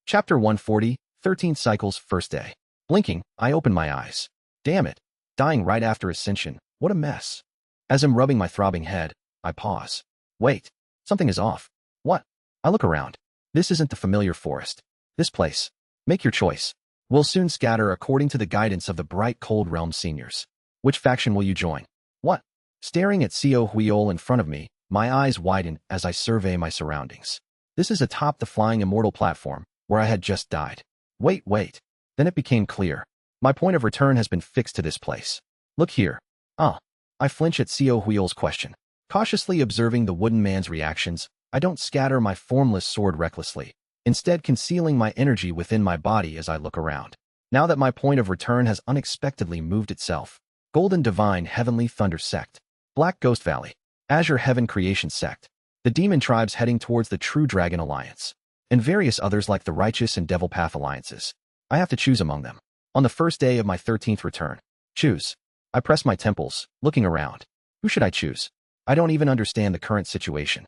Chapter 140, 13 Cycles, First Day. Blinking, I open my eyes. Damn it. Dying right after ascension. What a mess. As I'm rubbing my throbbing head, I pause. Wait. Something is off. What? I look around. This isn't the familiar forest. This place. Make your choice. We'll soon scatter according to the guidance of the bright cold realm seniors. Which faction will you join? What? Staring at Co Huiol in front of me, my eyes widen as I survey my surroundings. This is atop the flying immortal platform, where I had just died. Wait. Then it became clear. My point of return has been fixed to this place. Look here. I flinch at Co Huiol's question. Cautiously observing the wooden man's reactions, I don't scatter my formless sword recklessly, instead concealing my energy within my body as I look around. Now that my point of return has unexpectedly moved itself, Golden Divine Heavenly Thunder Sect, Black Ghost Valley, Azure Heaven Creation Sect, the demon tribes heading towards the True Dragon Alliance, and various others like the Righteous and Devil Path Alliances. I have to choose among them. On the first day of my 13th return, choose. I press my temples, looking around. Who should I choose? I don't even understand the current situation.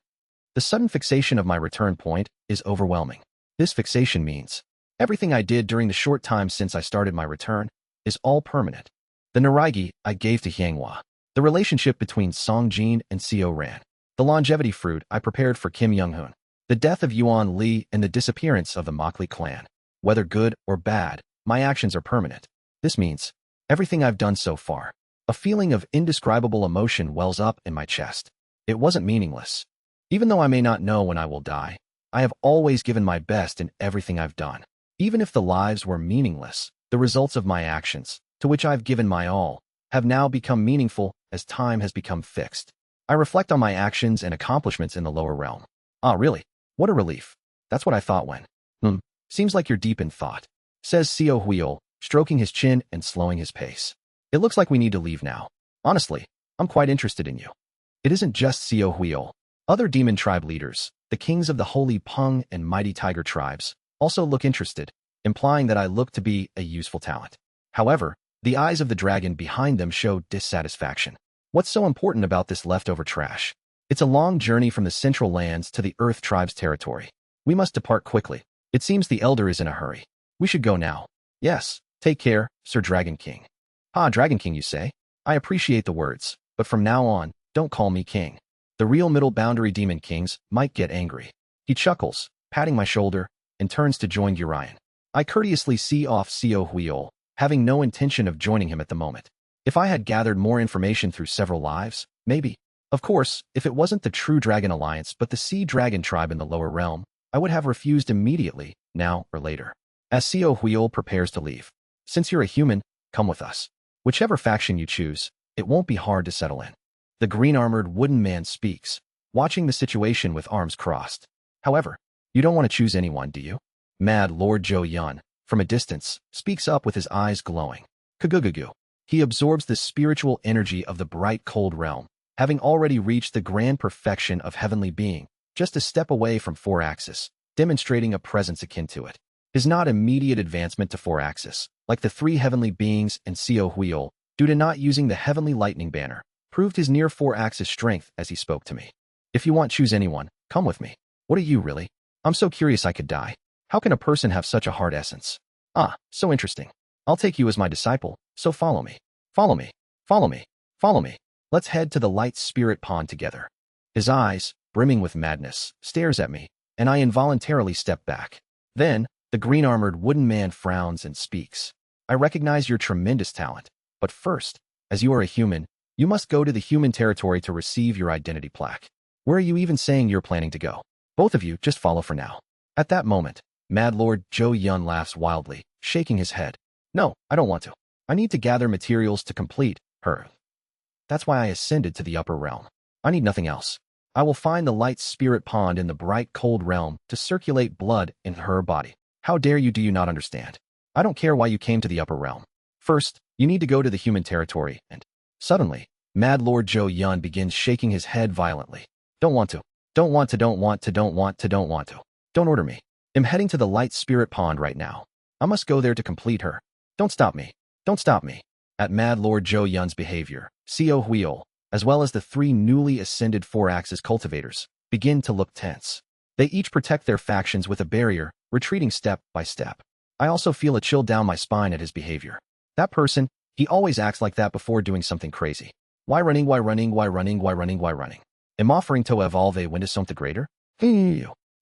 The sudden fixation of my return point is overwhelming. This fixation means everything I did during the short time since I started my return is all permanent. The Naraigi I gave to Hyunghwa, the relationship between Song Jin and Co Ran, the longevity fruit I prepared for Kim Young-hoon, the death of Yuan Li, and the disappearance of the Mokli clan. Whether good or bad, my actions are permanent. This means everything I've done so far. A feeling of indescribable emotion wells up in my chest. It wasn't meaningless. Even though I may not know when I will die, I have always given my best in everything I've done. Even if the lives were meaningless, the results of my actions, to which I've given my all, have now become meaningful as time has become fixed. I reflect on my actions and accomplishments in the lower realm. Ah, really? What a relief. That's what I thought when. Seems like you're deep in thought, says Co Huiol, stroking his chin and slowing his pace. It looks like we need to leave now. Honestly, I'm quite interested in you. It isn't just Co Huiol. Other demon tribe leaders, the kings of the Holy Peng and Mighty Tiger tribes, also look interested, implying that I look to be a useful talent. However, the eyes of the dragon behind them show dissatisfaction. What's so important about this leftover trash? It's a long journey from the Central Lands to the Earth Tribe's territory. We must depart quickly. It seems the elder is in a hurry. We should go now. Yes, take care, Sir Dragon King. Ah, Dragon King, you say? I appreciate the words, but from now on, don't call me king. The real middle boundary demon kings might get angry. He chuckles, patting my shoulder, and turns to join Urian. I courteously see off Co Huiol, having no intention of joining him at the moment. If I had gathered more information through several lives, maybe. Of course, if it wasn't the True Dragon Alliance but the Sea Dragon tribe in the lower realm, I would have refused immediately, now or later. As Co Huiol prepares to leave. Since you're a human, come with us. Whichever faction you choose, it won't be hard to settle in. The green-armored wooden man speaks, watching the situation with arms crossed. However, you don't want to choose anyone, do you? Mad Lord Yeon, from a distance, speaks up with his eyes glowing. Kagugugu. He absorbs the spiritual energy of the bright cold realm, having already reached the grand perfection of heavenly being, just a step away from 4-axis, demonstrating a presence akin to it. His not immediate advancement to 4-axis, like the 3 heavenly beings and Co Huiol, due to not using the heavenly lightning banner, proved his near 4-axis strength as he spoke to me. If you want choose anyone, come with me. What are you really? I'm so curious I could die. How can a person have such a hard essence? Ah, so interesting. I'll take you as my disciple, so follow me. Follow me. Follow me. Follow me. Let's head to the light spirit pond together. His eyes, brimming with madness, stares at me, and I involuntarily step back. Then, the green-armored wooden man frowns and speaks. I recognize your tremendous talent, but first, as you are a human, you must go to the human territory to receive your identity plaque. Where are you even saying you're planning to go? Both of you just follow for now. At that moment, Mad Lord Yeon laughs wildly, shaking his head. No, I don't want to. I need to gather materials to complete her. That's why I ascended to the upper realm. I need nothing else. I will find the light spirit pond in the bright cold realm to circulate blood in her body. How dare you, do you not understand? I don't care why you came to the upper realm. First, you need to go to the human territory and... Suddenly, Mad Lord Yeon begins shaking his head violently. Don't want to. Don't want to, don't want to, don't want to, don't want to. Don't order me. I'm heading to the light spirit pond right now. I must go there to complete her. Don't stop me. Don't stop me. At Mad Lord Yeon's behavior, Co Huiol, as well as the 3 newly ascended 4-axis cultivators, begin to look tense. They each protect their factions with a barrier, retreating step by step. I also feel a chill down my spine at his behavior. That person, he always acts like that before doing something crazy. Why running, why running, why running, why running, why running? Am offering to evolve into something greater?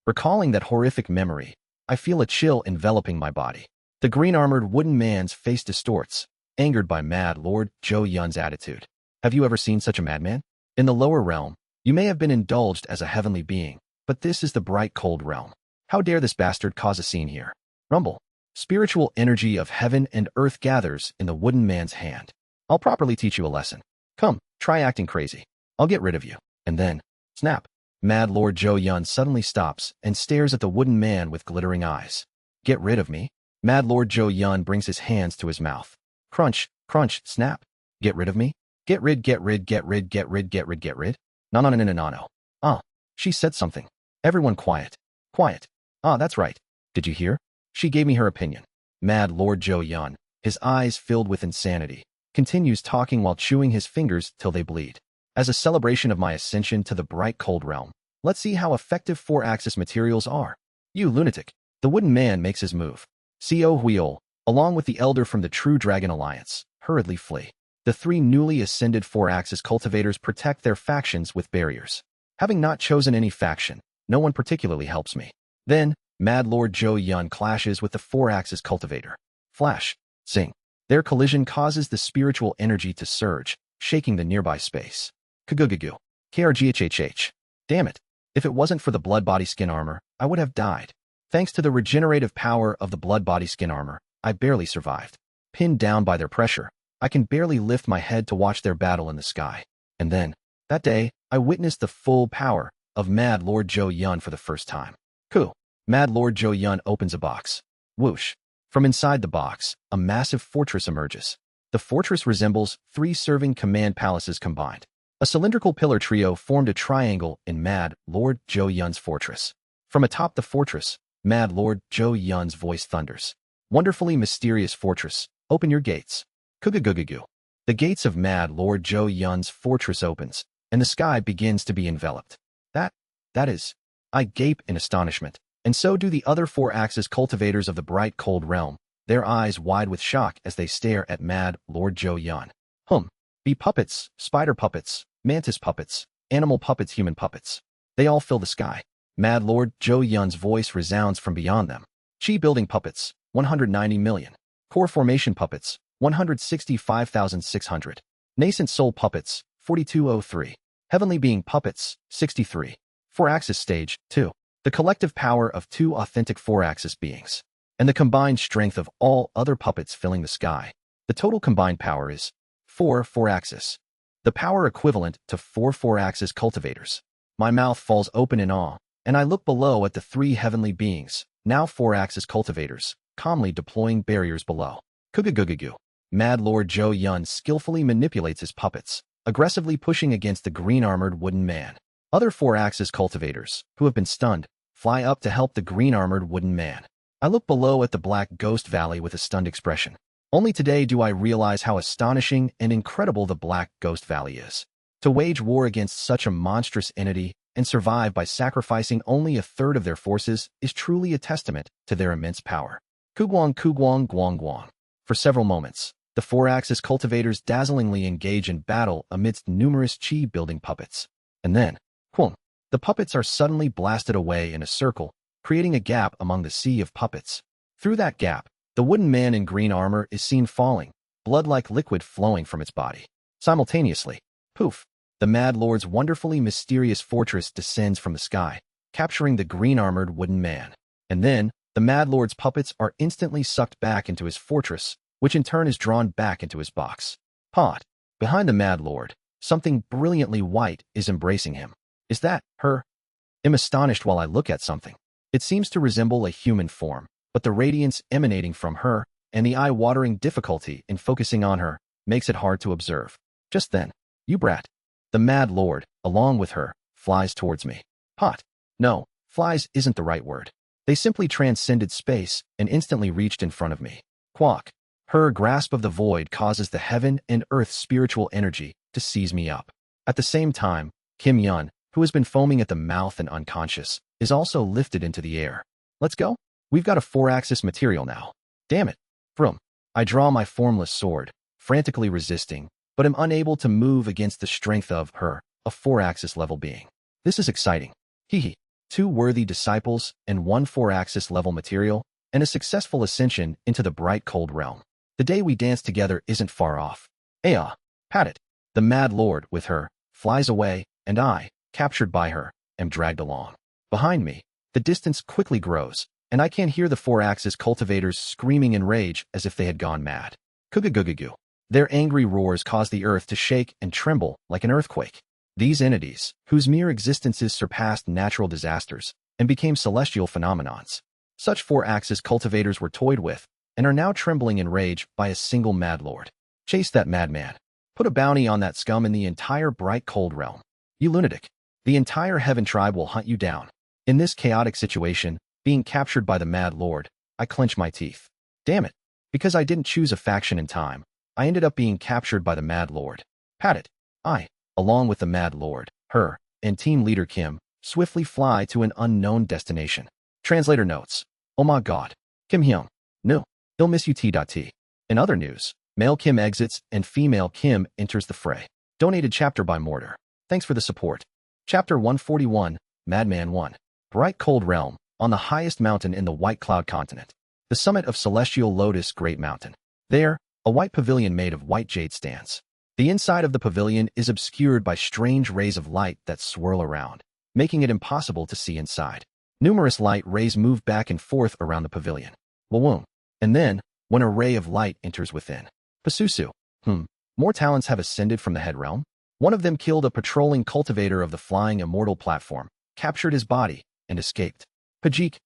Recalling that horrific memory, I feel a chill enveloping my body. The green-armored wooden man's face distorts, angered by Mad Lord Yeon's attitude. Have you ever seen such a madman? In the lower realm, you may have been indulged as a heavenly being, but this is the bright cold realm. How dare this bastard cause a scene here? Rumble. Spiritual energy of heaven and earth gathers in the wooden man's hand. I'll properly teach you a lesson. Come, try acting crazy. I'll get rid of you. And then, snap. Mad Lord Yeon suddenly stops and stares at the wooden man with glittering eyes. Get rid of me? Mad Lord Yeon brings his hands to his mouth. Crunch, crunch, snap. Get rid of me? Get rid, get rid, get rid, get rid, get rid, get rid? No, no, no, no, no, no. Ah, she said something. Everyone quiet. Quiet. Ah, that's right. Did you hear? She gave me her opinion. Mad Lord Yeon, his eyes filled with insanity, continues talking while chewing his fingers till they bleed. As a celebration of my ascension to the bright cold realm, let's see how effective 4-axis materials are. You lunatic. The wooden man makes his move. Co Huiol, along with the elder from the True Dragon Alliance, hurriedly flee. The 3 newly ascended 4-axis cultivators protect their factions with barriers. Having not chosen any faction, no one particularly helps me. Then, Mad Lord Yeon clashes with the 4-axis cultivator. Flash. Sing. Their collision causes the spiritual energy to surge, shaking the nearby space. Kagugagu. KRGHHH. Damn it. If it wasn't for the blood body skin armor, I would have died. Thanks to the regenerative power of the blood body skin armor, I barely survived. Pinned down by their pressure, I can barely lift my head to watch their battle in the sky. And then, that day, I witnessed the full power of Mad Lord Yeon for the first time. Cool. Mad Lord Yeon opens a box. Whoosh. From inside the box, a massive fortress emerges. The fortress resembles 3 serving command palaces combined. A cylindrical pillar trio formed a triangle in Mad Lord Yeon's fortress. From atop the fortress, Mad Lord Yeon's voice thunders. Wonderfully mysterious fortress, open your gates. Kugugugugu. The gates of Mad Lord Yeon's fortress opens, and the sky begins to be enveloped. That is. I gape in astonishment, and so do the other 4-axis cultivators of the bright cold realm, their eyes wide with shock as they stare at Mad Lord Yeon. Bee puppets, spider puppets, mantis puppets, animal puppets, human puppets. They all fill the sky. Mad Lord Yeon's voice resounds from beyond them. Chi building puppets, 190 million. Core formation puppets, 165,600. Nascent soul puppets, 4203. Heavenly being puppets, 63. 4-axis stage, 2. The collective power of 2 authentic 4-axis beings. And the combined strength of all other puppets filling the sky. The total combined power is 4-axis. The power equivalent to 4-axis cultivators. My mouth falls open in awe, and I look below at the 3 heavenly beings, now 4-axis cultivators, calmly deploying barriers below. Kugugugugu. Mad Lord Yeon skillfully manipulates his puppets, aggressively pushing against the green-armored wooden man. Other 4-axis cultivators, who have been stunned, fly up to help the green-armored wooden man. I look below at the black ghost valley with a stunned expression. Only today do I realize how astonishing and incredible the black ghost valley is. To wage war against such a monstrous entity and survive by sacrificing only a third of their forces is truly a testament to their immense power. Kugwang Kugwang Guang Guang. For several moments, the 4-axis cultivators dazzlingly engage in battle amidst numerous chi-building puppets. And then, the puppets are suddenly blasted away in a circle, creating a gap among the sea of puppets. Through that gap, the wooden man in green armor is seen falling, blood-like liquid flowing from its body. Simultaneously, poof, the Mad Lord's wonderfully mysterious fortress descends from the sky, capturing the green-armored wooden man. And then, the Mad Lord's puppets are instantly sucked back into his fortress, which in turn is drawn back into his box. Pod. Behind the Mad Lord, something brilliantly white is embracing him. Is that her? I'm astonished while I look at something. It seems to resemble a human form, but the radiance emanating from her and the eye-watering difficulty in focusing on her makes it hard to observe. Just then, you brat. The Mad Lord, along with her, flies towards me. Hot. No, flies isn't the right word. They simply transcended space and instantly reached in front of me. Quack. Her grasp of the void causes the heaven and earth spiritual energy to seize me up. At the same time, Kim Yeon, who has been foaming at the mouth and unconscious, is also lifted into the air. Let's go? We've got a 4-axis material now. Damn it. Vroom. I draw my formless sword, frantically resisting, but am unable to move against the strength of her, a 4-axis level being. This is exciting. Hee. 2 worthy disciples and 1 4-axis level material, and a successful ascension into the bright cold realm. The day we dance together isn't far off. Pat it. The Mad Lord, with her, flies away, and I, captured by her, am dragged along. Behind me, the distance quickly grows, and I can hear the 4-axis cultivators screaming in rage as if they had gone mad. Kugugugugu. Their angry roars cause the earth to shake and tremble like an earthquake. These entities, whose mere existences surpassed natural disasters and became celestial phenomenons. Such 4-axis cultivators were toyed with, and are now trembling in rage by a single Mad Lord. Chase that madman. Put a bounty on that scum in the entire bright cold realm. You lunatic. The entire Heaven tribe will hunt you down. In this chaotic situation, being captured by the Mad Lord, I clench my teeth. Damn it. Because I didn't choose a faction in time, I ended up being captured by the Mad Lord. Pat it. I, along with the Mad Lord, her, and team leader Kim, swiftly fly to an unknown destination. Translator notes. Oh my god. Kim Hyung. No. He'll miss you T.T. In other news, male Kim exits and female Kim enters the fray. Donated chapter by Mortar. Thanks for the support. Chapter 141, Madman 1. Bright cold realm, on the highest mountain in the White Cloud continent. The summit of Celestial Lotus Great Mountain. There, a white pavilion made of white jade stands. The inside of the pavilion is obscured by strange rays of light that swirl around, making it impossible to see inside. Numerous light rays move back and forth around the pavilion. Wawoom. And then, when a ray of light enters within. Pasusu. More talents have ascended from the head realm. One of them killed a patrolling cultivator of the flying immortal platform, captured his body, and escaped. Pajik.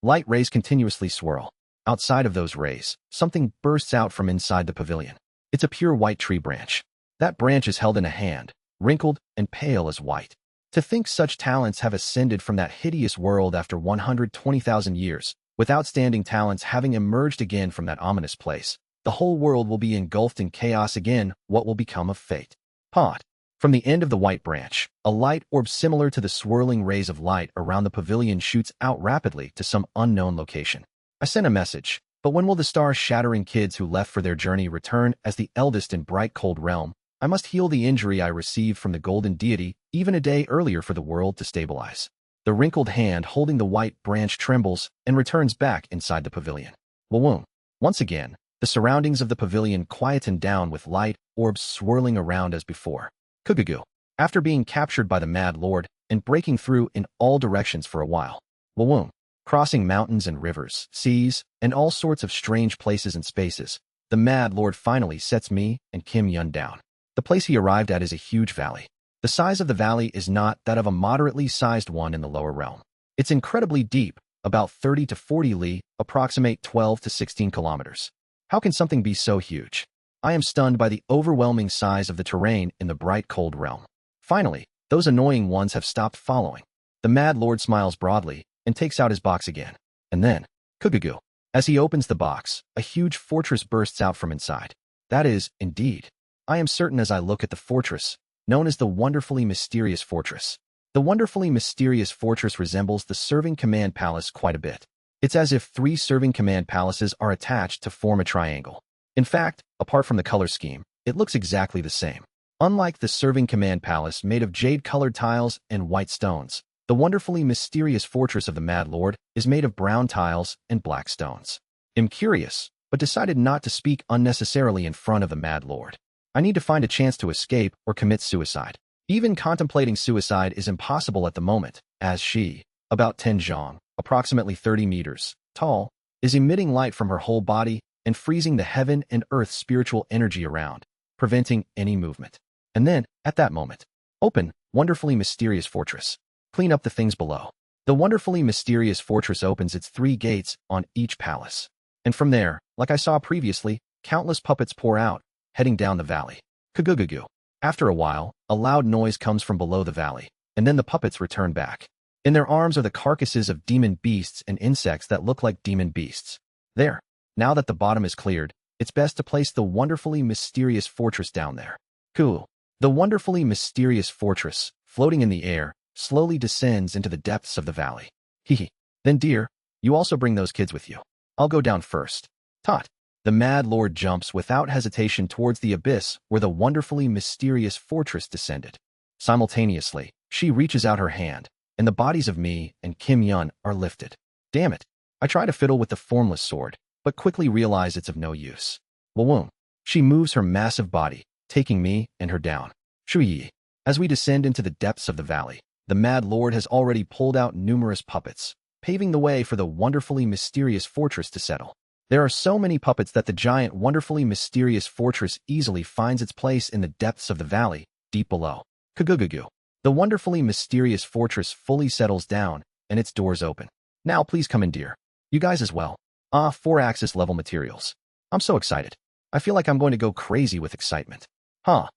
Light rays continuously swirl. Outside of those rays, something bursts out from inside the pavilion. It's a pure white tree branch. That branch is held in a hand, wrinkled and pale as white. To think such talents have ascended from that hideous world after 120,000 years, with outstanding talents having emerged again from that ominous place. The whole world will be engulfed in chaos again. What will become of fate? Pod. From the end of the white branch, a light orb similar to the swirling rays of light around the pavilion shoots out rapidly to some unknown location. I sent a message, but when will the star-shattering kids who left for their journey return as the eldest in bright cold realm? I must heal the injury I received from the golden deity even a day earlier for the world to stabilize. The wrinkled hand holding the white branch trembles and returns back inside the pavilion. Wawoom. Once again, the surroundings of the pavilion quieten down with light orbs swirling around as before. Kugugu. After being captured by the Mad Lord and breaking through in all directions for a while. Wawoom. Crossing mountains and rivers, seas, and all sorts of strange places and spaces, the Mad Lord finally sets me and Kim Yeon down. The place he arrived at is a huge valley. The size of the valley is not that of a moderately sized one in the lower realm. It's incredibly deep, about 30 to 40 li, approximate 12 to 16 kilometers. How can something be so huge? I am stunned by the overwhelming size of the terrain in the bright cold realm. Finally, those annoying ones have stopped following. The Mad Lord smiles broadly and takes out his box again. And then, Kugugu. As he opens the box, a huge fortress bursts out from inside. That is, indeed. I am certain as I look at the fortress, known as the Wonderfully Mysterious Fortress. The Wonderfully Mysterious Fortress resembles the Serving Command Palace quite a bit. It's as if 3 Serving Command Palaces are attached to form a triangle. In fact, apart from the color scheme, it looks exactly the same. Unlike the Serving Command Palace made of jade-colored tiles and white stones, the Wonderfully Mysterious Fortress of the Mad Lord is made of brown tiles and black stones. I'm curious, but decided not to speak unnecessarily in front of the Mad Lord. I need to find a chance to escape or commit suicide. Even contemplating suicide is impossible at the moment, as she, about 10 zhong, approximately 30 meters, tall, is emitting light from her whole body and freezing the heaven and earth spiritual energy around, preventing any movement. And then, at that moment, open, Wonderfully Mysterious Fortress. Clean up the things below. The Wonderfully Mysterious Fortress opens its 3 gates on each palace. And from there, like I saw previously, countless puppets pour out, heading down the valley. Kugugugu. After a while, a loud noise comes from below the valley, and then the puppets return back. In their arms are the carcasses of demon beasts and insects that look like demon beasts. There. Now that the bottom is cleared, it's best to place the Wonderfully Mysterious Fortress down there. Cool. The Wonderfully Mysterious Fortress, floating in the air, slowly descends into the depths of the valley. Hehe. Then dear, You also bring those kids with you. I'll go down first. Tot. The Mad Lord jumps without hesitation towards the abyss where the wonderfully mysterious fortress descended. Simultaneously, she reaches out her hand, and the bodies of me and Kim Yeon are lifted. Damn it. I try to fiddle with the formless sword, but quickly realize it's of no use. Wawoom. She moves her massive body, taking me and her down. Shuyi. As we descend into the depths of the valley, the Mad Lord has already pulled out numerous puppets, paving the way for the wonderfully mysterious fortress to settle. There are so many puppets that the giant, wonderfully mysterious fortress easily finds its place in the depths of the valley, deep below. Kagugugu. The wonderfully mysterious fortress fully settles down, and its doors open. Now please come in, dear. You guys as well. 4-axis level materials. I'm so excited. I feel like I'm going to go crazy with excitement. Huh.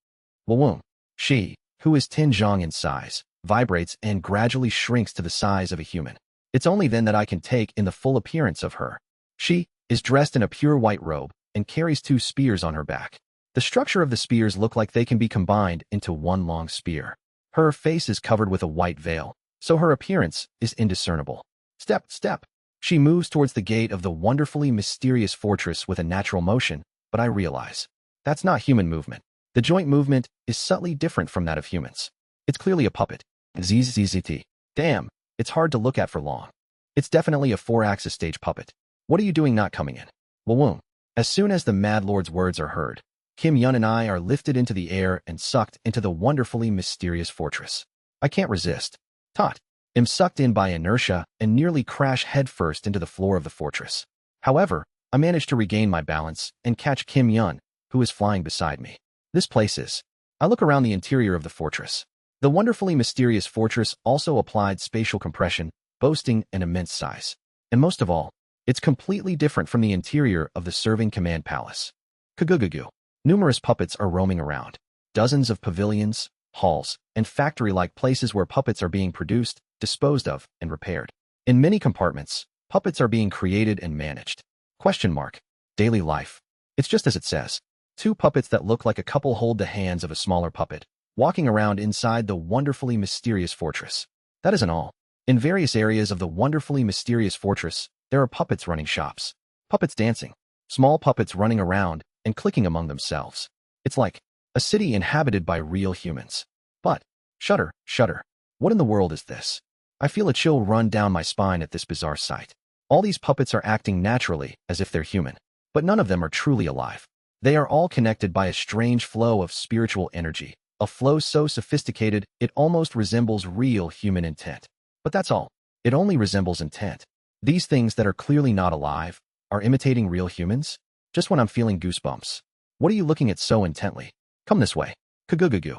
Wawoom. She, who is 10 zhong in size, vibrates and gradually shrinks to the size of a human. It's only then that I can take in the full appearance of her. She is dressed in a pure white robe and carries 2 spears on her back. The structure of the spears look like they can be combined into one long spear. Her face is covered with a white veil, so her appearance is indiscernible. Step, step. She moves towards the gate of the wonderfully mysterious fortress with a natural motion, but I realize that's not human movement. The joint movement is subtly different from that of humans. It's clearly a puppet. ZZZT. Damn, it's hard to look at for long. It's definitely a 4-axis stage puppet. What are you doing not coming in? Wawoom. As soon as the Mad Lord's words are heard, Kim Yeon and I are lifted into the air and sucked into the wonderfully mysterious fortress. I can't resist. Tot. Am sucked in by inertia and nearly crash headfirst into the floor of the fortress. However, I manage to regain my balance and catch Kim Yeon, who is flying beside me. This place is. I look around the interior of the fortress. The wonderfully mysterious fortress also applied spatial compression, boasting an immense size. And most of all, it's completely different from the interior of the serving command palace. Kagugugu. Numerous puppets are roaming around. Dozens of pavilions, halls, and factory-like places where puppets are being produced, disposed of, and repaired. In many compartments, puppets are being created and managed. Question mark. Daily life. It's just as it says. 2 puppets that look like a couple hold the hands of a smaller puppet, walking around inside the wonderfully mysterious fortress. That isn't all. In various areas of the wonderfully mysterious fortress, there are puppets running shops. Puppets dancing. Small puppets running around and clicking among themselves. It's like a city inhabited by real humans. But, shudder, shudder. What in the world is this? I feel a chill run down my spine at this bizarre sight. All these puppets are acting naturally as if they're human, but none of them are truly alive. They are all connected by a strange flow of spiritual energy, a flow so sophisticated it almost resembles real human intent. But that's all. It only resembles intent. These things that are clearly not alive are imitating real humans? Just when I'm feeling goosebumps. What are you looking at so intently? Come this way. Kagugugu.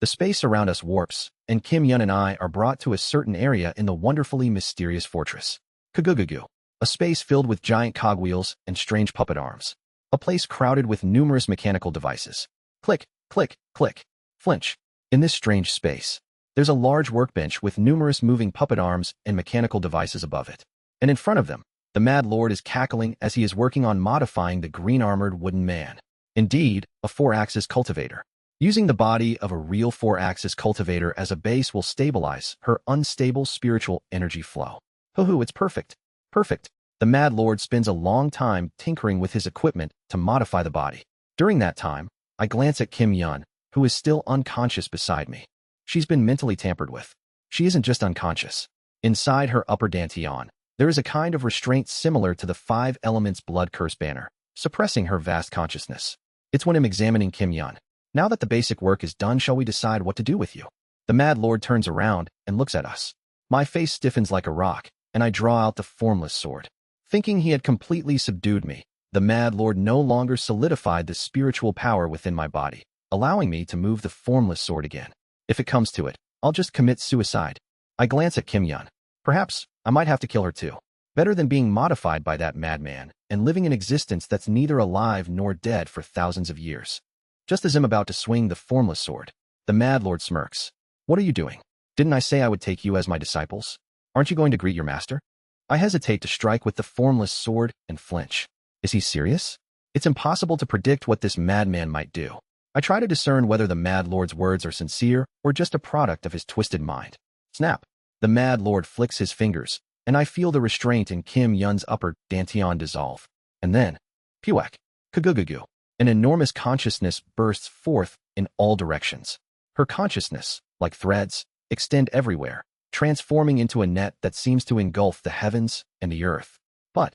The space around us warps, and Kim Yeon and I are brought to a certain area in the wonderfully mysterious fortress. Kagugugu. A space filled with giant cogwheels and strange puppet arms. A place crowded with numerous mechanical devices. Click, click, click. Flinch. In this strange space, there's a large workbench with numerous moving puppet arms and mechanical devices above it. And in front of them, the Mad Lord is cackling as he is working on modifying the green-armored wooden man. Indeed, a 4-axis cultivator. Using the body of a real 4-axis cultivator as a base will stabilize her unstable spiritual energy flow. Hoo-hoo, it's perfect. Perfect. The Mad Lord spends a long time tinkering with his equipment to modify the body. During that time, I glance at Kim Yeon, who is still unconscious beside me. She's been mentally tampered with. She isn't just unconscious. Inside her upper dantian, there is a kind of restraint similar to the 5 elements blood curse banner, suppressing her vast consciousness. It's when I'm examining Kim Yeon. Now that the basic work is done, shall we decide what to do with you? The Mad Lord turns around and looks at us. My face stiffens like a rock, and I draw out the formless sword. Thinking he had completely subdued me, the Mad Lord no longer solidified the spiritual power within my body, allowing me to move the formless sword again. If it comes to it, I'll just commit suicide. I glance at Kim Yeon. Perhaps I might have to kill her too. Better than being modified by that madman and living an existence that's neither alive nor dead for thousands of years. Just as I'm about to swing the formless sword, the Mad Lord smirks. What are you doing? Didn't I say I would take you as my disciples? Aren't you going to greet your master? I hesitate to strike with the formless sword and flinch. Is he serious? It's impossible to predict what this madman might do. I try to discern whether the Mad Lord's words are sincere or just a product of his twisted mind. Snap. The Mad Lord flicks his fingers, and I feel the restraint in Kim Yeon's upper dantian dissolve. And then, Puek, Kagugugu, an enormous consciousness bursts forth in all directions. Her consciousness, like threads, extend everywhere, transforming into a net that seems to engulf the heavens and the earth. But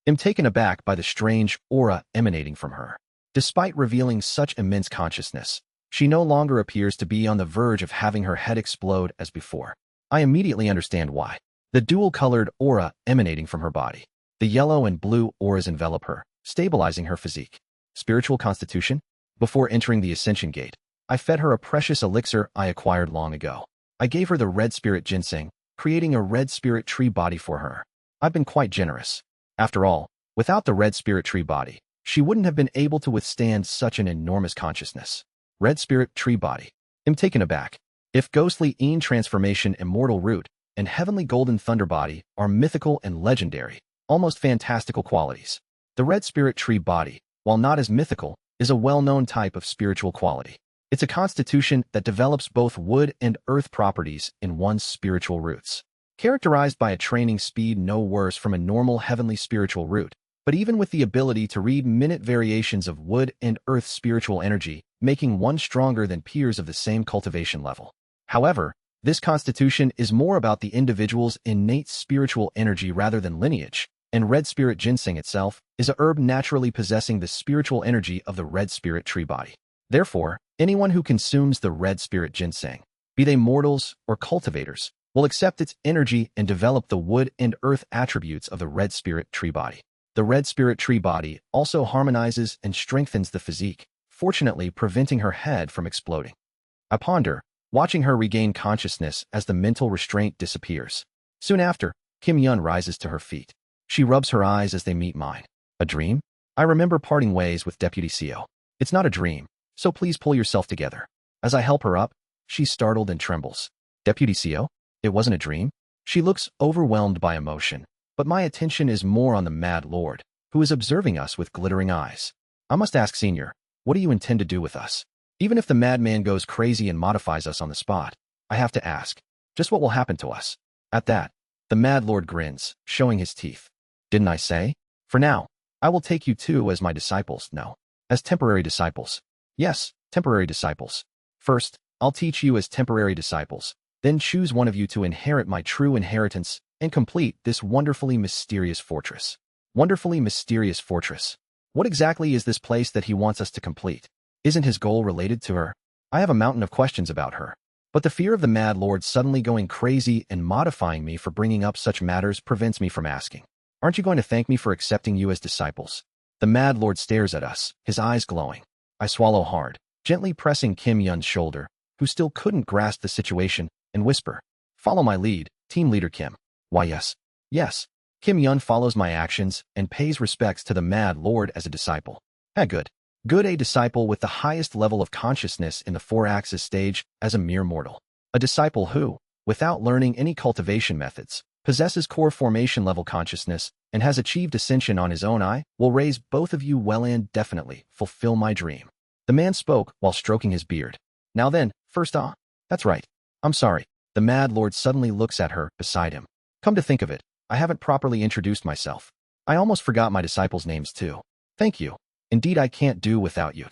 I'm taken aback by the strange aura emanating from her. Despite revealing such immense consciousness, she no longer appears to be on the verge of having her head explode as before. I immediately understand why. The dual-colored aura emanating from her body. The yellow and blue auras envelop her, stabilizing her physique. Spiritual constitution? Before entering the Ascension Gate, I fed her a precious elixir I acquired long ago. I gave her the red spirit ginseng, creating a red spirit tree body for her. I've been quite generous. After all, without the red spirit tree body, she wouldn't have been able to withstand such an enormous consciousness. Red spirit tree body. I'm taken aback. If ghostly Een transformation, immortal root, and heavenly golden thunder body are mythical and legendary, almost fantastical qualities, the red spirit tree body, while not as mythical, is a well-known type of spiritual quality. It's a constitution that develops both wood and earth properties in one's spiritual roots. Characterized by a training speed no worse from a normal heavenly spiritual root, but even with the ability to read minute variations of wood and earth spiritual energy, making one stronger than peers of the same cultivation level. However, this constitution is more about the individual's innate spiritual energy rather than lineage, and red spirit ginseng itself is a herb naturally possessing the spiritual energy of the red spirit tree body. Therefore, anyone who consumes the red spirit ginseng, be they mortals or cultivators, will accept its energy and develop the wood and earth attributes of the red spirit tree body. The red spirit tree body also harmonizes and strengthens the physique, fortunately preventing her head from exploding. I ponder, watching her regain consciousness as the mental restraint disappears. Soon after, Kim Yeon rises to her feet. She rubs her eyes as they meet mine. A dream? I remember parting ways with Deputy CO. It's not a dream, so please pull yourself together. As I help her up, she's startled and trembles. Deputy CO? It wasn't a dream? She looks overwhelmed by emotion, but my attention is more on the Mad Lord, who is observing us with glittering eyes. I must ask Senior, what do you intend to do with us? Even if the madman goes crazy and modifies us on the spot, I have to ask, just what will happen to us? At that, the Mad Lord grins, showing his teeth. Didn't I say? For now, I will take you two as my disciples, no, as temporary disciples. Yes, temporary disciples. First, I'll teach you as temporary disciples, then choose one of you to inherit my true inheritance and complete this wonderfully mysterious fortress. Wonderfully mysterious fortress. What exactly is this place that he wants us to complete? Isn't his goal related to her? I have a mountain of questions about her. But the fear of the Mad Lord suddenly going crazy and modifying me for bringing up such matters prevents me from asking. Aren't you going to thank me for accepting you as disciples? The Mad Lord stares at us, his eyes glowing. I swallow hard, gently pressing Kim Yeon's shoulder, who still couldn't grasp the situation, and whisper, "Follow my lead, Team Leader Kim." Why yes. Yes. Kim Yeon follows my actions and pays respects to the Mad Lord as a disciple. Good. Good, a disciple with the highest level of consciousness in the four-axis stage as a mere mortal. A disciple who, without learning any cultivation methods, possesses core formation level consciousness and has achieved ascension on his own. I will raise both of you well and definitely fulfill my dream. The man spoke while stroking his beard. Now then, first that's right. I'm sorry. The Mad Lord suddenly looks at her beside him. Come to think of it, I haven't properly introduced myself. I almost forgot my disciples' names too. Thank you. Indeed, I can't do without you.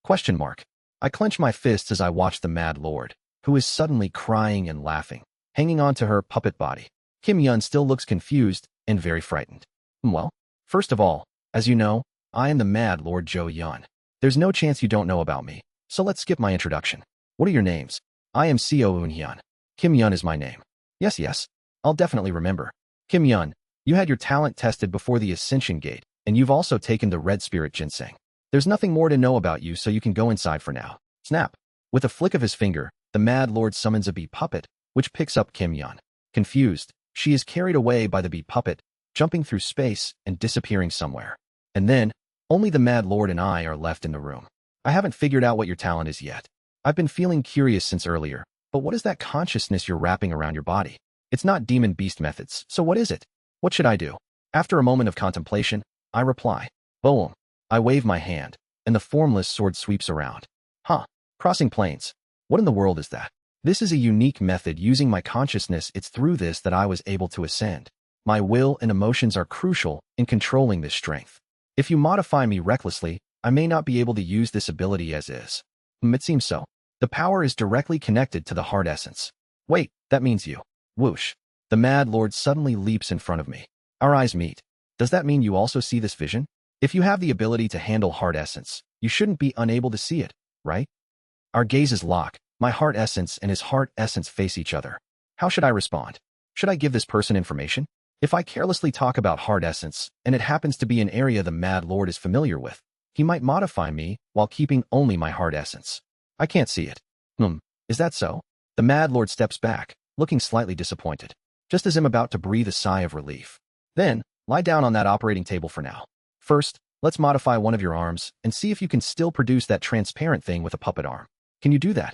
Question mark. I clench my fists as I watch the Mad Lord, who is suddenly crying and laughing, hanging on to her puppet body. Kim Yeon still looks confused and very frightened. Well, first of all, as you know, I am the Mad Lord Jo Yeon. There's no chance you don't know about me, so let's skip my introduction. What are your names? I am Co Eun-hyun. Kim Yeon is my name. Yes, I'll definitely remember. Kim Yeon, you had your talent tested before the Ascension Gate, and you've also taken the red spirit ginseng. There's nothing more to know about you, so you can go inside for now. Snap. With a flick of his finger, the Mad Lord summons a bee puppet, which picks up Kim Yeon. Confused, she is carried away by the bee puppet, jumping through space and disappearing somewhere. And then, only the Mad Lord and I are left in the room. I haven't figured out what your talent is yet. I've been feeling curious since earlier, but what is that consciousness you're wrapping around your body? It's not demon beast methods, so what is it? What should I do? After a moment of contemplation, I reply, Boom. I wave my hand, and the formless sword sweeps around. Crossing planes. What in the world is that? This is a unique method using my consciousness. It's through this that I was able to ascend. My will and emotions are crucial in controlling this strength. If you modify me recklessly, I may not be able to use this ability as is. It seems so. The power is directly connected to the heart essence. Wait, that means you. Whoosh. The Mad Lord suddenly leaps in front of me. Our eyes meet. Does that mean you also see this vision? If you have the ability to handle heart essence, you shouldn't be unable to see it, right? Our gazes lock. My heart essence and his heart essence face each other. How should I respond? Should I give this person information? If I carelessly talk about heart essence, and it happens to be an area the Mad Lord is familiar with, he might modify me while keeping only my heart essence. I can't see it. Is that so? The Mad Lord steps back, looking slightly disappointed, just as I'm about to breathe a sigh of relief. Then, lie down on that operating table for now. First, let's modify one of your arms and see if you can still produce that transparent thing with a puppet arm. Can you do that?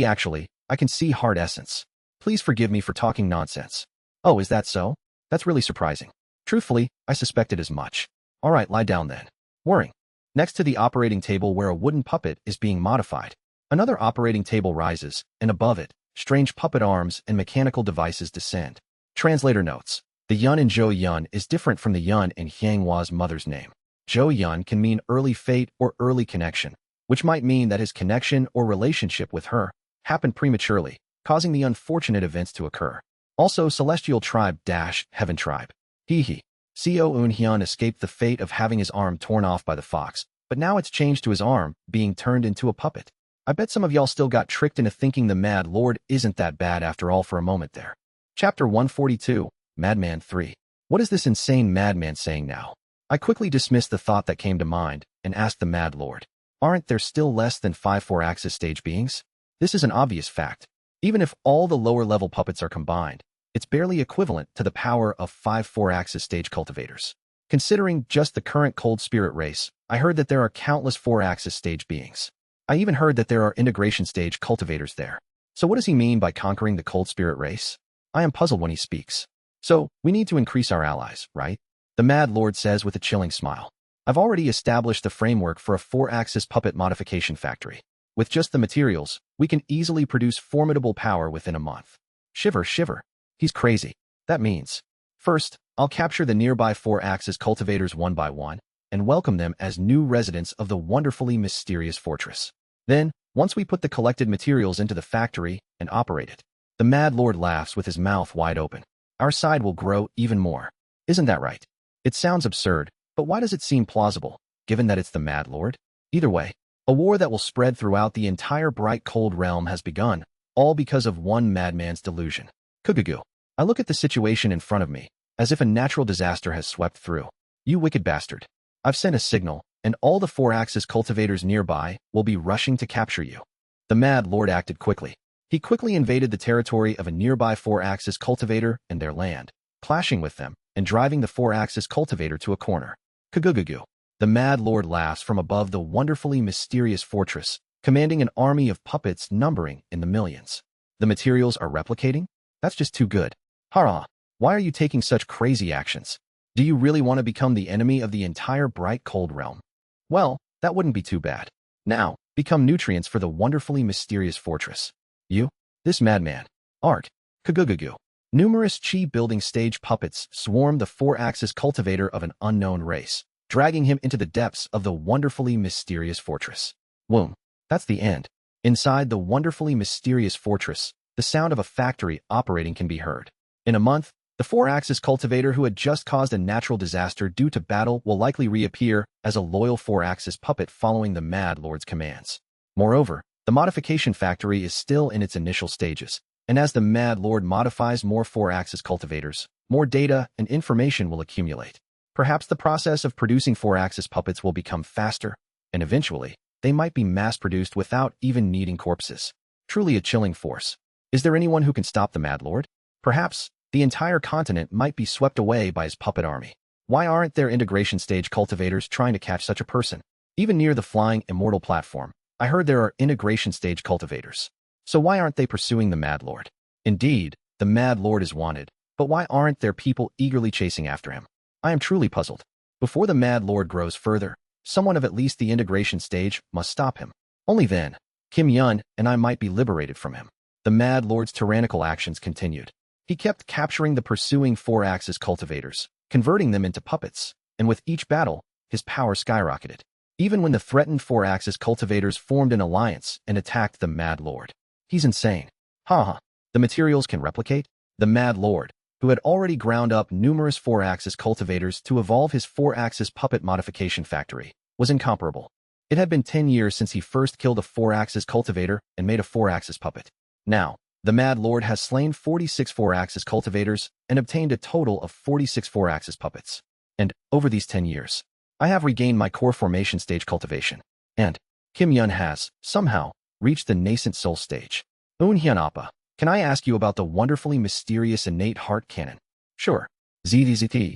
Actually, I can see heart essence. Please forgive me for talking nonsense. Oh, is that so? That's really surprising. Truthfully, I suspected as much. All right, lie down then. Whirring. Next to the operating table where a wooden puppet is being modified, another operating table rises, and above it, strange puppet arms and mechanical devices descend. Translator notes. The Yeon in Yeon is different from the Yeon in Hyangwa's mother's name. Yeon can mean early fate or early connection, which might mean that his connection or relationship with her happened prematurely, causing the unfortunate events to occur. Also, Celestial Tribe - Heaven Tribe. Seo Eun-hyun escaped the fate of having his arm torn off by the fox, but now it's changed to his arm being turned into a puppet. I bet some of y'all still got tricked into thinking the Mad Lord isn't that bad after all for a moment there. Chapter 142, Madman 3. What is this insane madman saying now? I quickly dismissed the thought that came to mind and asked the Mad Lord, aren't there still less than 5 4-axis stage beings? This is an obvious fact. Even if all the lower-level puppets are combined, it's barely equivalent to the power of 5 4-axis stage cultivators. Considering just the current cold spirit race, I heard that there are countless 4-axis stage beings. I even heard that there are integration stage cultivators there. So what does he mean by conquering the cold spirit race? I am puzzled when he speaks. So, we need to increase our allies, right? The Mad Lord says with a chilling smile. I've already established the framework for a 4-axis puppet modification factory. With just the materials, we can easily produce formidable power within a month. Shiver, shiver. He's crazy. That means, first, I'll capture the nearby 4-axis cultivators one by one, and welcome them as new residents of the wonderfully mysterious fortress. Then, once we put the collected materials into the factory and operate it, the Mad Lord laughs with his mouth wide open. Our side will grow even more. Isn't that right? It sounds absurd, but why does it seem plausible, given that it's the Mad Lord? Either way, a war that will spread throughout the entire bright cold realm has begun, all because of one madman's delusion. Kugugu. I look at the situation in front of me, as if a natural disaster has swept through. You wicked bastard. I've sent a signal, and all the 4-axis cultivators nearby will be rushing to capture you. The Mad Lord acted quickly. He quickly invaded the territory of a nearby 4-axis cultivator and their land, clashing with them and driving the 4-axis cultivator to a corner. Kugugugu. The Mad Lord laughs from above the wonderfully mysterious fortress, commanding an army of puppets numbering in the millions. The materials are replicating? That's just too good. Hara, why are you taking such crazy actions? Do you really want to become the enemy of the entire bright cold realm? Well, that wouldn't be too bad. Now, become nutrients for the wonderfully mysterious fortress. You? This madman. Art. Kugugugu. Numerous chi-building stage puppets swarm the 4-axis cultivator of an unknown race, dragging him into the depths of the wonderfully mysterious fortress. Whoom. That's the end. Inside the wonderfully mysterious fortress, the sound of a factory operating can be heard. In a month, the 4-axis cultivator who had just caused a natural disaster due to battle will likely reappear as a loyal 4-axis puppet following the Mad Lord's commands. Moreover, the modification factory is still in its initial stages, and as the Mad Lord modifies more 4-axis cultivators, more data and information will accumulate. Perhaps the process of producing 4-axis puppets will become faster, and eventually, they might be mass-produced without even needing corpses. Truly a chilling force. Is there anyone who can stop the Mad Lord? Perhaps, the entire continent might be swept away by his puppet army. Why aren't there integration stage cultivators trying to catch such a person? Even near the flying immortal platform, I heard there are integration stage cultivators. So why aren't they pursuing the Mad Lord? Indeed, the Mad Lord is wanted, but why aren't there people eagerly chasing after him? I am truly puzzled. Before the Mad Lord grows further, someone of at least the integration stage must stop him. Only then, Yeon and I might be liberated from him. The the Mad Lord's tyrannical actions continued. He kept capturing the pursuing four-axis cultivators, converting them into puppets, and with each battle, his power skyrocketed. Even when the threatened four-axis cultivators formed an alliance and attacked the Mad Lord. He's insane. Haha. The materials can replicate? The Mad Lord, who had already ground up numerous four-axis cultivators to evolve his four-axis puppet modification factory, was incomparable. It had been 10 years since he first killed a four-axis cultivator and made a four-axis puppet. Now, the Mad Lord has slain 46 four-axis cultivators and obtained a total of 46 four-axis puppets. And, over these 10 years, I have regained my core formation stage cultivation. And, Kim Yeon has, somehow, reached the nascent soul stage. Hyun Appa, can I ask you about the wonderfully mysterious innate heart cannon? Sure. ZZT.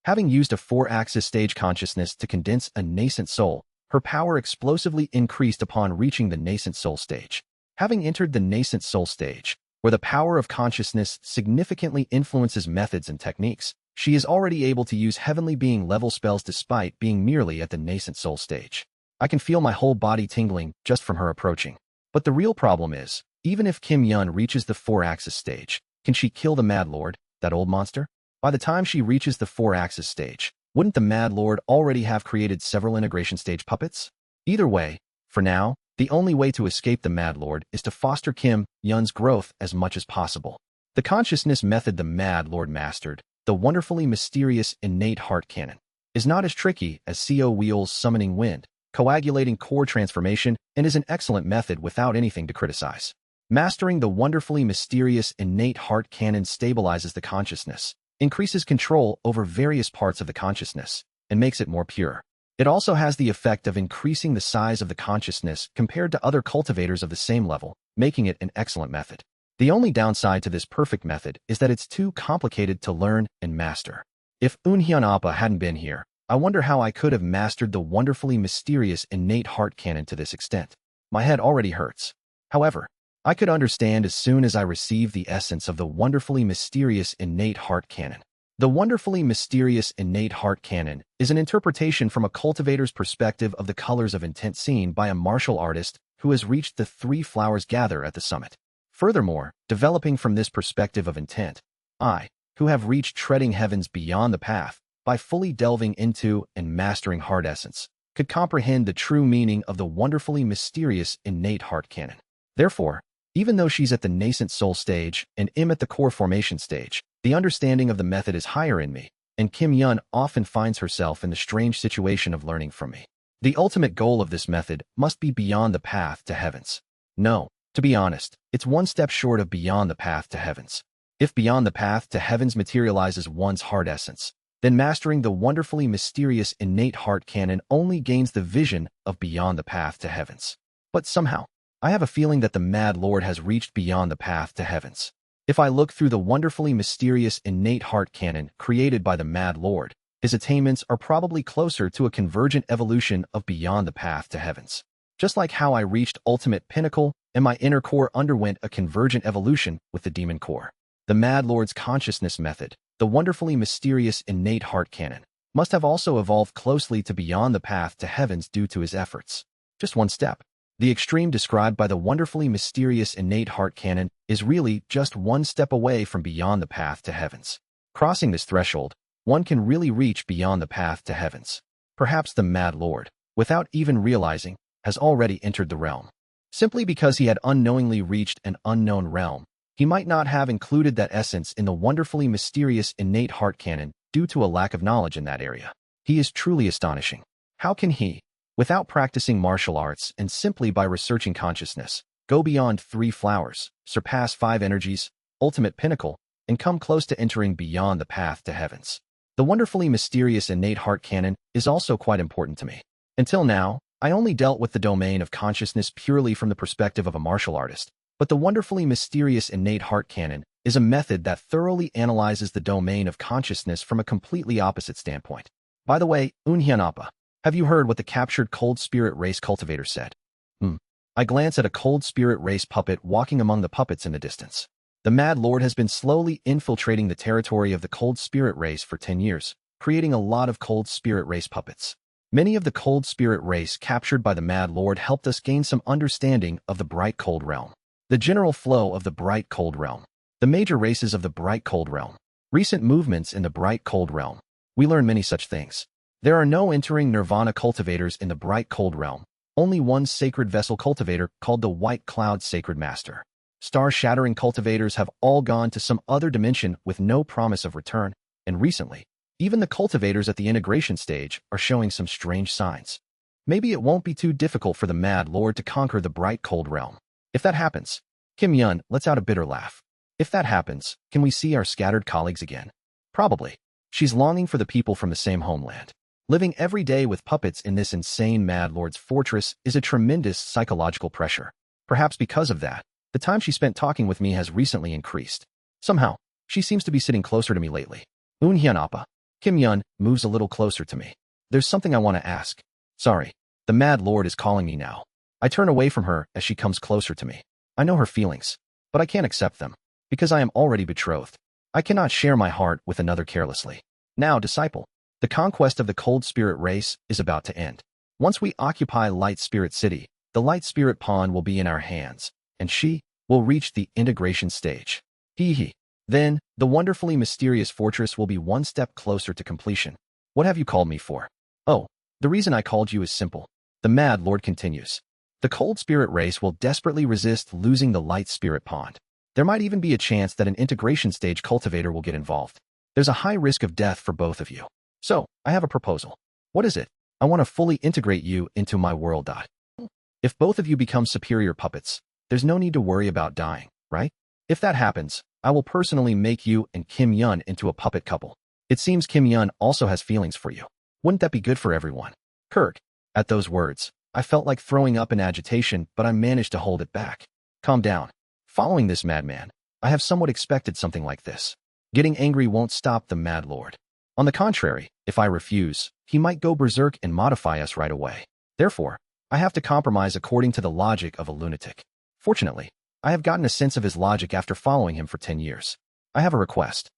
Having used a four-axis stage consciousness to condense a nascent soul, her power explosively increased upon reaching the nascent soul stage. Having entered the nascent soul stage, where the power of consciousness significantly influences methods and techniques, she is already able to use heavenly being level spells despite being merely at the nascent soul stage. I can feel my whole body tingling just from her approaching. But the real problem is, even if Kim Yeon reaches the four-axis stage, can she kill the Mad Lord, that old monster? By the time she reaches the four-axis stage, wouldn't the Mad Lord already have created several integration stage puppets? Either way, for now, the only way to escape the Mad Lord is to foster Kim Yeon's growth as much as possible. The consciousness method the Mad Lord mastered, the wonderfully mysterious innate heart cannon, is not as tricky as CO Wheel's summoning wind, coagulating core transformation, and is an excellent method without anything to criticize. Mastering the wonderfully mysterious innate heart cannon stabilizes the consciousness, increases control over various parts of the consciousness, and makes it more pure. It also has the effect of increasing the size of the consciousness compared to other cultivators of the same level, making it an excellent method. The only downside to this perfect method is that it's too complicated to learn and master. If Hyun Appa hadn't been here, I wonder how I could have mastered the wonderfully mysterious innate heart cannon to this extent. My head already hurts. However, I could understand as soon as I received the essence of the wonderfully mysterious innate heart cannon. The wonderfully mysterious innate heart cannon is an interpretation from a cultivator's perspective of the colors of intent seen by a martial artist who has reached the three flowers gather at the summit. Furthermore, developing from this perspective of intent, I, who have reached treading heavens beyond the path, by fully delving into and mastering heart essence, could comprehend the true meaning of the wonderfully mysterious innate heart cannon. Therefore, even though she's at the nascent soul stage and am at the core formation stage, the understanding of the method is higher in me, and Kim Yeon often finds herself in the strange situation of learning from me. The ultimate goal of this method must be beyond the path to heavens. No, to be honest, it's one step short of beyond the path to heavens. If beyond the path to heavens materializes one's heart essence, then mastering the wonderfully mysterious innate heart cannon only gains the vision of beyond the path to heavens. But somehow, I have a feeling that the Mad Lord has reached beyond the path to heavens. If I look through the wonderfully mysterious innate heart cannon created by the Mad Lord, his attainments are probably closer to a convergent evolution of beyond the path to heavens. Just like how I reached ultimate pinnacle and my inner core underwent a convergent evolution with the demon core. The Mad Lord's consciousness method, the wonderfully mysterious innate heart cannon, must have also evolved closely to beyond the path to heavens due to his efforts. Just one step. The extreme described by the wonderfully mysterious innate heart cannon is really just one step away from beyond the path to heavens. Crossing this threshold, one can really reach beyond the path to heavens. Perhaps the Mad Lord, without even realizing, has already entered the realm. Simply because he had unknowingly reached an unknown realm, he might not have included that essence in the wonderfully mysterious innate heart cannon due to a lack of knowledge in that area. He is truly astonishing. How can he, without practicing martial arts and simply by researching consciousness, go beyond three flowers, surpass five energies, ultimate pinnacle, and come close to entering beyond the path to heavens? The wonderfully mysterious innate heart cannon is also quite important to me. Until now, I only dealt with the domain of consciousness purely from the perspective of a martial artist, but the wonderfully mysterious innate heart cannon is a method that thoroughly analyzes the domain of consciousness from a completely opposite standpoint. By the way, Hyun Appa, have you heard what the captured cold spirit race cultivator said? I glance at a cold spirit race puppet walking among the puppets in the distance. The Mad Lord has been slowly infiltrating the territory of the cold spirit race for 10 years, creating a lot of cold spirit race puppets. Many of the cold spirit race captured by the Mad Lord helped us gain some understanding of the bright cold realm. The general flow of the bright cold realm. The major races of the bright cold realm. Recent movements in the bright cold realm. We learn many such things. There are no entering nirvana cultivators in the bright cold realm. Only one sacred vessel cultivator called the White Cloud Sacred Master. Star-shattering cultivators have all gone to some other dimension with no promise of return, and recently, even the cultivators at the integration stage are showing some strange signs. Maybe it won't be too difficult for the Mad Lord to conquer the bright cold realm. If that happens, Kim Yeon lets out a bitter laugh. If that happens, can we see our scattered colleagues again? Probably. She's longing for the people from the same homeland. Living every day with puppets in this insane Mad Lord's fortress is a tremendous psychological pressure. Perhaps because of that, the time she spent talking with me has recently increased. Somehow, she seems to be sitting closer to me lately. Hyun Appa. Kim Yeon moves a little closer to me. There's something I want to ask. Sorry, the Mad Lord is calling me now. I turn away from her as she comes closer to me. I know her feelings, but I can't accept them, because I am already betrothed. I cannot share my heart with another carelessly. Now, disciple, the conquest of the cold spirit race is about to end. Once we occupy Light Spirit City, the Light Spirit Pawn will be in our hands, and she will reach the integration stage. Then, the wonderfully mysterious fortress will be one step closer to completion. What have you called me for? Oh, the reason I called you is simple. The Mad Lord continues. The cold spirit race will desperately resist losing the Light Spirit Pond. There might even be a chance that an integration stage cultivator will get involved. There's a high risk of death for both of you. So, I have a proposal. What is it? I want to fully integrate you into my world. If both of you become superior puppets, there's no need to worry about dying, right? If that happens, I will personally make you and Kim Yeon into a puppet couple. It seems Kim Yeon also has feelings for you. Wouldn't that be good for everyone? Kirk. At those words, I felt like throwing up in agitation, but I managed to hold it back. Calm down. Following this madman, I have somewhat expected something like this. Getting angry won't stop the Mad Lord. On the contrary, if I refuse, he might go berserk and modify us right away. Therefore, I have to compromise according to the logic of a lunatic. Fortunately, I have gotten a sense of his logic after following him for 10 years. I have a request.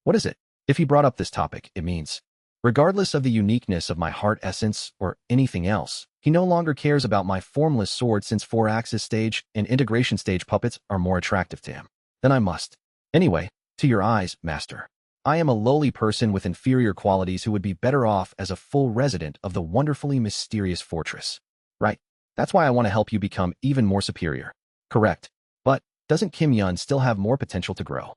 What is it? If he brought up this topic, it means, regardless of the uniqueness of my heart essence or anything else, he no longer cares about my formless sword since 4-axis stage and integration stage puppets are more attractive to him. Then I must. Anyway, to your eyes, master. I am a lowly person with inferior qualities who would be better off as a full resident of the wonderfully mysterious fortress. Right. That's why I want to help you become even more superior. Correct. But, doesn't Kim Yeon still have more potential to grow?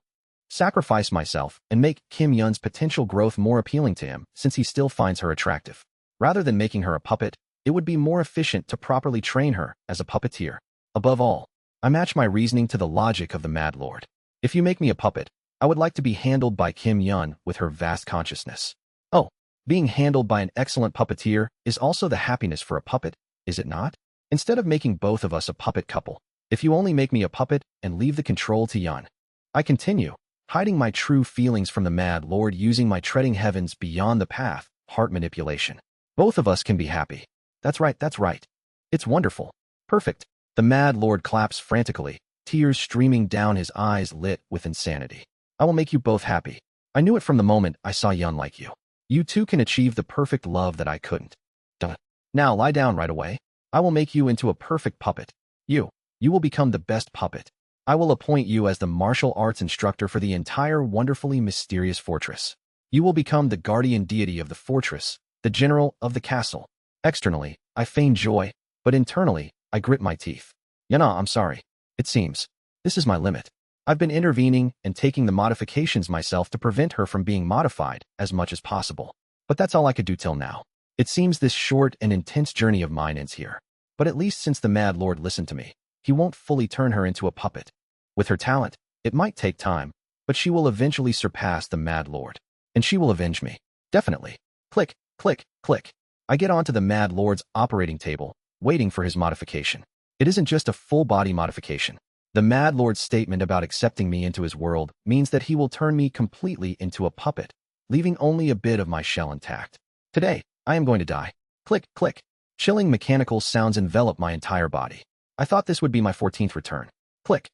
Sacrifice myself and make Kim Yeon's potential growth more appealing to him since he still finds her attractive. Rather than making her a puppet, it would be more efficient to properly train her as a puppeteer. Above all, I match my reasoning to the logic of the Mad Lord. If you make me a puppet, I would like to be handled by Kim Yeon with her vast consciousness. Oh, being handled by an excellent puppeteer is also the happiness for a puppet, is it not? Instead of making both of us a puppet couple, if you only make me a puppet and leave the control to Yeon. I continue, hiding my true feelings from the Mad Lord using my treading heavens beyond the path, heart manipulation. Both of us can be happy. That's right, that's right. It's wonderful. Perfect. The Mad Lord claps frantically, tears streaming down his eyes lit with insanity. I will make you both happy. I knew it from the moment I saw Yeon like you. You two can achieve the perfect love that I couldn't. Duh. Now lie down right away. I will make you into a perfect puppet. You will become the best puppet. I will appoint you as the martial arts instructor for the entire wonderfully mysterious fortress. You will become the guardian deity of the fortress, the general of the castle. Externally, I feign joy, but internally, I grit my teeth. Yana, I'm sorry. It seems. This is my limit. I've been intervening and taking the modifications myself to prevent her from being modified as much as possible. But that's all I could do till now. It seems this short and intense journey of mine ends here. But at least since the Mad Lord listened to me, he won't fully turn her into a puppet. With her talent, it might take time, but she will eventually surpass the Mad Lord. And she will avenge me. Definitely. Click, click, click. I get onto the Mad Lord's operating table, waiting for his modification. It isn't just a full-body modification. The Mad Lord's statement about accepting me into his world means that he will turn me completely into a puppet, leaving only a bit of my shell intact. Today, I am going to die. Click, click. Chilling mechanical sounds envelop my entire body. I thought this would be my 14th return. Click.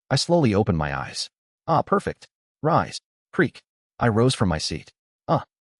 I slowly opened my eyes. Ah, perfect. Rise. Creak. I rose from my seat.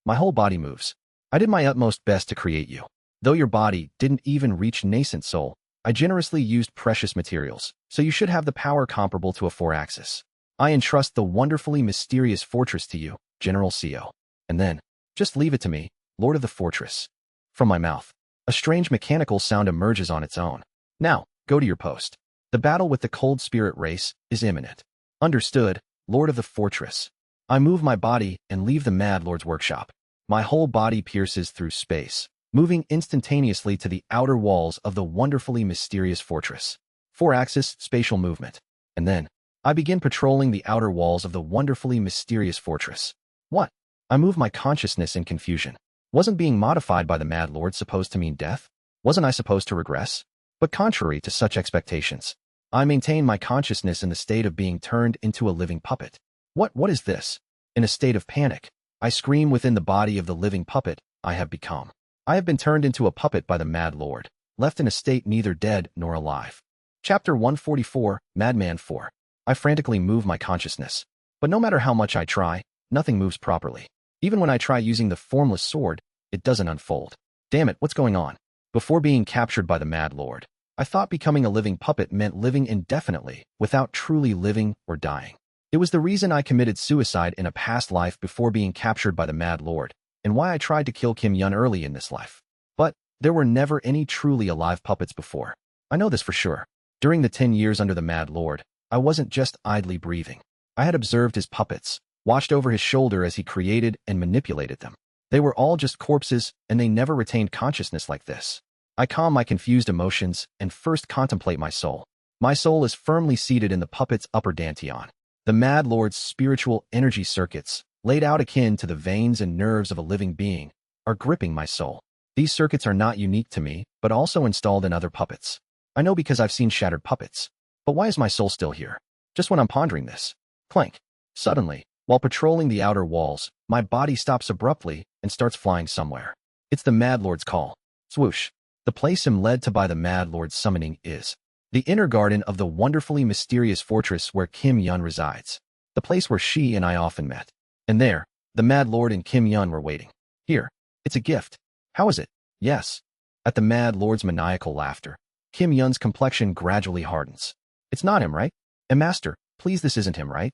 My whole body moves. I did my utmost best to create you. Though your body didn't even reach nascent soul, I generously used precious materials, so you should have the power comparable to a 4-axis. I entrust the wonderfully mysterious fortress to you, General CO. And then, just leave it to me, Lord of the Fortress. From my mouth, a strange mechanical sound emerges on its own. Now, go to your post. The battle with the cold spirit race is imminent. Understood, Lord of the Fortress. I move my body and leave the Mad Lord's workshop. My whole body pierces through space, moving instantaneously to the outer walls of the wonderfully mysterious fortress. 4-axis spatial movement. And then, I begin patrolling the outer walls of the wonderfully mysterious fortress. What? I move my consciousness in confusion. Wasn't being modified by the Mad Lord supposed to mean death? Wasn't I supposed to regress? But contrary to such expectations, I maintain my consciousness in the state of being turned into a living puppet. What is this? In a state of panic, I scream within the body of the living puppet I have become. I have been turned into a puppet by the Mad Lord, left in a state neither dead nor alive. Chapter 144, Madman 4. I frantically move my consciousness, but no matter how much I try, nothing moves properly. Even when I try using the formless sword, it doesn't unfold. Damn it, what's going on? Before being captured by the Mad Lord, I thought becoming a living puppet meant living indefinitely, without truly living or dying. It was the reason I committed suicide in a past life before being captured by the Mad Lord, and why I tried to kill Kim Yeon early in this life. But there were never any truly alive puppets before. I know this for sure. During the 10 years under the Mad Lord, I wasn't just idly breathing. I had observed his puppets, watched over his shoulder as he created and manipulated them. They were all just corpses, and they never retained consciousness like this. I calm my confused emotions and first contemplate my soul. My soul is firmly seated in the puppet's upper dantian. The Mad Lord's spiritual energy circuits, laid out akin to the veins and nerves of a living being, are gripping my soul. These circuits are not unique to me, but also installed in other puppets. I know because I've seen shattered puppets. But why is my soul still here? Just when I'm pondering this. Clank. Suddenly, while patrolling the outer walls, my body stops abruptly and starts flying somewhere. It's the Mad Lord's call. Swoosh. The place I'm led to by the Mad Lord's summoning is the inner garden of the wonderfully mysterious fortress where Kim Yeon resides. The place where she and I often met. And there, the Mad Lord and Kim Yeon were waiting. Here. It's a gift. How is it? Yes. At the Mad Lord's maniacal laughter, Kim Yeon's complexion gradually hardens. It's not him, right? Master, please, this isn't him, right?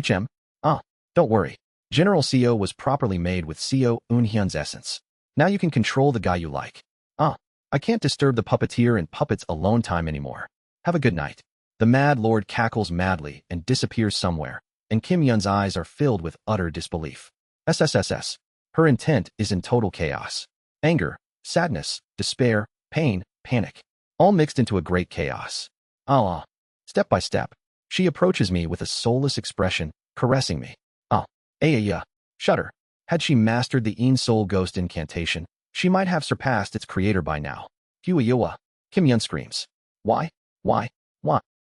HM? Ah, don't worry. General CO was properly made with CO Eunhyun's essence. Now you can control the guy you like. Ah, I can't disturb the puppeteer and puppets alone time anymore. Have a good night. The Mad Lord cackles madly and disappears somewhere, and Kim Yeon's eyes are filled with utter disbelief. SSSS. Her intent is in total chaos. Anger, sadness, despair, pain, panic. All mixed into a great chaos. Ah. Step by step, she approaches me with a soulless expression, caressing me. Shudder. Had she mastered the Een Soul Ghost incantation, she might have surpassed its creator by now. Huayua. Kim Yeon screams. Why? Why?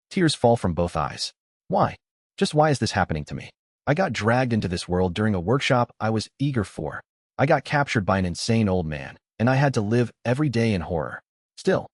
Tears fall from both eyes. Why? Just why is this happening to me? I got dragged into this world during a workshop I was eager for. I got captured by an insane old man, and I had to live every day in horror. Still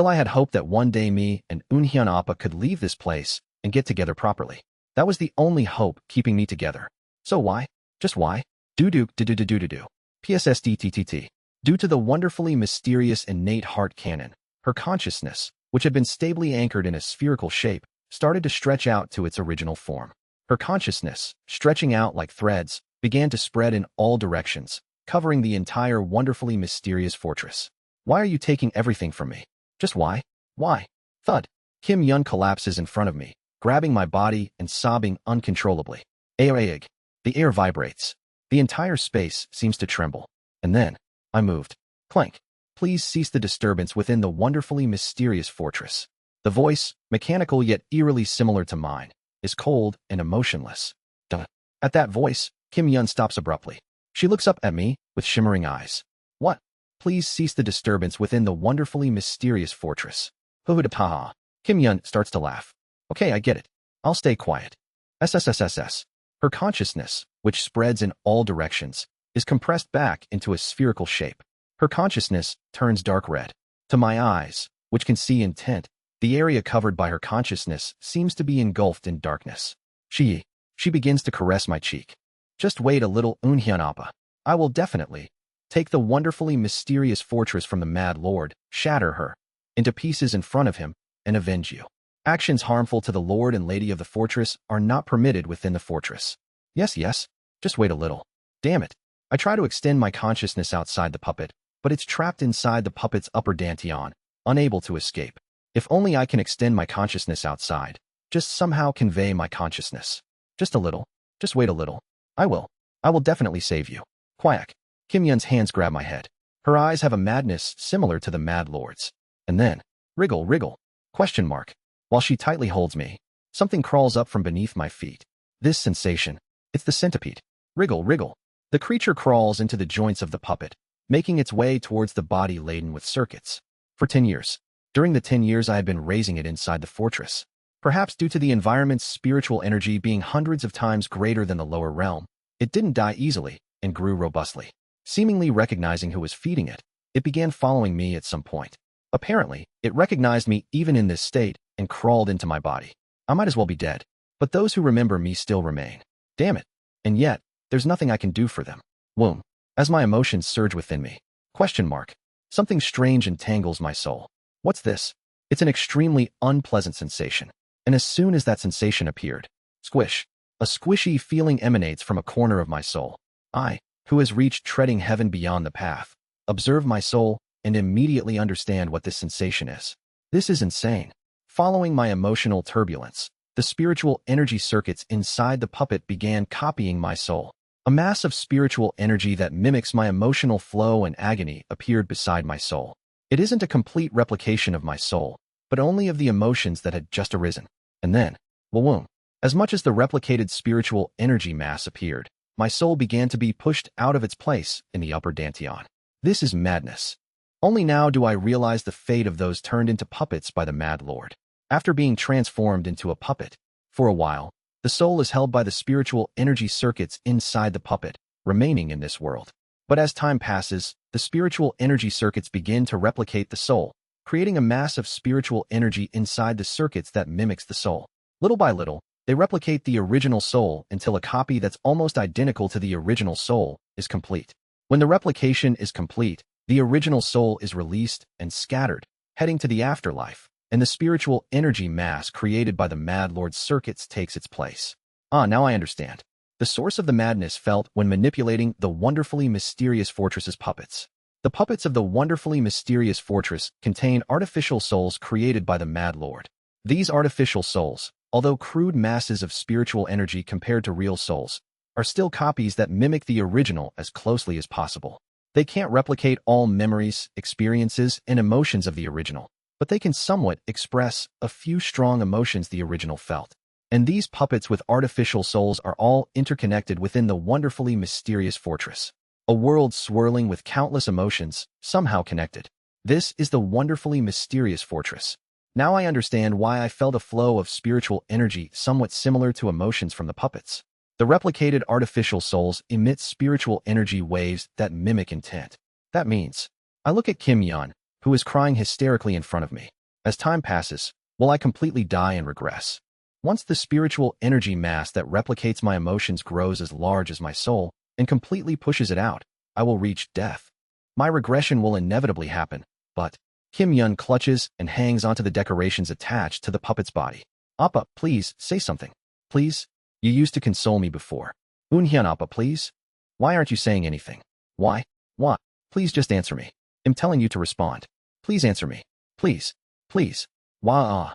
I had hoped that one day me and Eunhyun Appa could leave this place and get together properly. That was the only hope keeping me together. So why? Just why? Do. PSSDTTT. Due to the wonderfully mysterious innate heart canon, her consciousness, which had been stably anchored in a spherical shape, started to stretch out to its original form. Her consciousness, stretching out like threads, began to spread in all directions, covering the entire wonderfully mysterious fortress. Why are you taking everything from me? Just why? Why? Thud. Kim Yeon collapses in front of me, grabbing my body and sobbing uncontrollably. Aeg. The air vibrates. The entire space seems to tremble. And then, I moved. Clank. Please cease the disturbance within the wonderfully mysterious fortress. The voice, mechanical yet eerily similar to mine, is cold and emotionless. Duh. At that voice, Kim Yeon stops abruptly. She looks up at me with shimmering eyes. What? Please cease the disturbance within the wonderfully mysterious fortress. Huhudapaha. Kim Yeon starts to laugh. Okay, I get it. I'll stay quiet. SSSSS. Her consciousness, which spreads in all directions, is compressed back into a spherical shape. Her consciousness turns dark red. To my eyes, which can see intent, the area covered by her consciousness seems to be engulfed in darkness. She begins to caress my cheek. Just wait a little, Eunhyun Appa. I will definitely take the wonderfully mysterious fortress from the Mad Lord, shatter her, into pieces in front of him, and avenge you. Actions harmful to the lord and lady of the fortress are not permitted within the fortress. Yes, yes, just wait a little. Damn it. I try to extend my consciousness outside the puppet, but it's trapped inside the puppet's upper dantian, unable to escape. If only I can extend my consciousness outside. Just somehow convey my consciousness. Just a little. Just wait a little. I will. I will definitely save you. Quack. Kim Yeon's hands grab my head. Her eyes have a madness similar to the Mad Lord's. And then, wriggle, wriggle, question mark. While she tightly holds me, something crawls up from beneath my feet. This sensation, it's the centipede. Wriggle, wriggle. The creature crawls into the joints of the puppet, making its way towards the body laden with circuits. For 10 years. During the 10 years I had been raising it inside the fortress. Perhaps due to the environment's spiritual energy being hundreds of times greater than the lower realm, it didn't die easily and grew robustly. Seemingly recognizing who was feeding it, it began following me at some point. Apparently, it recognized me even in this state and crawled into my body. I might as well be dead, but those who remember me still remain. Damn it. And yet, there's nothing I can do for them. Womb. As my emotions surge within me. Question mark. Something strange entangles my soul. What's this? It's an extremely unpleasant sensation. And as soon as that sensation appeared, squish, a squishy feeling emanates from a corner of my soul. I, who has reached treading heaven beyond the path, observe my soul and immediately understand what this sensation is. This is insane. Following my emotional turbulence, the spiritual energy circuits inside the puppet began copying my soul. A mass of spiritual energy that mimics my emotional flow and agony appeared beside my soul. It isn't a complete replication of my soul, but only of the emotions that had just arisen. And then, whoom, as much as the replicated spiritual energy mass appeared, my soul began to be pushed out of its place in the upper dantian. This is madness. Only now do I realize the fate of those turned into puppets by the Mad Lord. After being transformed into a puppet, for a while, the soul is held by the spiritual energy circuits inside the puppet, remaining in this world. But as time passes, the spiritual energy circuits begin to replicate the soul, creating a mass of spiritual energy inside the circuits that mimics the soul. Little by little, they replicate the original soul until a copy that's almost identical to the original soul is complete. When the replication is complete, the original soul is released and scattered, heading to the afterlife, and the spiritual energy mass created by the Mad Lord's circuits takes its place. Now I understand. The source of the madness felt when manipulating the wonderfully mysterious fortress's puppets. The puppets of the wonderfully mysterious fortress contain artificial souls created by the Mad Lord. These artificial souls, although crude masses of spiritual energy compared to real souls, are still copies that mimic the original as closely as possible. They can't replicate all memories, experiences, and emotions of the original, but they can somewhat express a few strong emotions the original felt. And these puppets with artificial souls are all interconnected within the wonderfully mysterious fortress. A world swirling with countless emotions, somehow connected. This is the wonderfully mysterious fortress. Now I understand why I felt a flow of spiritual energy somewhat similar to emotions from the puppets. The replicated artificial souls emit spiritual energy waves that mimic intent. That means, I look at Kim Yeon, who is crying hysterically in front of me. As time passes, will I completely die and regress? Once the spiritual energy mass that replicates my emotions grows as large as my soul and completely pushes it out, I will reach death. My regression will inevitably happen, but Kim Yeon clutches and hangs onto the decorations attached to the puppet's body. Appa, please, say something. Please? You used to console me before. Unhyun Appa, please? Why aren't you saying anything? Why? What? Please just answer me. I'm telling you to respond. Please answer me. Please. Please. Wah.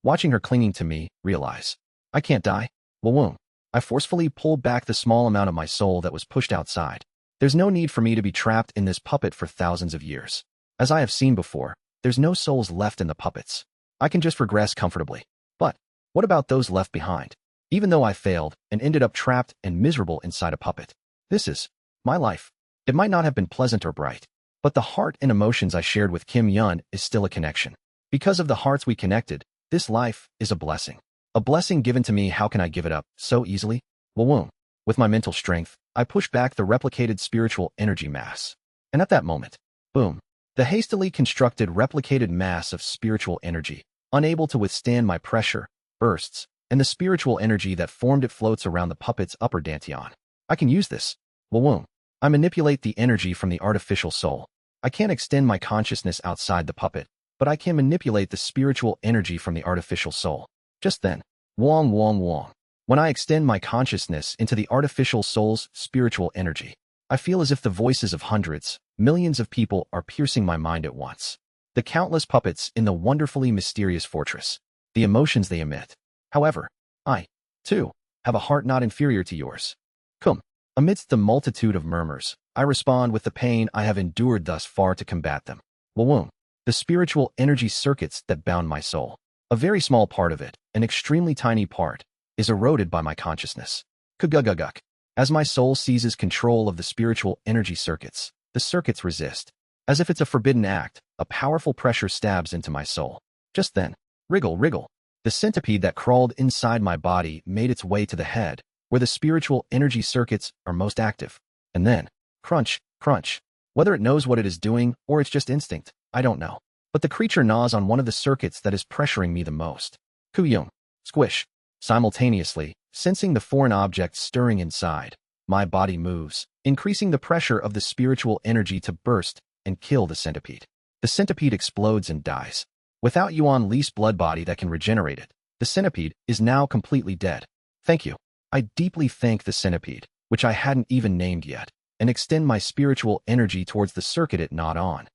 Watching her clinging to me, realize. I can't die. Womb. I forcefully pulled back the small amount of my soul that was pushed outside. There's no need for me to be trapped in this puppet for thousands of years. As I have seen before, there's no souls left in the puppets. I can just regress comfortably. But what about those left behind? Even though I failed and ended up trapped and miserable inside a puppet. This is my life. It might not have been pleasant or bright, but the heart and emotions I shared with Kim Yeon is still a connection. Because of the hearts we connected, this life is a blessing. A blessing given to me. How can I give it up so easily? Womb. With my mental strength, I pushed back the replicated spiritual energy mass. And at that moment, boom, the hastily constructed replicated mass of spiritual energy, unable to withstand my pressure, bursts, and the spiritual energy that formed it floats around the puppet's upper dantian. I can use this. Womb. I manipulate the energy from the artificial soul. I can't extend my consciousness outside the puppet, but I can manipulate the spiritual energy from the artificial soul. Just then, wong wong wong. When I extend my consciousness into the artificial soul's spiritual energy, I feel as if the voices of hundreds, millions of people are piercing my mind at once. The countless puppets in the wonderfully mysterious fortress, the emotions they emit. However, I, too, have a heart not inferior to yours. Come. Amidst the multitude of murmurs, I respond with the pain I have endured thus far to combat them. Wawum. The spiritual energy circuits that bound my soul. A very small part of it, an extremely tiny part, is eroded by my consciousness. Kuguguguk. As my soul seizes control of the spiritual energy circuits, the circuits resist. As if it's a forbidden act, a powerful pressure stabs into my soul. Just then, wriggle, wriggle. The centipede that crawled inside my body made its way to the head, where the spiritual energy circuits are most active. And then, crunch, crunch. Whether it knows what it is doing or it's just instinct, I don't know. But the creature gnaws on one of the circuits that is pressuring me the most. Kuyung. Squish. Simultaneously, sensing the foreign object stirring inside, my body moves, increasing the pressure of the spiritual energy to burst and kill the centipede. The centipede explodes and dies. Without Yeon Lee's blood body that can regenerate it, the centipede is now completely dead. Thank you. I deeply thank the centipede, which I hadn't even named yet, and extend my spiritual energy towards the circuit it gnawed on.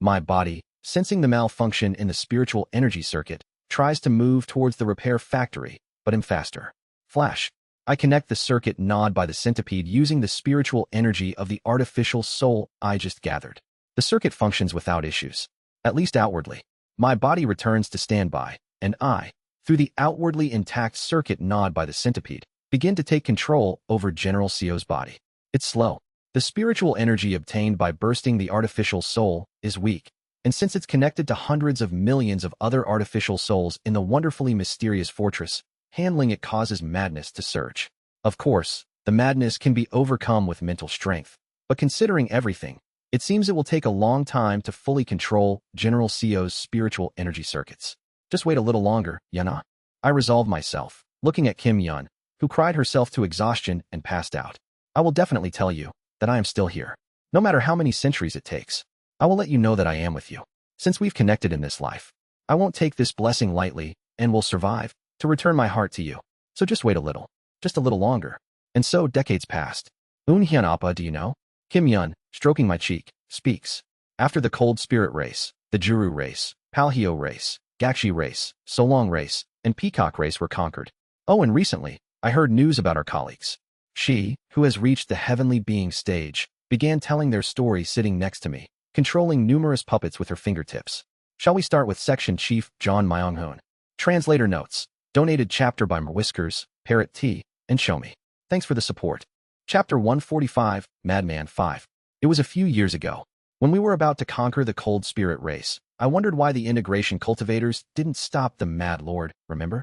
My body, sensing the malfunction in the spiritual energy circuit, tries to move towards the repair factory, but am faster. Flash. I connect the circuit gnawed by the centipede using the spiritual energy of the artificial soul I just gathered. The circuit functions without issues, at least outwardly. My body returns to standby, and I, through the outwardly intact circuit gnawed by the centipede, begin to take control over General Seo's body. It's slow. The spiritual energy obtained by bursting the artificial soul is weak, and since it's connected to hundreds of millions of other artificial souls in the wonderfully mysterious fortress, handling it causes madness to surge. Of course, the madness can be overcome with mental strength, but considering everything, it seems it will take a long time to fully control General Seo's spiritual energy circuits. Just wait a little longer, Yana. I resolve myself, looking at Kim Yeon, who cried herself to exhaustion and passed out. I will definitely tell you that I am still here. No matter how many centuries it takes, I will let you know that I am with you. Since we've connected in this life, I won't take this blessing lightly and will survive to return my heart to you. So just wait a little, just a little longer. And so decades passed. Hyun Appa, do you know? Kim Yeon, stroking my cheek, speaks. After the Cold Spirit race, the Juru race, Palhyo race, Gakshi race, Solong race, and Peacock race were conquered. Oh, and recently, I heard news about our colleagues. She, who has reached the heavenly being stage, began telling their story sitting next to me, controlling numerous puppets with her fingertips. Shall we start with Section Chief John Myung-hoon? Translator notes. Donated chapter by Whiskers, Parrot T, and Show Me. Thanks for the support. Chapter 145, Madman 5. It was a few years ago. When we were about to conquer the Cold Spirit race, I wondered why the integration cultivators didn't stop the Mad Lord, remember?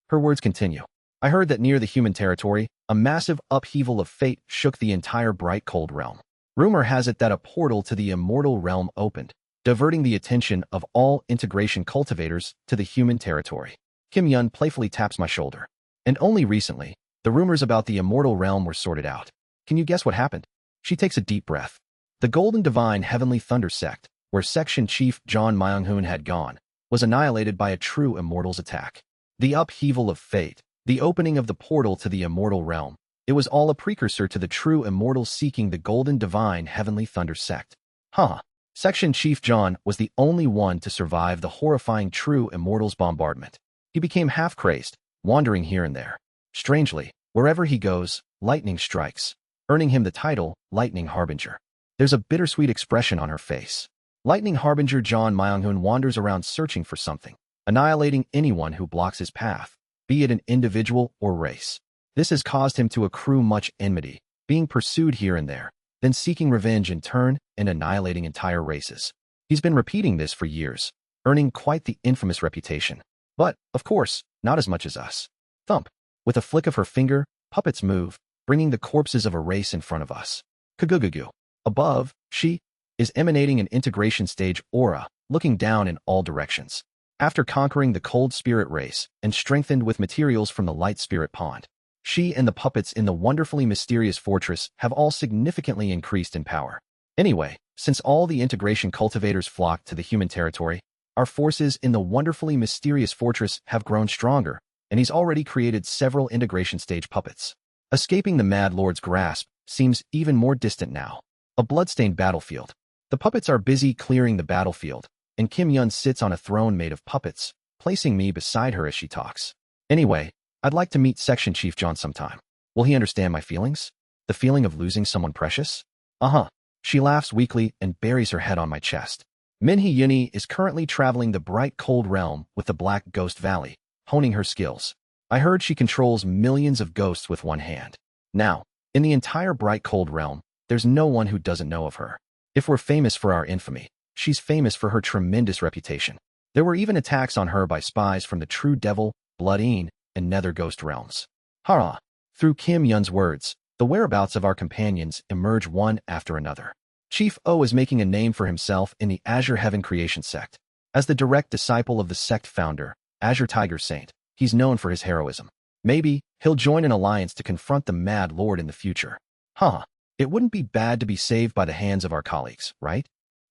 Her words continue. I heard that near the human territory, a massive upheaval of fate shook the entire bright cold realm. Rumor has it that a portal to the immortal realm opened, diverting the attention of all integration cultivators to the human territory. Kim Yeon playfully taps my shoulder. And only recently, the rumors about the immortal realm were sorted out. Can you guess what happened? She takes a deep breath. The Golden Divine Heavenly Thunder sect, where Section Chief John Myung-hoon had gone, was annihilated by a true immortal's attack. The upheaval of fate, the opening of the portal to the immortal realm, it was all a precursor to the true immortals seeking the Golden Divine Heavenly Thunder sect. Section Chief John was the only one to survive the horrifying true immortals bombardment. He became half-crazed, wandering here and there. Strangely, wherever he goes, lightning strikes, earning him the title Lightning Harbinger. There's a bittersweet expression on her face. Lightning Harbinger John Myung-hoon wanders around searching for something, annihilating anyone who blocks his path, be it an individual or race. This has caused him to accrue much enmity, being pursued here and there, then seeking revenge in turn and annihilating entire races. He's been repeating this for years, earning quite the infamous reputation. But, of course, not as much as us. Thump. With a flick of her finger, puppets move, bringing the corpses of a race in front of us. Kagugugu. Above, she is emanating an integration stage aura, looking down in all directions. After conquering the Cold Spirit race and strengthened with materials from the Light Spirit Pond, she and the puppets in the wonderfully mysterious fortress have all significantly increased in power. Anyway, since all the integration cultivators flocked to the human territory, Our forces in the wonderfully mysterious fortress have grown stronger, and he's already created several integration stage puppets. Escaping the Mad Lord's grasp seems even more distant now. A bloodstained battlefield. The puppets are busy clearing the battlefield, and Kim Yeon sits on a throne made of puppets, placing me beside her as she talks. Anyway, I'd like to meet Section Chief John sometime. Will he understand my feelings? The feeling of losing someone precious? Uh-huh. She laughs weakly and buries her head on my chest. Minhee Yuni is currently traveling the bright cold realm with the Black Ghost Valley, honing her skills. I heard she controls millions of ghosts with one hand. Now, in the entire bright cold realm, there's no one who doesn't know of her. If we're famous for our infamy, she's famous for her tremendous reputation. There were even attacks on her by spies from the True Devil, Bloodine, and Nether Ghost realms. Hara. Through Kim Yeon's words, the whereabouts of our companions emerge one after another. Chief O is making a name for himself in the Azure Heaven Creation sect. As the direct disciple of the sect founder, Azure Tiger Saint, he's known for his heroism. Maybe he'll join an alliance to confront the Mad Lord in the future. It wouldn't be bad to be saved by the hands of our colleagues, right?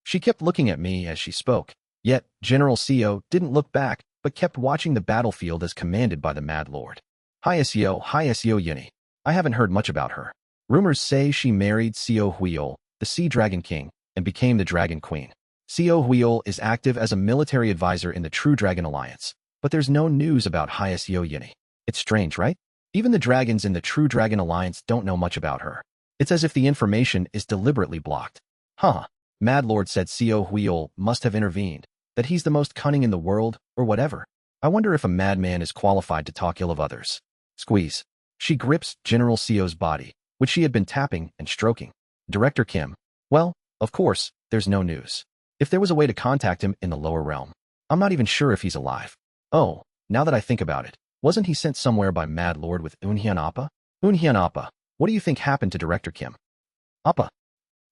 She kept looking at me as she spoke, yet General Seo didn't look back but kept watching the battlefield as commanded by the Mad Lord. Hi Seo Yuni. I haven't heard much about her. Rumors say she married Seo Huiol, the Sea Dragon King, and became the Dragon Queen. Seo Huiol is active as a military advisor in the True Dragon Alliance, but there's no news about Seo Yuni. It's strange, right? Even the dragons in the True Dragon Alliance don't know much about her. It's as if the information is deliberately blocked. Mad Lord said Seo Huiol must have intervened, that he's the most cunning in the world, or whatever. I wonder if a madman is qualified to talk ill of others. Squeeze. She grips General Seo's body, which she had been tapping and stroking. Director Kim. Well, of course, there's no news. If there was a way to contact him in the lower realm, I'm not even sure if he's alive. Oh, now that I think about it, wasn't he sent somewhere by Mad Lord with Eunhyun Appa? Eunhyun Appa, what do you think happened to Director Kim? Appa.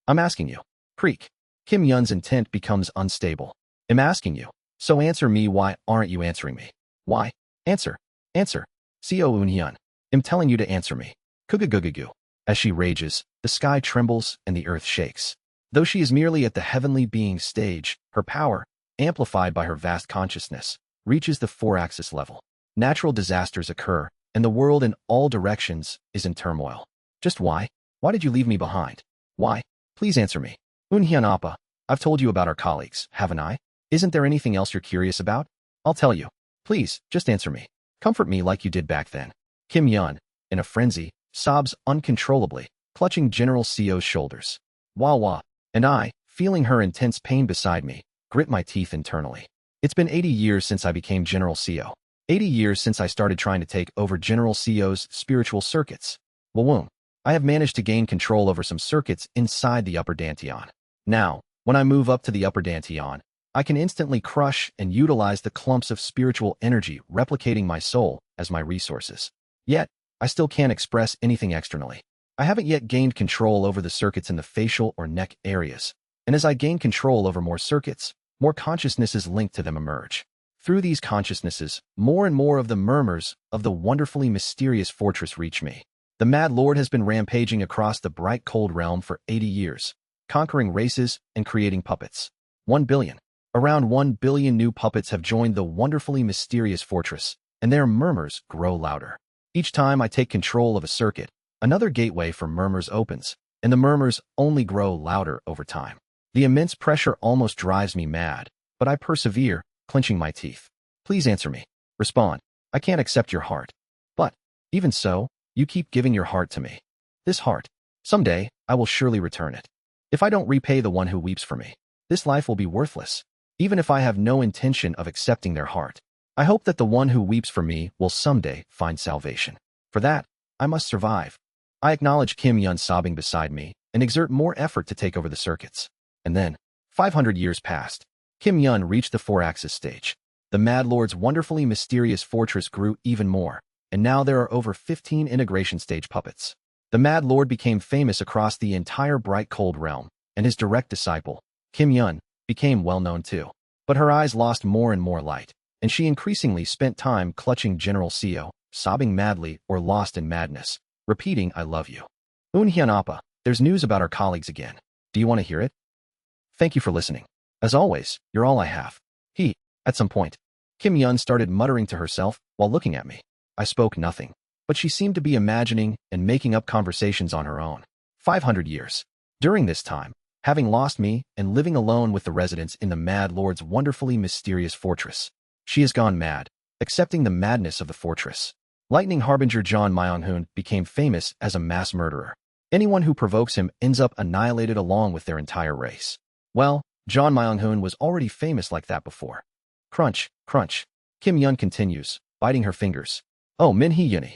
I'm asking you. Creak. Kim Yeon's intent becomes unstable. I'm asking you. So answer me, why aren't you answering me? Why? Answer. Answer. Seo Eunhyun. I'm telling you to answer me. Kugugugugu. As she rages, the sky trembles and the earth shakes. Though she is merely at the heavenly being stage, her power, amplified by her vast consciousness, reaches the 4-axis level. Natural disasters occur, and the world in all directions is in turmoil. Just why? Why did you leave me behind? Why? Please answer me. Eunhyun Appa, I've told you about our colleagues, haven't I? Isn't there anything else you're curious about? I'll tell you. Please, just answer me. Comfort me like you did back then. Kim Yeon, in a frenzy, sobs uncontrollably, clutching General Seo's shoulders. Wah. And I, feeling her intense pain beside me, grit my teeth internally. It's been 80 years since I became General Seo. 80 years since I started trying to take over General Seo's spiritual circuits. Wawoom. I have managed to gain control over some circuits inside the upper Dantian. Now, when I move up to the upper Dantian, I can instantly crush and utilize the clumps of spiritual energy replicating my soul as my resources. Yet, I still can't express anything externally. I haven't yet gained control over the circuits in the facial or neck areas, and as I gain control over more circuits, more consciousnesses linked to them emerge. Through these consciousnesses, more and more of the murmurs of the wonderfully mysterious fortress reach me. The Mad Lord has been rampaging across the bright cold realm for 80 years, conquering races and creating puppets. 1 billion. Around 1 billion new puppets have joined the wonderfully mysterious fortress, and their murmurs grow louder. Each time I take control of a circuit, another gateway for murmurs opens, and the murmurs only grow louder over time. The immense pressure almost drives me mad, but I persevere, clenching my teeth. Please answer me. Respond. I can't accept your heart. But, even so, you keep giving your heart to me. This heart. Someday, I will surely return it. If I don't repay the one who weeps for me, this life will be worthless. Even if I have no intention of accepting their heart, I hope that the one who weeps for me will someday find salvation. For that, I must survive. I acknowledge Kim Yeon sobbing beside me and exert more effort to take over the circuits. And then, 500 years passed. Kim Yeon reached the 4-axis stage. The Mad Lord's wonderfully mysterious fortress grew even more, and now there are over 15 integration stage puppets. The Mad Lord became famous across the entire bright cold realm, and his direct disciple, Kim Yeon, became well known too. But her eyes lost more and more light, and she increasingly spent time clutching General Seo, sobbing madly or lost in madness, repeating, I love you. Eunhyun Appa, there's news about our colleagues again. Do you want to hear it? Thank you for listening. As always, you're all I have. At some point, Kim Yeon started muttering to herself while looking at me. I spoke nothing, but she seemed to be imagining and making up conversations on her own. 500 years. During this time, having lost me and living alone with the residents in the Mad Lord's wonderfully mysterious fortress, she has gone mad, accepting the madness of the fortress. Lightning Harbinger John Myung-hoon became famous as a mass murderer. Anyone who provokes him ends up annihilated along with their entire race. Well, John Myung-hoon was already famous like that before. Crunch, crunch. Kim Yeon continues, biting her fingers. Oh, Min-hee Yeon.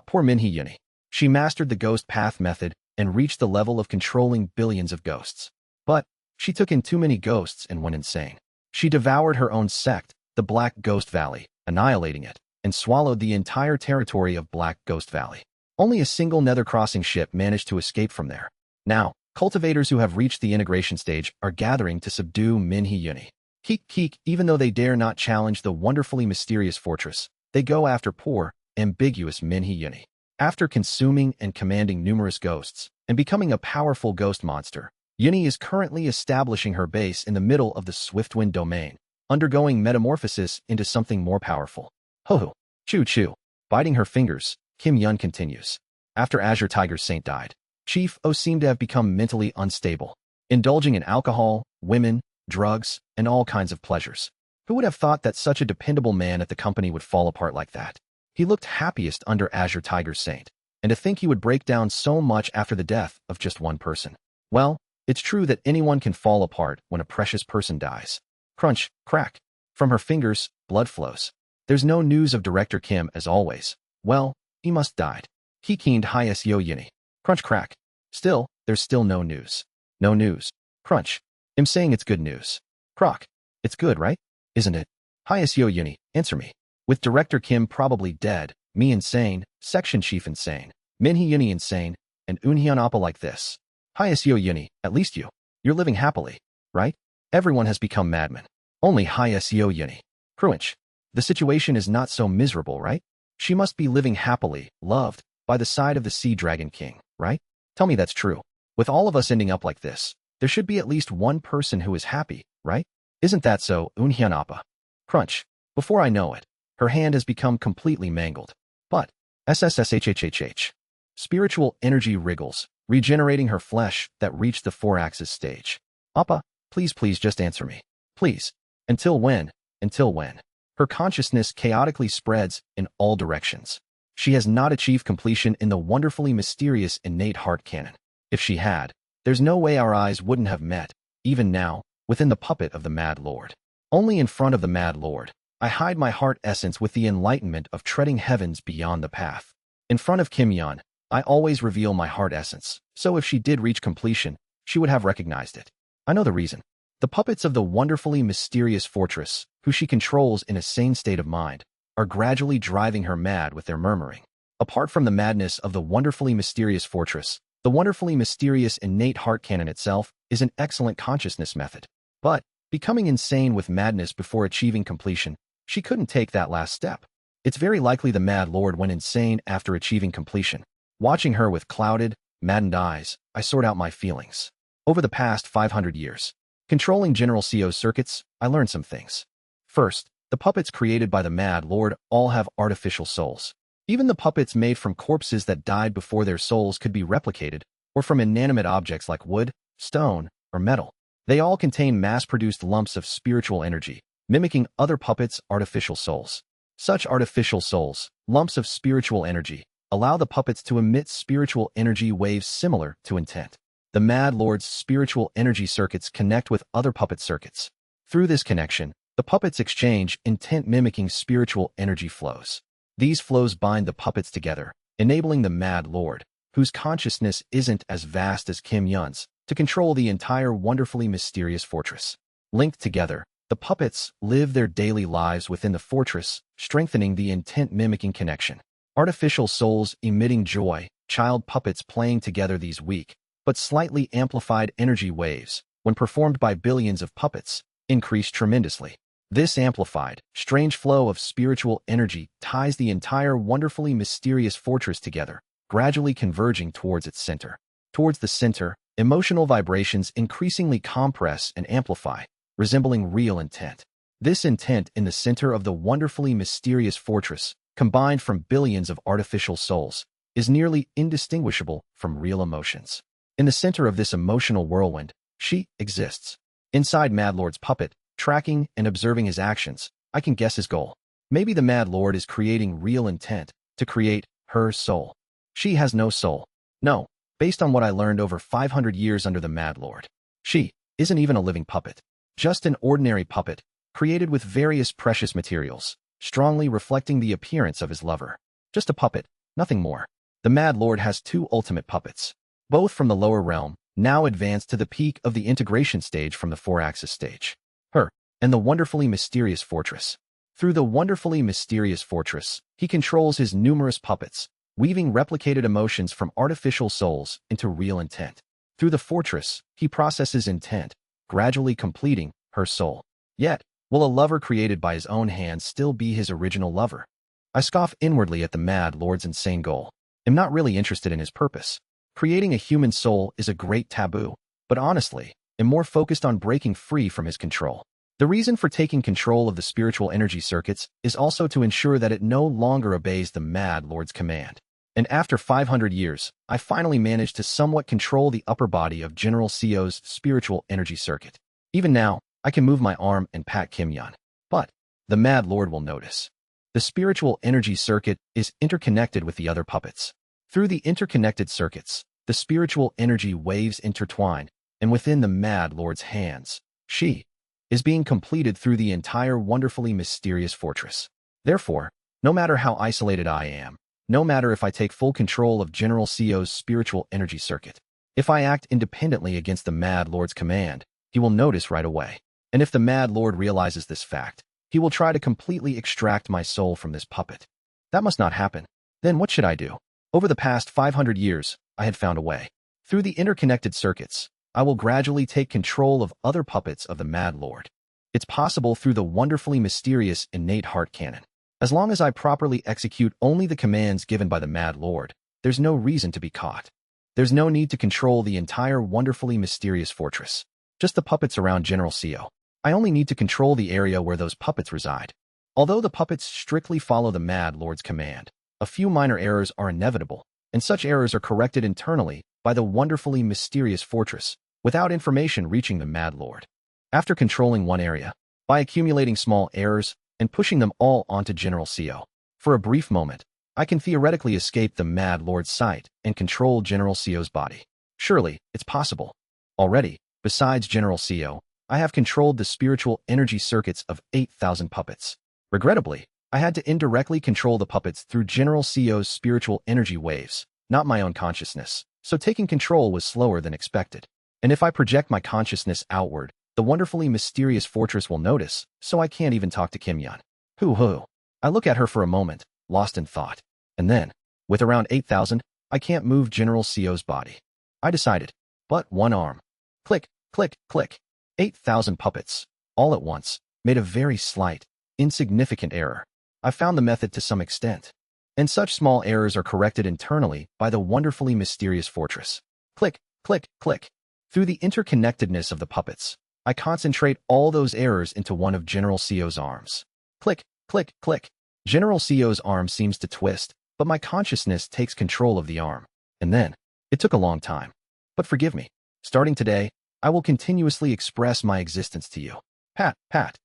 Poor Min-hee Yeon. She mastered the ghost path method and reached the level of controlling billions of ghosts. But she took in too many ghosts and went insane. She devoured her own sect, the Black Ghost Valley, annihilating it, and swallowed the entire territory of Black Ghost Valley. Only a single nether crossing ship managed to escape from there. Now, cultivators who have reached the integration stage are gathering to subdue Min-hee Yeon. Keek, even though they dare not challenge the wonderfully mysterious fortress, they go after poor, ambiguous Min-hee Yeon. After consuming and commanding numerous ghosts and becoming a powerful ghost monster, Yeon is currently establishing her base in the middle of the Swiftwind domain, undergoing metamorphosis into something more powerful. Ho-ho, choo-choo. Biting her fingers, Kim Yeon continues. After Azure Tiger Saint died, Chief O seemed to have become mentally unstable, indulging in alcohol, women, drugs, and all kinds of pleasures. Who would have thought that such a dependable man at the company would fall apart like that? He looked happiest under Azure Tiger Saint, and to think he would break down so much after the death of just one person. Well, it's true that anyone can fall apart when a precious person dies. Crunch, crack. From her fingers, blood flows. There's no news of Director Kim as always. Well, he must died. He keened highest yo yini. Crunch, crack. Still, there's still no news. No news. Crunch. I'm saying it's good news. Croc. It's good, right? Isn't it? Highest yo yini, answer me. With Director Kim probably dead, me insane, Section Chief insane, Min-hee Yeon insane, and Eunhyun Appa like this. Highest yo yini, at least you're living happily, right? Everyone has become madman. Only highest yo yini. Crunch. The situation is not so miserable, right? She must be living happily, loved, by the side of the Sea Dragon King, right? Tell me that's true. With all of us ending up like this, there should be at least one person who is happy, right? Isn't that so, Eunhyun Appa? Crunch. Before I know it, her hand has become completely mangled. But, SSSHHHH. Spiritual energy wriggles, regenerating her flesh that reached the 4-axis stage. Appa, please just answer me. Please. Until when? Until when? Her consciousness chaotically spreads in all directions. She has not achieved completion in the wonderfully mysterious innate heart canon. If she had, there's no way our eyes wouldn't have met, even now, within the puppet of the Mad Lord. Only in front of the Mad Lord, I hide my heart essence with the enlightenment of treading heavens beyond the path. In front of Kim Yeon, I always reveal my heart essence, so if she did reach completion, she would have recognized it. I know the reason. The puppets of the wonderfully mysterious fortress, who she controls in a sane state of mind, are gradually driving her mad with their murmuring. Apart from the madness of the wonderfully mysterious fortress, the wonderfully mysterious innate heart canon itself is an excellent consciousness method. But, becoming insane with madness before achieving completion, she couldn't take that last step. It's very likely the Mad Lord went insane after achieving completion. Watching her with clouded, maddened eyes, I sort out my feelings. Over the past 500 years, controlling General CO's circuits, I learned some things. First, the puppets created by the Mad Lord all have artificial souls. Even the puppets made from corpses that died before their souls could be replicated, or from inanimate objects like wood, stone, or metal. They all contain mass-produced lumps of spiritual energy, mimicking other puppets' artificial souls. Such artificial souls, lumps of spiritual energy, allow the puppets to emit spiritual energy waves similar to intent. The Mad Lord's spiritual energy circuits connect with other puppet circuits. Through this connection, the puppets exchange intent mimicking spiritual energy flows. These flows bind the puppets together, enabling the Mad Lord, whose consciousness isn't as vast as Kim Yeon's, to control the entire wonderfully mysterious fortress. Linked together, the puppets live their daily lives within the fortress, strengthening the intent-mimicking connection. Artificial souls emitting joy, child puppets playing together these weak, but slightly amplified energy waves, when performed by billions of puppets, increase tremendously. This amplified, strange flow of spiritual energy ties the entire wonderfully mysterious fortress together, gradually converging towards its center. Towards the center, emotional vibrations increasingly compress and amplify, resembling real intent. This intent in the center of the wonderfully mysterious fortress, combined from billions of artificial souls, is nearly indistinguishable from real emotions. In the center of this emotional whirlwind, she exists. Inside Mad Lord's puppet, tracking and observing his actions, I can guess his goal. Maybe the Mad Lord is creating real intent to create her soul. She has no soul. No, based on what I learned over 500 years under the Mad Lord. She isn't even a living puppet. Just an ordinary puppet, created with various precious materials, strongly reflecting the appearance of his lover. Just a puppet, nothing more. The Mad Lord has two ultimate puppets, both from the lower realm, now advanced to the peak of the integration stage from the four-axis stage. Her, and the wonderfully mysterious fortress. Through the wonderfully mysterious fortress, he controls his numerous puppets, weaving replicated emotions from artificial souls into real intent. Through the fortress, he processes intent, gradually completing her soul. Yet, will a lover created by his own hands still be his original lover? I scoff inwardly at the Mad Lord's insane goal. I'm not really interested in his purpose. Creating a human soul is a great taboo, but honestly, I'm more focused on breaking free from his control. The reason for taking control of the spiritual energy circuits is also to ensure that it no longer obeys the Mad Lord's command. And after 500 years, I finally managed to somewhat control the upper body of General Seo's spiritual energy circuit. Even now, I can move my arm and pat Kim Yeon. But the Mad Lord will notice. The spiritual energy circuit is interconnected with the other puppets. Through the interconnected circuits, the spiritual energy waves intertwine, and within the Mad Lord's hands, she is being completed through the entire wonderfully mysterious fortress. Therefore, no matter how isolated I am, no matter if I take full control of General Seo's spiritual energy circuit, if I act independently against the Mad Lord's command, he will notice right away. And if the Mad Lord realizes this fact, he will try to completely extract my soul from this puppet. That must not happen. Then what should I do? Over the past 500 years, I had found a way. Through the interconnected circuits, I will gradually take control of other puppets of the Mad Lord. It's possible through the wonderfully mysterious innate heart cannon. As long as I properly execute only the commands given by the Mad Lord, there's no reason to be caught. There's no need to control the entire wonderfully mysterious fortress. Just the puppets around General Seo. I only need to control the area where those puppets reside. Although the puppets strictly follow the Mad Lord's command, a few minor errors are inevitable, and such errors are corrected internally by the wonderfully mysterious fortress, without information reaching the Mad Lord. After controlling one area, by accumulating small errors and pushing them all onto General Seo, for a brief moment, I can theoretically escape the Mad Lord's sight and control General Seo's body. Surely, it's possible. Already, besides General Seo, I have controlled the spiritual energy circuits of 8,000 puppets. Regrettably, I had to indirectly control the puppets through General Seo's spiritual energy waves, not my own consciousness, so taking control was slower than expected. And if I project my consciousness outward, the wonderfully mysterious fortress will notice, so I can't even talk to Kim Yeon. Hoo-hoo. I look at her for a moment, lost in thought. And then, with around 8,000, I can't move General Seo's body. I decided, but one arm. Click, click, click. 8,000 puppets, all at once, made a very slight, insignificant error. I found the method to some extent. And such small errors are corrected internally by the wonderfully mysterious fortress. Click, click, click. Through the interconnectedness of the puppets, I concentrate all those errors into one of General Seo's arms. Click, click, click. General Seo's arm seems to twist, but my consciousness takes control of the arm. And then, it took a long time. But forgive me. Starting today, I will continuously express my existence to you. Pat, pat.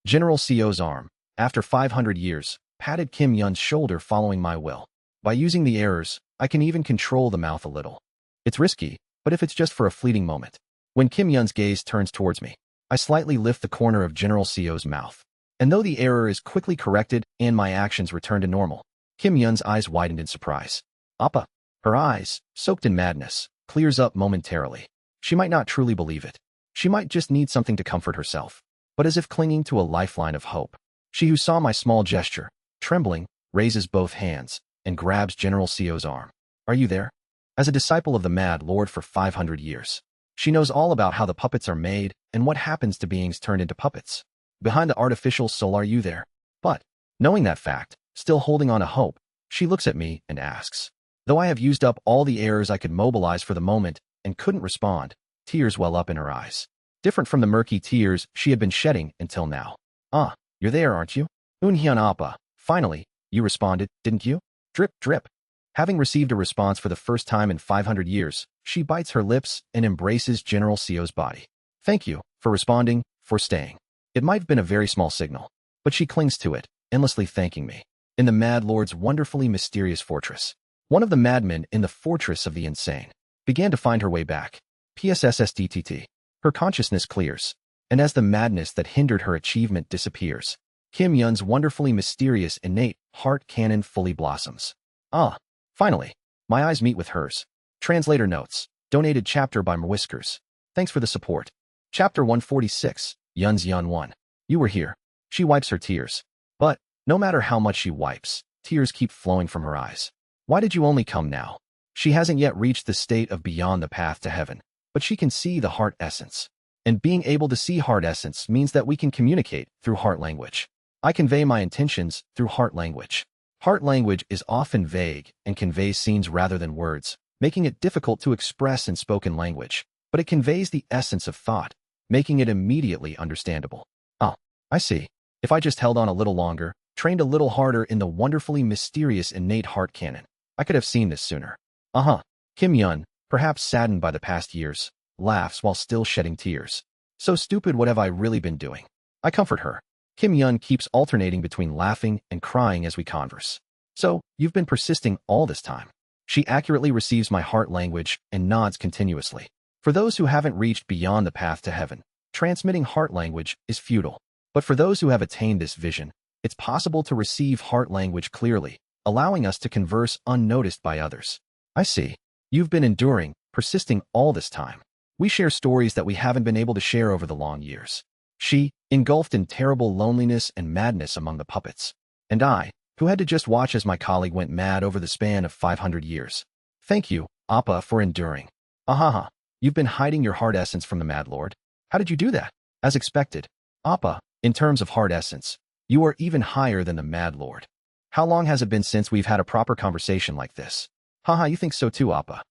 General Seo's arm, after 500 years, patted Kim Yeon's shoulder following my will. By using the errors, I can even control the mouth a little. It's risky, but if it's just for a fleeting moment. When Kim Yeon's gaze turns towards me, I slightly lift the corner of General Seo's mouth. And though the error is quickly corrected and my actions return to normal, Kim Yeon's eyes widened in surprise. Appa. Her eyes, soaked in madness, clears up momentarily. She might not truly believe it. She might just need something to comfort herself. But as if clinging to a lifeline of hope, she who saw my small gesture, trembling, raises both hands and grabs General Seo's arm. Are you there? As a disciple of the Mad Lord for 500 years, she knows all about how the puppets are made and what happens to beings turned into puppets. Behind the artificial soul, are you there? But, knowing that fact, still holding on to hope, she looks at me and asks. Though I have used up all the errors I could mobilize for the moment and couldn't respond, tears well up in her eyes. Different from the murky tears she had been shedding until now. Ah, you're there, aren't you? Unhyun Appa. Finally, you responded, didn't you? Drip, drip. Having received a response for the first time in 500 years, she bites her lips and embraces General Seo's body. Thank you for responding, for staying. It might have been a very small signal, but she clings to it, endlessly thanking me. In the Mad Lord's wonderfully mysterious fortress, one of the madmen in the fortress of the insane began to find her way back. PSSSDTT. Her consciousness clears, and as the madness that hindered her achievement disappears, Kim Yeon's wonderfully mysterious innate heart canon fully blossoms. Ah, finally, my eyes meet with hers. Translator notes, donated chapter by Whiskers. Thanks for the support. Chapter 146, Yeon 1. You were here. She wipes her tears. But, no matter how much she wipes, tears keep flowing from her eyes. Why did you only come now? She hasn't yet reached the state of beyond the path to heaven, but she can see the heart essence. And being able to see heart essence means that we can communicate through heart language. I convey my intentions through heart language. Heart language is often vague and conveys scenes rather than words, making it difficult to express in spoken language, but it conveys the essence of thought, making it immediately understandable. Oh, I see. If I just held on a little longer, trained a little harder in the wonderfully mysterious innate heart canon, I could have seen this sooner. Kim Yeon, perhaps saddened by the past years, laughs while still shedding tears. So stupid, what have I really been doing? I comfort her. Kim Yeon keeps alternating between laughing and crying as we converse. So, you've been persisting all this time. She accurately receives my heart language and nods continuously. For those who haven't reached beyond the path to heaven, transmitting heart language is futile. But for those who have attained this vision, it's possible to receive heart language clearly, allowing us to converse unnoticed by others. I see. You've been enduring, persisting all this time. We share stories that we haven't been able to share over the long years. She, engulfed in terrible loneliness and madness among the puppets. And I, who had to just watch as my colleague went mad over the span of 500 years. Thank you, Appa, for enduring. Ahaha. You've been hiding your heart essence from the Mad Lord. How did you do that? As expected. Appa, in terms of heart essence, you are even higher than the Mad Lord. How long has it been since we've had a proper conversation like this? Haha, you think so too, Appa.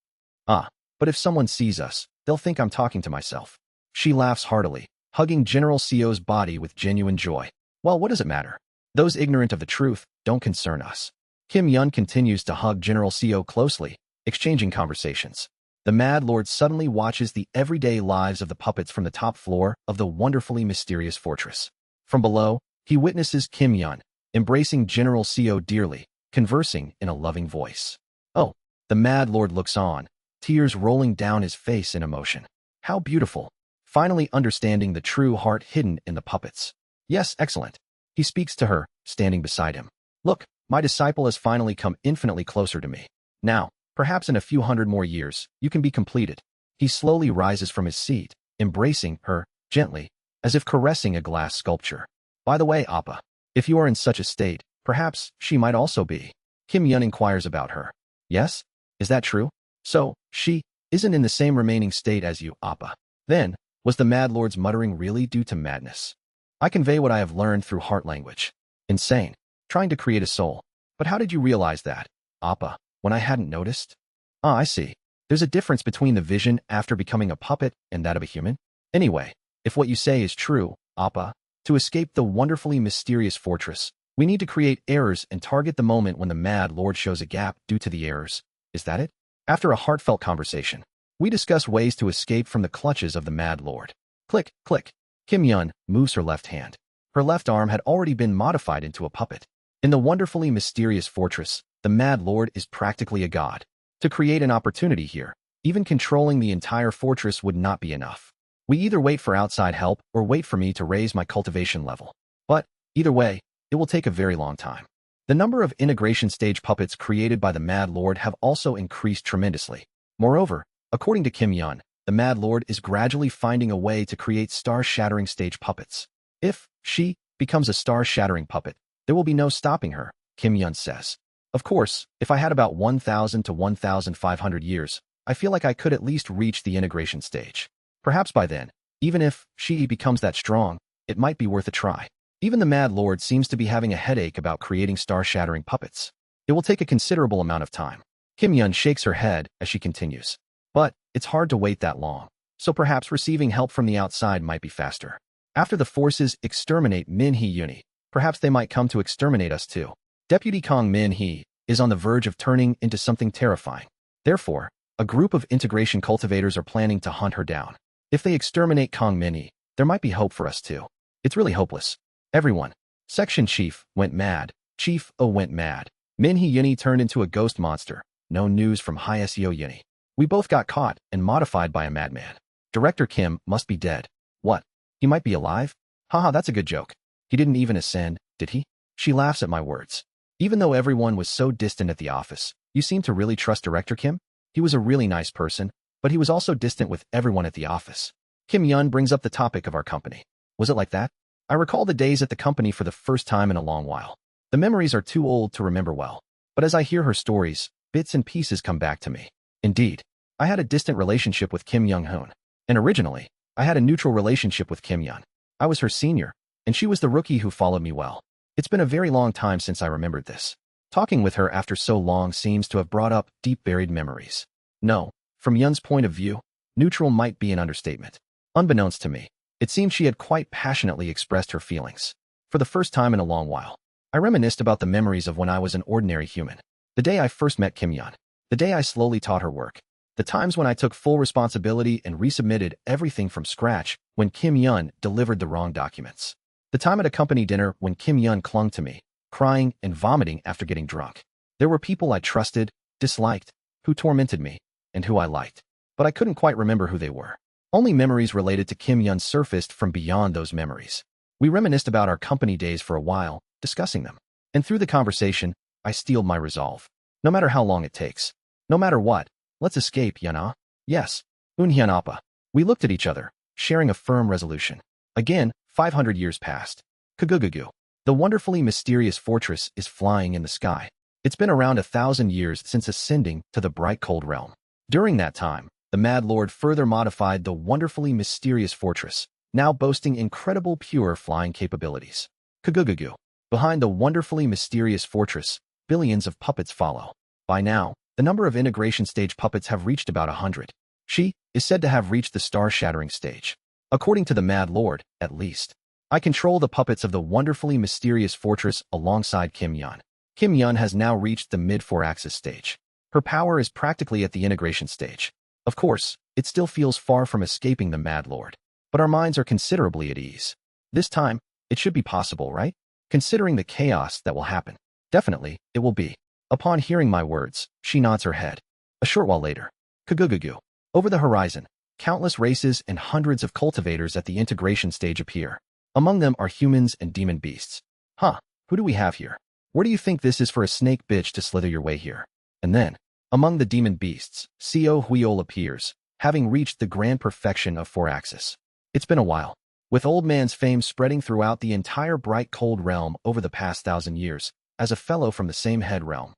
But if someone sees us, they'll think I'm talking to myself. She laughs heartily, hugging General Seo's body with genuine joy. Well, what does it matter? Those ignorant of the truth don't concern us. Kim Yeon continues to hug General Seo closely, exchanging conversations. The Mad Lord suddenly watches the everyday lives of the puppets from the top floor of the wonderfully mysterious fortress. From below, he witnesses Kim Yeon, embracing General Seo dearly, conversing in a loving voice. Oh, the Mad Lord looks on, tears rolling down his face in emotion. How beautiful. Finally understanding the true heart hidden in the puppets. Yes, excellent. He speaks to her, standing beside him. Look, my disciple has finally come infinitely closer to me. Now, perhaps in a few hundred more years, you can be completed. He slowly rises from his seat, embracing her, gently, as if caressing a glass sculpture. By the way, Appa, if you are in such a state, perhaps she might also be. Kim Yeon inquires about her. Yes? Is that true? So, she isn't in the same remaining state as you, Appa. Then, was the Mad Lord's muttering really due to madness? I convey what I have learned through heart language. Insane. Trying to create a soul. But how did you realize that, Appa, when I hadn't noticed? I see. There's a difference between the vision after becoming a puppet and that of a human. Anyway, if what you say is true, Appa, to escape the wonderfully mysterious fortress, we need to create errors and target the moment when the Mad Lord shows a gap due to the errors. Is that it? After a heartfelt conversation, we discuss ways to escape from the clutches of the Mad Lord. Click, click. Kim Yeon moves her left hand. Her left arm had already been modified into a puppet. In the wonderfully mysterious fortress, the Mad Lord is practically a god. To create an opportunity here, even controlling the entire fortress would not be enough. We either wait for outside help or wait for me to raise my cultivation level. But, either way, it will take a very long time. The number of integration stage puppets created by the Mad Lord have also increased tremendously. Moreover, according to Kim Yeon, the Mad Lord is gradually finding a way to create star-shattering stage puppets. If she becomes a star-shattering puppet, there will be no stopping her, Kim Yeon says. Of course, if I had about 1,000 to 1,500 years, I feel like I could at least reach the integration stage. Perhaps by then, even if she becomes that strong, it might be worth a try. Even the Mad Lord seems to be having a headache about creating star-shattering puppets. It will take a considerable amount of time. Kim Yeon shakes her head as she continues. But it's hard to wait that long, so perhaps receiving help from the outside might be faster. After the forces exterminate Min Hee Uni, perhaps they might come to exterminate us too. Deputy Kong Min Hee is on the verge of turning into something terrifying. Therefore, a group of integration cultivators are planning to hunt her down. If they exterminate Kong Min Hee, there might be hope for us too. It's really hopeless. Everyone. Section Chief went mad. Chief O went mad. Min Hee Uni turned into a ghost monster. No news from High SEO Uni. We both got caught and modified by a madman. Director Kim must be dead. What? He might be alive? Haha, that's a good joke. He didn't even ascend, did he? She laughs at my words. Even though everyone was so distant at the office, you seem to really trust Director Kim? He was a really nice person, but he was also distant with everyone at the office. Kim Yeon brings up the topic of our company. Was it like that? I recall the days at the company for the first time in a long while. The memories are too old to remember well, but as I hear her stories, bits and pieces come back to me. Indeed, I had a distant relationship with Kim Young-hoon, and originally, I had a neutral relationship with Kim Yeon. I was her senior, and she was the rookie who followed me well. It's been a very long time since I remembered this. Talking with her after so long seems to have brought up deep buried memories. No, from Yeon's point of view, neutral might be an understatement. Unbeknownst to me, it seemed she had quite passionately expressed her feelings. For the first time in a long while, I reminisced about the memories of when I was an ordinary human. The day I first met Kim Yeon. The day I slowly taught her work. The times when I took full responsibility and resubmitted everything from scratch when Kim Yeon delivered the wrong documents. The time at a company dinner when Kim Yeon clung to me, crying and vomiting after getting drunk. There were people I trusted, disliked, who tormented me, and who I liked. But I couldn't quite remember who they were. Only memories related to Kim Yeon surfaced from beyond those memories. We reminisced about our company days for a while, discussing them. And through the conversation, I steeled my resolve. No matter how long it takes. No matter what, let's escape, Yeon. Yes. Unhyun Appa. We looked at each other, sharing a firm resolution. Again, 500 years passed. Kagugugu. The wonderfully mysterious fortress is flying in the sky. It's been around 1,000 years since ascending to the bright cold realm. During that time, the Mad Lord further modified the wonderfully mysterious fortress, now boasting incredible pure flying capabilities. Kagugugu. Behind the wonderfully mysterious fortress, billions of puppets follow. By now, the number of integration stage puppets have reached about 100. She is said to have reached the star-shattering stage. According to the Mad Lord, at least. I control the puppets of the wonderfully mysterious fortress alongside Kim Yeon. Kim Yeon has now reached the mid-4-axis stage. Her power is practically at the integration stage. Of course, it still feels far from escaping the Mad Lord. But our minds are considerably at ease. This time, it should be possible, right? Considering the chaos that will happen. Definitely, it will be. Upon hearing my words, she nods her head. A short while later. Kagugugu. Over the horizon, countless races and hundreds of cultivators at the integration stage appear. Among them are humans and demon beasts. Huh, who do we have here? Where do you think this is for a snake bitch to slither your way here? And then, among the demon beasts, Co Huiol appears, having reached the grand perfection of 4-axis. It's been a while. With Old Man's fame spreading throughout the entire bright cold realm over the past 1,000 years, as a fellow from the same head realm.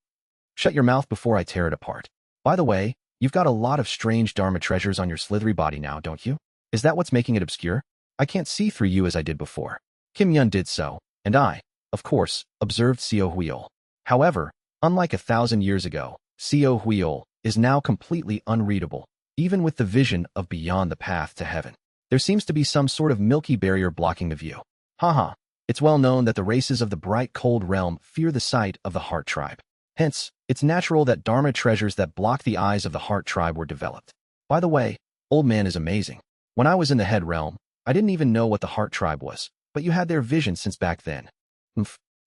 Shut your mouth before I tear it apart. By the way, you've got a lot of strange Dharma treasures on your slithery body now, don't you? Is that what's making it obscure? I can't see through you as I did before. Kim Yeon did so, and I, of course, observed Co Huiol. However, unlike 1,000 years ago, Co Huiol is now completely unreadable, even with the vision of beyond the path to heaven. There seems to be some sort of milky barrier blocking the view. Haha, it's well known that the races of the bright cold realm fear the sight of the Heart Tribe. Hence, it's natural that Dharma treasures that block the eyes of the Heart Tribe were developed. By the way, Old Man is amazing. When I was in the head realm, I didn't even know what the Heart Tribe was, but you had their vision since back then.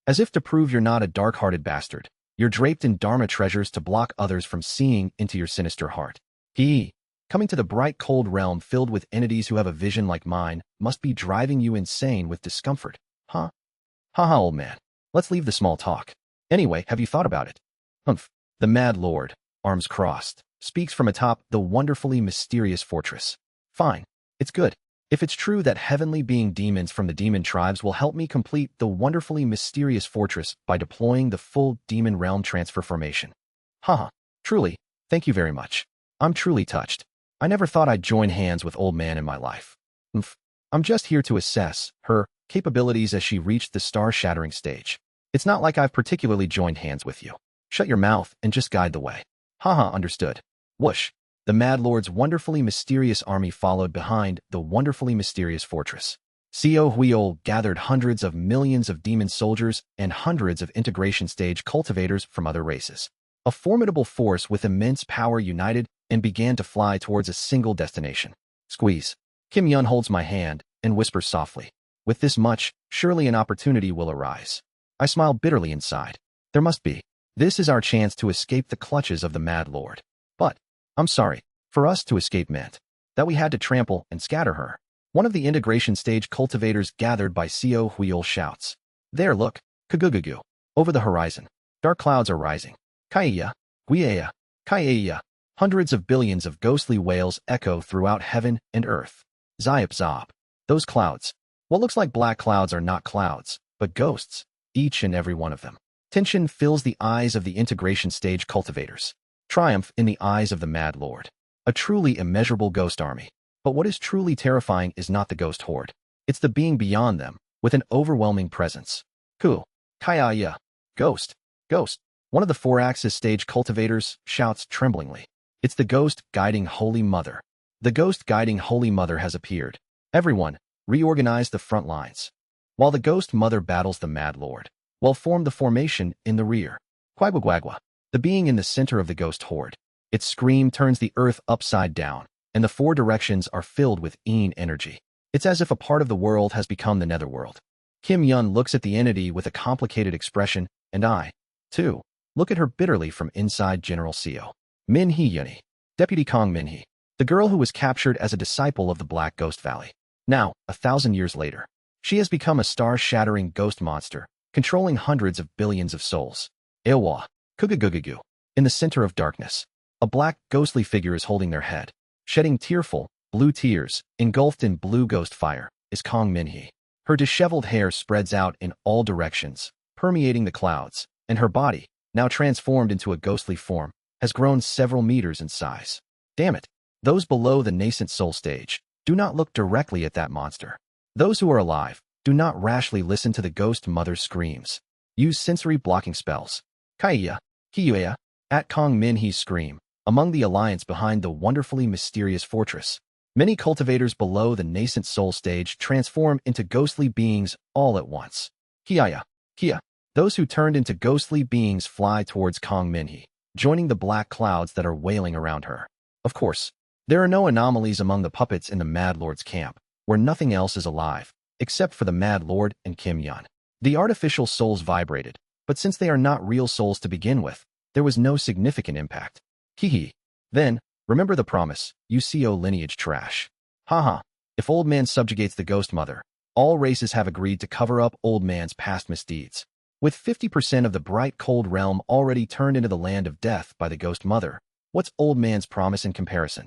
As if to prove you're not a dark-hearted bastard, you're draped in Dharma treasures to block others from seeing into your sinister heart. Coming to the bright cold realm filled with entities who have a vision like mine must be driving you insane with discomfort. Huh? Haha, old man. Let's leave the small talk. Anyway, have you thought about it? The Mad Lord, arms crossed, speaks from atop the wonderfully mysterious fortress. Fine. It's good. If it's true that heavenly being demons from the demon tribes will help me complete the wonderfully mysterious fortress by deploying the full demon realm transfer formation. Haha. Truly, thank you very much. I'm truly touched. I never thought I'd join hands with Old Man in my life. I'm just here to assess her capabilities as she reached the star-shattering stage. It's not like I've particularly joined hands with you. Shut your mouth and just guide the way. Haha, understood. Whoosh. The Mad Lord's wonderfully mysterious army followed behind the wonderfully mysterious fortress. Co Huiol gathered hundreds of millions of demon soldiers and hundreds of integration stage cultivators from other races. A formidable force with immense power united and began to fly towards a single destination. Squeeze. Kim Yeon holds my hand and whispers softly, "With this much, surely an opportunity will arise." I smile bitterly inside. There must be. This is our chance to escape the clutches of the Mad Lord. But, I'm sorry, for us to escape meant that we had to trample and scatter her. One of the integration stage cultivators gathered by Co Huiol shouts. There, look, Kagugugu. Over the horizon. Dark clouds are rising. Kaiya, Guiea, Kaiya. Hundreds of billions of ghostly wails echo throughout heaven and earth. Zayap zob. Those clouds. What looks like black clouds are not clouds, but ghosts. Each and every one of them. Tension fills the eyes of the integration stage cultivators. Triumph in the eyes of the Mad Lord. A truly immeasurable ghost army. But what is truly terrifying is not the ghost horde. It's the being beyond them, with an overwhelming presence. Ku. Kaya. Ghost. Ghost. One of the 4-axis stage cultivators shouts tremblingly. It's the ghost guiding Holy Mother. The ghost guiding Holy Mother has appeared. Everyone, reorganize the front lines. While the ghost mother battles the Mad Lord, well form the formation in the rear. Quagwagwagwa. The being in the center of the ghost horde. Its scream turns the earth upside down, and the 4 directions are filled with energy. It's as if a part of the world has become the netherworld. Kim Yeon looks at the entity with a complicated expression, and I, too, look at her bitterly from inside General Co. Min Hee Yeoni, Deputy Kong Min Hee, the girl who was captured as a disciple of the Black Ghost Valley. Now, 1,000 years later, she has become a star-shattering ghost monster, controlling hundreds of billions of souls. Ewa, Kugugugugu. In the center of darkness, a black ghostly figure is holding their head. Shedding tearful, blue tears, engulfed in blue ghost fire, is Kong Min Hee. Her disheveled hair spreads out in all directions, permeating the clouds, and her body, now transformed into a ghostly form, has grown several meters in size. Damn it! Those below the nascent soul stage, do not look directly at that monster. Those who are alive, do not rashly listen to the ghost mother's screams. Use sensory blocking spells. Kaiya, Kiyuea, at Kong Min Hee's scream, among the alliance behind the wonderfully mysterious fortress. Many cultivators below the nascent soul stage transform into ghostly beings all at once. Kiaya, Kia. Those who turned into ghostly beings fly towards Kong Min Hee, joining the black clouds that are wailing around her. Of course, there are no anomalies among the puppets in the Mad Lord's camp, where nothing else is alive, except for the Mad Lord and Kim Yeon. The artificial souls vibrated, but since they are not real souls to begin with, there was no significant impact. Hee. Then, remember the promise, you CO lineage trash. Haha, if Old Man subjugates the Ghost Mother, all races have agreed to cover up Old Man's past misdeeds. With 50% of the bright cold realm already turned into the land of death by the Ghost Mother, what's Old Man's promise in comparison?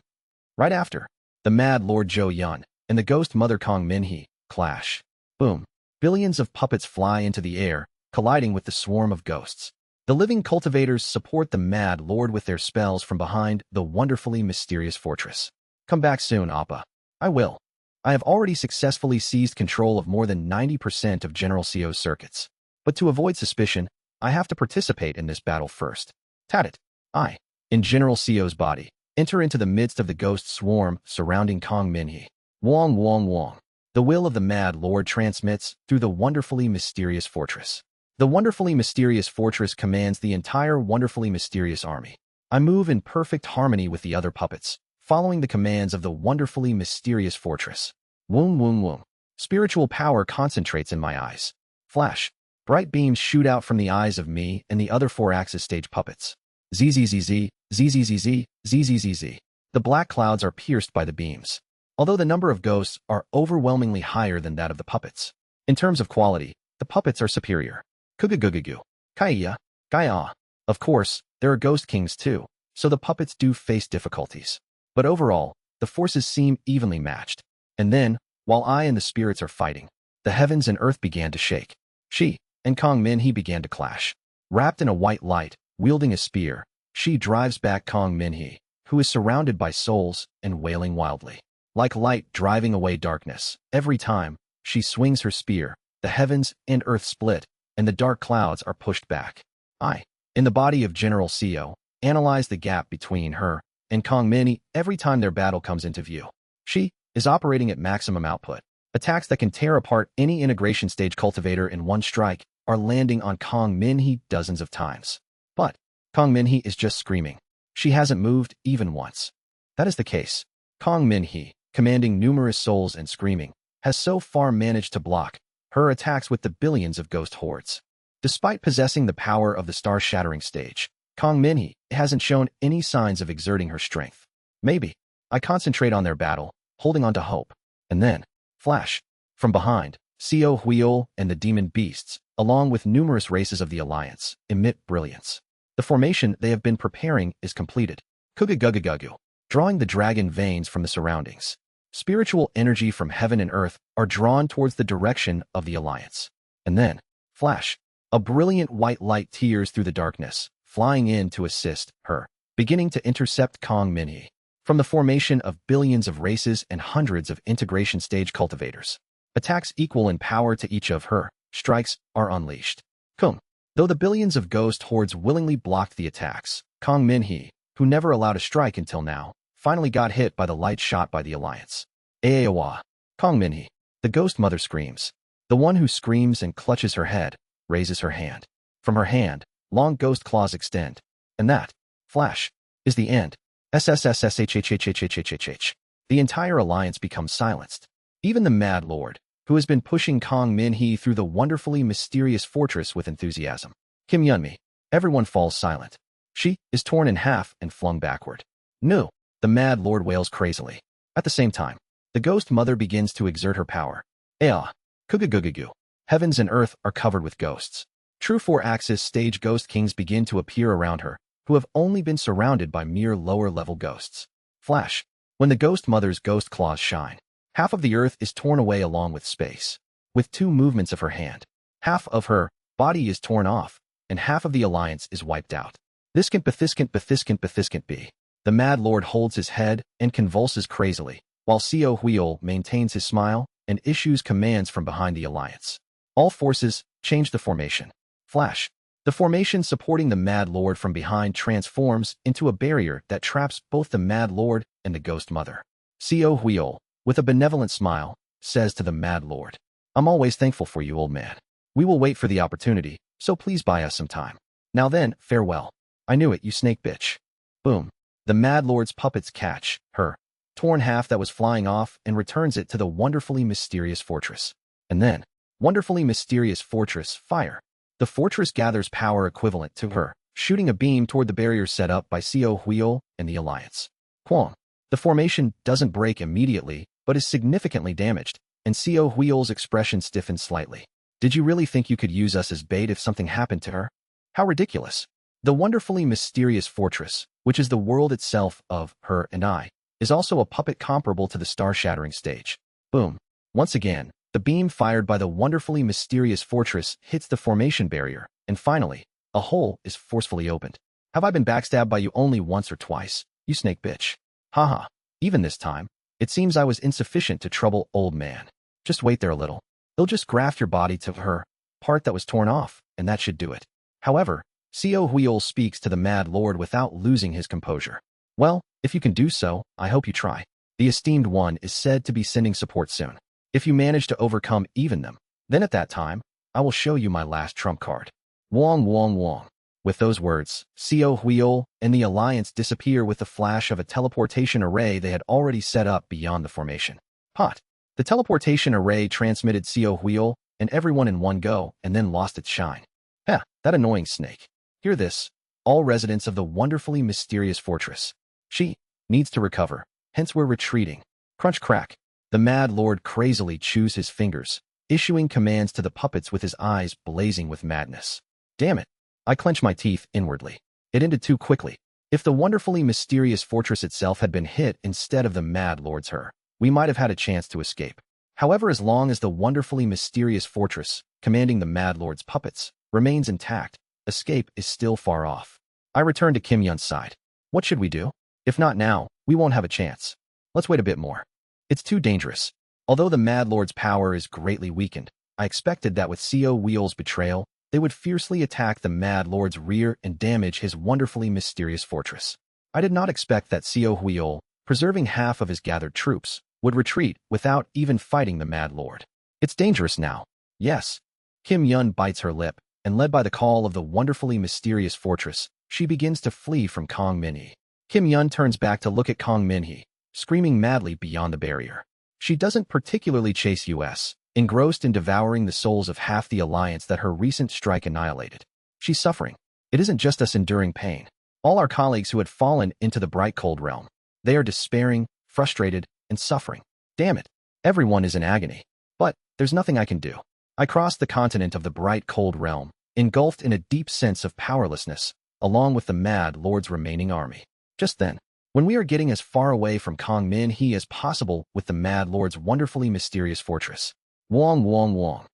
Right after, the Mad Lord Yeon and the Ghost Mother Kong Min Hee clash. Boom. Billions of puppets fly into the air, colliding with the swarm of ghosts. The living cultivators support the Mad Lord with their spells from behind the wonderfully mysterious fortress. Come back soon, Appa. I will. I have already successfully seized control of more than 90% of General Co's circuits. But to avoid suspicion, I have to participate in this battle first. Tatit. I, in General Co's body, enter into the midst of the ghost swarm surrounding Kong Min Hee. Wong Wong Wong. The will of the Mad Lord transmits through the wonderfully mysterious fortress. The wonderfully mysterious fortress commands the entire wonderfully mysterious army. I move in perfect harmony with the other puppets, following the commands of the wonderfully mysterious fortress. Woom woom woom. Spiritual power concentrates in my eyes. Flash. Bright beams shoot out from the eyes of me and the other 4-axis stage puppets. ZZZZ, ZZZZ, ZZZZ. The black clouds are pierced by the beams. Although the number of ghosts are overwhelmingly higher than that of the puppets. In terms of quality, the puppets are superior. Kugugugugu. Kaiya. Gaia. Of course, there are ghost kings too, so the puppets do face difficulties. But overall, the forces seem evenly matched. And then, while I and the spirits are fighting, the heavens and earth began to shake. She and Kong Min Hee began to clash. Wrapped in a white light, wielding a spear, she drives back Kong Min Hee, who is surrounded by souls and wailing wildly. Like light driving away darkness, every time she swings her spear, the heavens and earth split, and the dark clouds are pushed back. I, in the body of General Co, analyze the gap between her and Kong Min Hee every time their battle comes into view. She is operating at maximum output, Attacks that can tear apart any integration stage cultivator in one strike are landing on Kong Minhee dozens of times. But Kong Minhee is just screaming. She hasn't moved even once. That is the case. Kong Minhee, commanding numerous souls and screaming, has so far managed to block her attacks with the billions of ghost hordes. Despite possessing the power of the star-shattering stage, Kong Minhee hasn't shown any signs of exerting her strength. Maybe I concentrate on their battle, holding on to hope. And then, flash. From behind, Co Huiol and the demon beasts, along with numerous races of the Alliance, emit brilliance. The formation they have been preparing is completed. Kugugugugugu, drawing the dragon veins from the surroundings. Spiritual energy from heaven and earth are drawn towards the direction of the Alliance. And then, flash. A brilliant white light tears through the darkness, flying in to assist her, beginning to intercept Kong Minhee. From the formation of billions of races and hundreds of integration stage cultivators, attacks equal in power to each of her strikes are unleashed. Kung. Though the billions of ghost hordes willingly blocked the attacks, Kong Minhee, who never allowed a strike until now, finally got hit by the light shot by the Alliance. Aeawa. Kong Minhee. The ghost mother screams. The one who screams and clutches her head, raises her hand. From her hand, long ghost claws extend. And that, flash, is the end. SSSSHHHHHHHH. The entire Alliance becomes silenced. Even the Mad Lord, who has been pushing Kong Minhee through the wonderfully mysterious fortress with enthusiasm. Kim Yeonmi. Everyone falls silent. She is torn in half and flung backward. No, the Mad Lord wails crazily. At the same time, the Ghost Mother begins to exert her power. Ea. Kugugugugu. Heavens and earth are covered with ghosts. True 4-axis stage ghost kings begin to appear around her, who have only been surrounded by mere lower-level ghosts. Flash. When the Ghost Mother's ghost claws shine, half of the earth is torn away along with space. With 2 movements of her hand, half of her body is torn off, and half of the Alliance is wiped out. Thiskant be. The Mad Lord holds his head and convulses crazily, while Co Huiol maintains his smile and issues commands from behind the Alliance. All forces change the formation. Flash. The formation supporting the Mad Lord from behind transforms into a barrier that traps both the Mad Lord and the Ghost Mother. Co Huiol, with a benevolent smile, says to the Mad Lord, "I'm always thankful for you, old man. We will wait for the opportunity, so please buy us some time. Now then, farewell. I knew it, you snake bitch." Boom. The Mad Lord's puppets catch her torn half that was flying off and returns it to the wonderfully mysterious fortress. And then, wonderfully mysterious fortress, fire. The fortress gathers power equivalent to her, shooting a beam toward the barrier set up by Co Huiol and the Alliance. Quang. The formation doesn't break immediately, but is significantly damaged, and Co Huiol's expression stiffens slightly. Did you really think you could use us as bait if something happened to her? How ridiculous. The wonderfully mysterious fortress, which is the world itself of her and I, is also a puppet comparable to the star-shattering stage. Boom. Once again, the beam fired by the wonderfully mysterious fortress hits the formation barrier, and finally, a hole is forcefully opened. Have I been backstabbed by you only once or twice, you snake bitch? Haha. Even this time, it seems I was insufficient to trouble old man. Just wait there a little. They'll just graft your body to her part that was torn off, and that should do it. However, Co Huiol speaks to the Mad Lord without losing his composure. Well, if you can do so, I hope you try. The esteemed one is said to be sending support soon. If you manage to overcome even them, then at that time, I will show you my last trump card. Wong wong wong. With those words, Co Huiol and the Alliance disappear with the flash of a teleportation array they had already set up beyond the formation. Pot. The teleportation array transmitted Co Huiol and everyone in one go and then lost its shine. Heh, that annoying snake. Hear this, all residents of the wonderfully mysterious fortress. She needs to recover, hence we're retreating. Crunch crack. The Mad Lord crazily chews his fingers, issuing commands to the puppets with his eyes blazing with madness. Damn it. I clench my teeth inwardly. It ended too quickly. If the wonderfully mysterious fortress itself had been hit instead of the Mad Lord's her, we might have had a chance to escape. However, as long as the wonderfully mysterious fortress, commanding the Mad Lord's puppets, remains intact, escape is still far off. I return to Kim Yeon's side. What should we do? If not now, we won't have a chance. Let's wait a bit more. It's too dangerous. Although the Mad Lord's power is greatly weakened, I expected that with Co Huiol's betrayal, they would fiercely attack the Mad Lord's rear and damage his wonderfully mysterious fortress. I did not expect that Co Huiol, preserving half of his gathered troops, would retreat without even fighting the Mad Lord. It's dangerous now. Yes. Kim Yeon bites her lip, and led by the call of the wonderfully mysterious fortress, she begins to flee from Kong Min-hee. Kim Yeon turns back to look at Kong Min-hee, screaming madly beyond the barrier. She doesn't particularly chase US, engrossed in devouring the souls of half the alliance that her recent strike annihilated. She's suffering. It isn't just us enduring pain. All our colleagues who had fallen into the bright cold realm. They are despairing, frustrated, and suffering. Damn it. Everyone is in agony. But there's nothing I can do. I crossed the continent of the bright cold realm, engulfed in a deep sense of powerlessness, along with the Mad Lord's remaining army. Just then, when we are getting as far away from Kong Min-hee as possible with the Mad Lord's wonderfully mysterious fortress. Wong wong wong.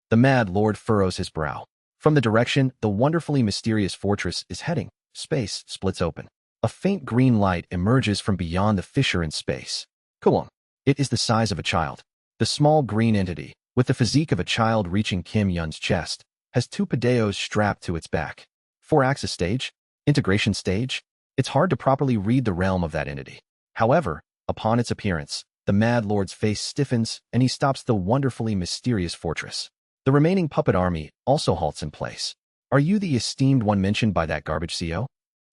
The Mad Lord furrows his brow. From the direction the wonderfully mysterious fortress is heading, space splits open. A faint green light emerges from beyond the fissure in space. Kuwang. It is the size of a child. The small green entity, with the physique of a child reaching Kim Yeon's chest, has 2 padeos strapped to its back. 4-axis stage? Integration stage? It's hard to properly read the realm of that entity. However, upon its appearance, the Mad Lord's face stiffens and he stops the wonderfully mysterious fortress. The remaining puppet army also halts in place. Are you the esteemed one mentioned by that garbage CO?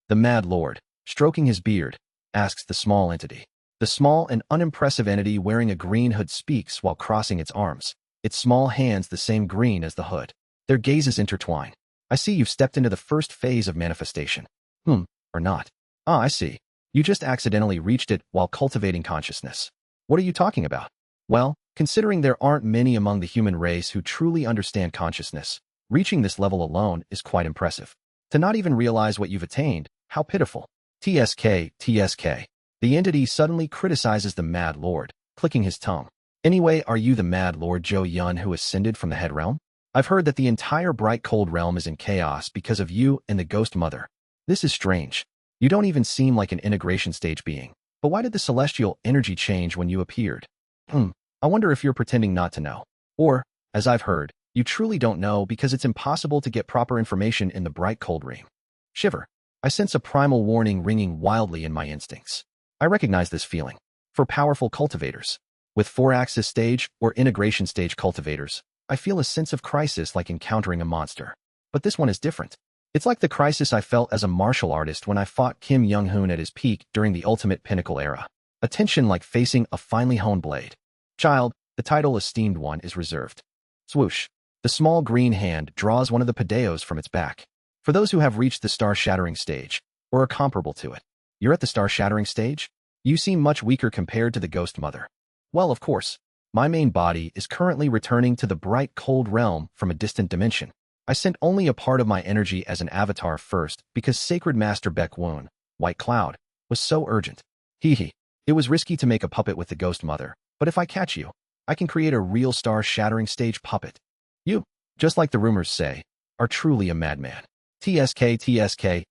The Mad Lord, stroking his beard, asks the small entity. The small and unimpressive entity wearing a green hood speaks while crossing its arms, its small hands the same green as the hood. Their gazes intertwine. I see you've stepped into the first phase of manifestation. Or not. Ah, I see. You just accidentally reached it while cultivating consciousness. What are you talking about? Well, considering there aren't many among the human race who truly understand consciousness, reaching this level alone is quite impressive. To not even realize what you've attained, how pitiful. TSK, TSK. The entity suddenly criticizes the Mad Lord, clicking his tongue. Anyway, are you the Mad Lord Yeon who ascended from the head realm? I've heard that the entire bright cold realm is in chaos because of you and the Ghost Mother. This is strange. You don't even seem like an integration stage being. But why did the celestial energy change when you appeared? I wonder if you're pretending not to know. Or, as I've heard, you truly don't know because it's impossible to get proper information in the bright cold realm. Shiver. I sense a primal warning ringing wildly in my instincts. I recognize this feeling. For powerful cultivators, with 4-axis stage or integration stage cultivators, I feel a sense of crisis like encountering a monster. But this one is different. It's like the crisis I felt as a martial artist when I fought Kim Young-hoon at his peak during the Ultimate Pinnacle era. A tension like facing a finely honed blade. Child, the title Esteemed One is reserved. Swoosh. The small green hand draws one of the padeos from its back. For those who have reached the star-shattering stage, or are comparable to it. You're at the star-shattering stage? You seem much weaker compared to the Ghost Mother. Well, of course. My main body is currently returning to the bright cold realm from a distant dimension. I sent only a part of my energy as an avatar first because Sacred Master Baek-woon, White Cloud, was so urgent. Hee. It was risky to make a puppet with the Ghost Mother, but if I catch you, I can create a real star-shattering stage puppet. You, just like the rumors say, are truly a madman. TSK,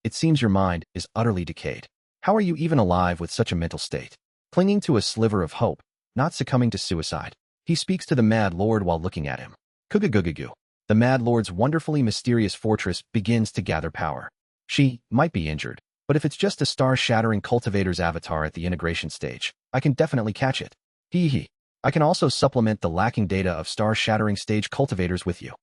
it seems your mind is utterly decayed. How are you even alive with such a mental state? Clinging to a sliver of hope, not succumbing to suicide. He speaks to the Mad Lord while looking at him. Kugugugugu. The Mad Lord's wonderfully mysterious fortress begins to gather power. She might be injured, but if it's just a star-shattering cultivator's avatar at the integration stage, I can definitely catch it. Hee. I can also supplement the lacking data of star-shattering stage cultivators with you.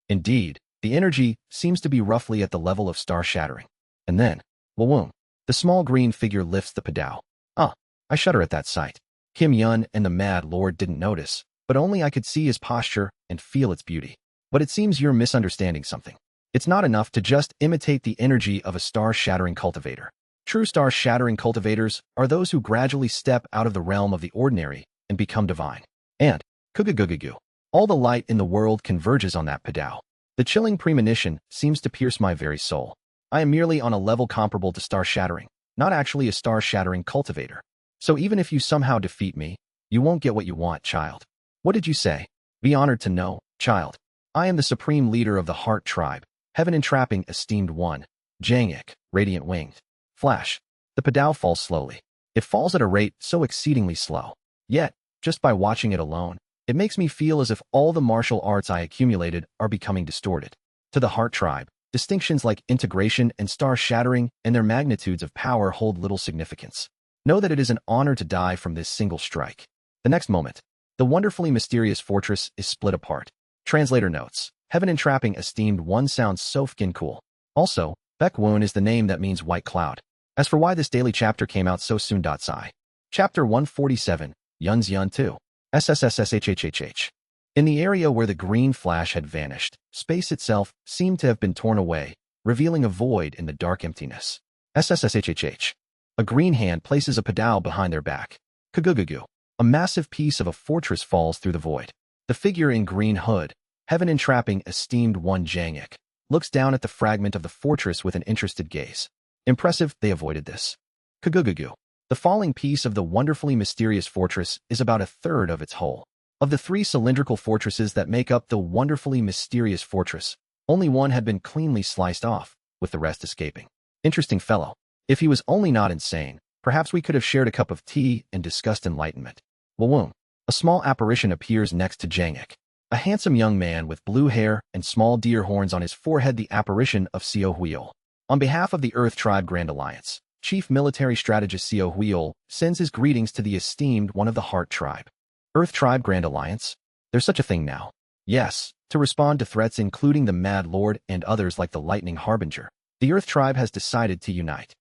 Indeed, the energy seems to be roughly at the level of star-shattering. And then, wawoom, the small green figure lifts the padao. I shudder at that sight. Kim Yeon and the Mad Lord didn't notice, but only I could see his posture and feel its beauty. But it seems you're misunderstanding something. It's not enough to just imitate the energy of a star-shattering cultivator. True star-shattering cultivators are those who gradually step out of the realm of the ordinary and become divine. And, kugugugugu, all the light in the world converges on that padao. The chilling premonition seems to pierce my very soul. I am merely on a level comparable to star-shattering, not actually a star-shattering cultivator. So even if you somehow defeat me, you won't get what you want, child. What did you say? Be honored to know, child. I am the supreme leader of the Heart Tribe, heaven-entrapping esteemed one, Jangik, radiant winged. Flash. The padao falls slowly. It falls at a rate so exceedingly slow. Yet, just by watching it alone, it makes me feel as if all the martial arts I accumulated are becoming distorted. To the Heart Tribe, distinctions like integration and star-shattering and their magnitudes of power hold little significance. Know that it is an honor to die from this single strike. The next moment, the wonderfully mysterious fortress is split apart. Translator notes, Heaven entrapping esteemed one sounds so fkin cool. Also, Baekwoon is the name that means white cloud. As for why this daily chapter came out so soon. Sigh. Chapter 147, Yeon's Yeon 2. SSSSHHHH. In the area where the green flash had vanished, space itself seemed to have been torn away, revealing a void in the dark emptiness. SSSHHH. A green hand places a pedal behind their back. Kagugugu. A massive piece of a fortress falls through the void. The figure in green hood, Heaven entrapping esteemed one Jangik, looks down at the fragment of the fortress with an interested gaze. Impressive, they avoided this. Kagugugu. The falling piece of the wonderfully mysterious fortress is about a third of its whole. Of the 3 cylindrical fortresses that make up the wonderfully mysterious fortress, only one had been cleanly sliced off, with the rest escaping. Interesting fellow. If he was only not insane, perhaps we could have shared a cup of tea and discussed enlightenment. Wawoom. A small apparition appears next to Jangik. A handsome young man with blue hair and small deer horns on his forehead, the apparition of Seo Huil. On behalf of the Earth Tribe Grand Alliance, Chief Military Strategist Seo Huil sends his greetings to the esteemed one of the Heart Tribe. Earth Tribe Grand Alliance? There's such a thing now. Yes, to respond to threats including the Mad Lord and others like the Lightning Harbinger, the Earth Tribe has decided to unite.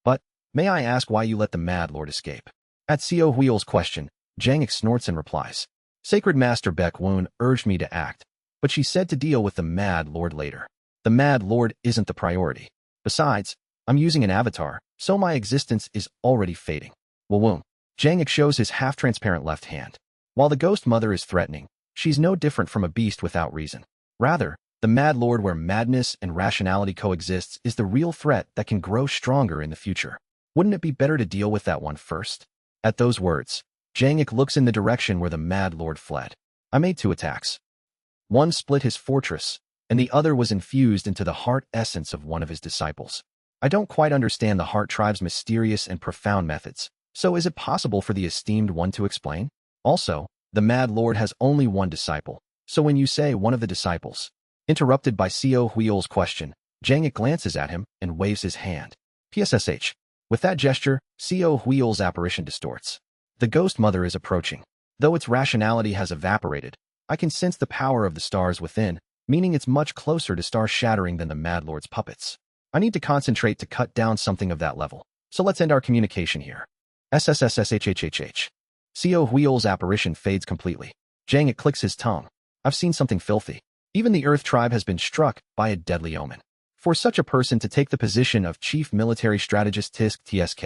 But, may I ask why you let the Mad Lord escape? At Seo Huil's question, Jangik snorts and replies, Sacred Master Baekwoon urged me to act, but she said to deal with the Mad Lord later. The Mad Lord isn't the priority. Besides, I'm using an avatar, so my existence is already fading. Wawoom. Jangik shows his half-transparent left hand. While the Ghost Mother is threatening, she's no different from a beast without reason. Rather, the Mad Lord where madness and rationality coexists is the real threat that can grow stronger in the future. Wouldn't it be better to deal with that one first? At those words, Jangik looks in the direction where the Mad Lord fled. I made 2 attacks. One split his fortress, and the other was infused into the heart essence of one of his disciples. I don't quite understand the Heart Tribe's mysterious and profound methods, so is it possible for the esteemed one to explain? Also, the Mad Lord has only one disciple, so when you say one of the disciples, interrupted by Seo Huil's question, Jangik glances at him and waves his hand. PSSH. With that gesture, Seo Huil's apparition distorts. The Ghost Mother is approaching. Though its rationality has evaporated, I can sense the power of the stars within, meaning it's much closer to star-shattering than the Mad Lord's puppets. I need to concentrate to cut down something of that level, so let's end our communication here. SSSSHHHH. Seo Huil's apparition fades completely. Jangik clicks his tongue. I've seen something filthy. Even the Earth Tribe has been struck by a deadly omen. For such a person to take the position of Chief Military Strategist TSK.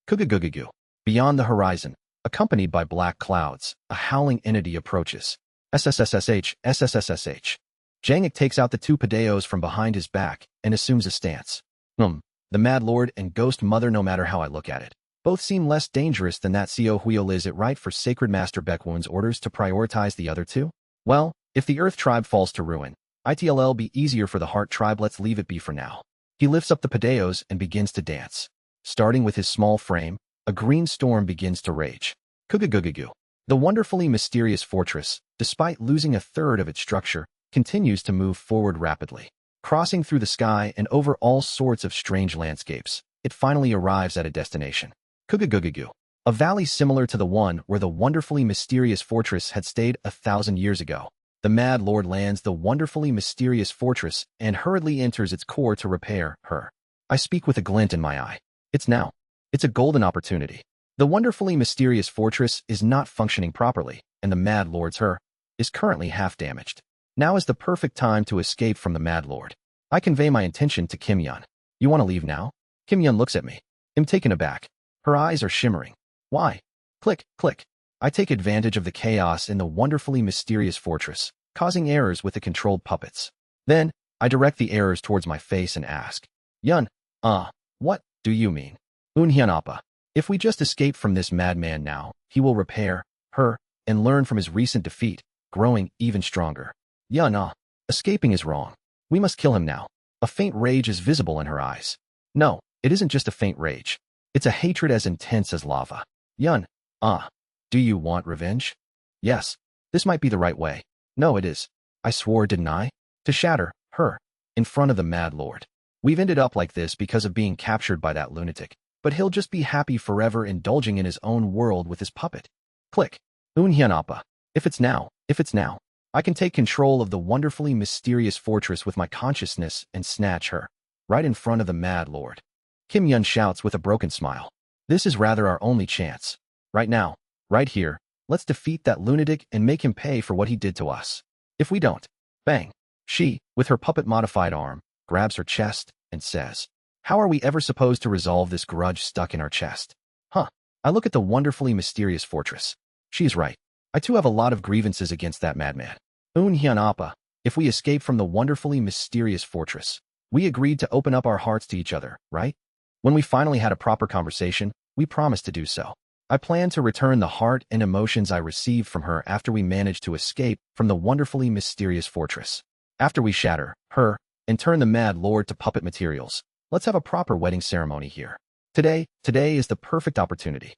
Kugugugugu. Beyond the horizon, accompanied by black clouds, a howling entity approaches. SSSH. Jangik takes out the 2 pedeos from behind his back and assumes a stance. The Mad Lord and Ghost Mother, no matter how I look at it, both seem less dangerous than that Seo Huil. Is it right for Sacred Master Baekwoon's orders to prioritize the other 2? Well, if the Earth Tribe falls to ruin, it'll be easier for the Heart Tribe. Let's leave it be for now. He lifts up the pedeos and begins to dance. Starting with his small frame, a green storm begins to rage. Kugugugugu. The wonderfully mysterious fortress, despite losing a third of its structure, continues to move forward rapidly. Crossing through the sky and over all sorts of strange landscapes, it finally arrives at a destination. Kugugugugu. A valley similar to the one where the wonderfully mysterious fortress had stayed 1,000 years ago. The Mad Lord lands the wonderfully mysterious fortress and hurriedly enters its core to repair her. I speak with a glint in my eye. It's now. It's a golden opportunity. The wonderfully mysterious fortress is not functioning properly, and the Mad Lord's her is currently half damaged. Now is the perfect time to escape from the Mad Lord. I convey my intention to Kim Yeon. You want to leave now? Kim Yeon looks at me. I'm taken aback. Her eyes are shimmering. Why? Click, click. I take advantage of the chaos in the wonderfully mysterious fortress, causing errors with the controlled puppets. Then, I direct the errors towards my face and ask, Yeon, what do you mean? Appa. If we just escape from this madman now, he will repair her and learn from his recent defeat, growing even stronger. Yeon, escaping is wrong. We must kill him now. A faint rage is visible in her eyes. No, it isn't just a faint rage. It's a hatred as intense as lava. Yeon, do you want revenge? Yes, this might be the right way. No, it is. I swore, didn't I? To shatter her in front of the Mad Lord. We've ended up like this because of being captured by that lunatic. but he'll just be happy forever indulging in his own world with his puppet. Click. Unhyun Appa. If it's now, I can take control of the wonderfully mysterious fortress with my consciousness and snatch her, right in front of the Mad Lord. Kim Yeon shouts with a broken smile. This is rather our only chance. Right now, right here, let's defeat that lunatic and make him pay for what he did to us. If we don't, bang. She, with her puppet-modified arm, grabs her chest and says, how are we ever supposed to resolve this grudge stuck in our chest? Huh. I look at the wonderfully mysterious fortress. She's right. I too have a lot of grievances against that madman. Unhyun Appa, if we escape from the wonderfully mysterious fortress, we agreed to open up our hearts to each other, right? When we finally had a proper conversation, we promised to do so. I plan to return the heart and emotions I received from her after we manage to escape from the wonderfully mysterious fortress. After we shatter her and turn the Mad Lord to puppet materials, let's have a proper wedding ceremony here. Today is the perfect opportunity.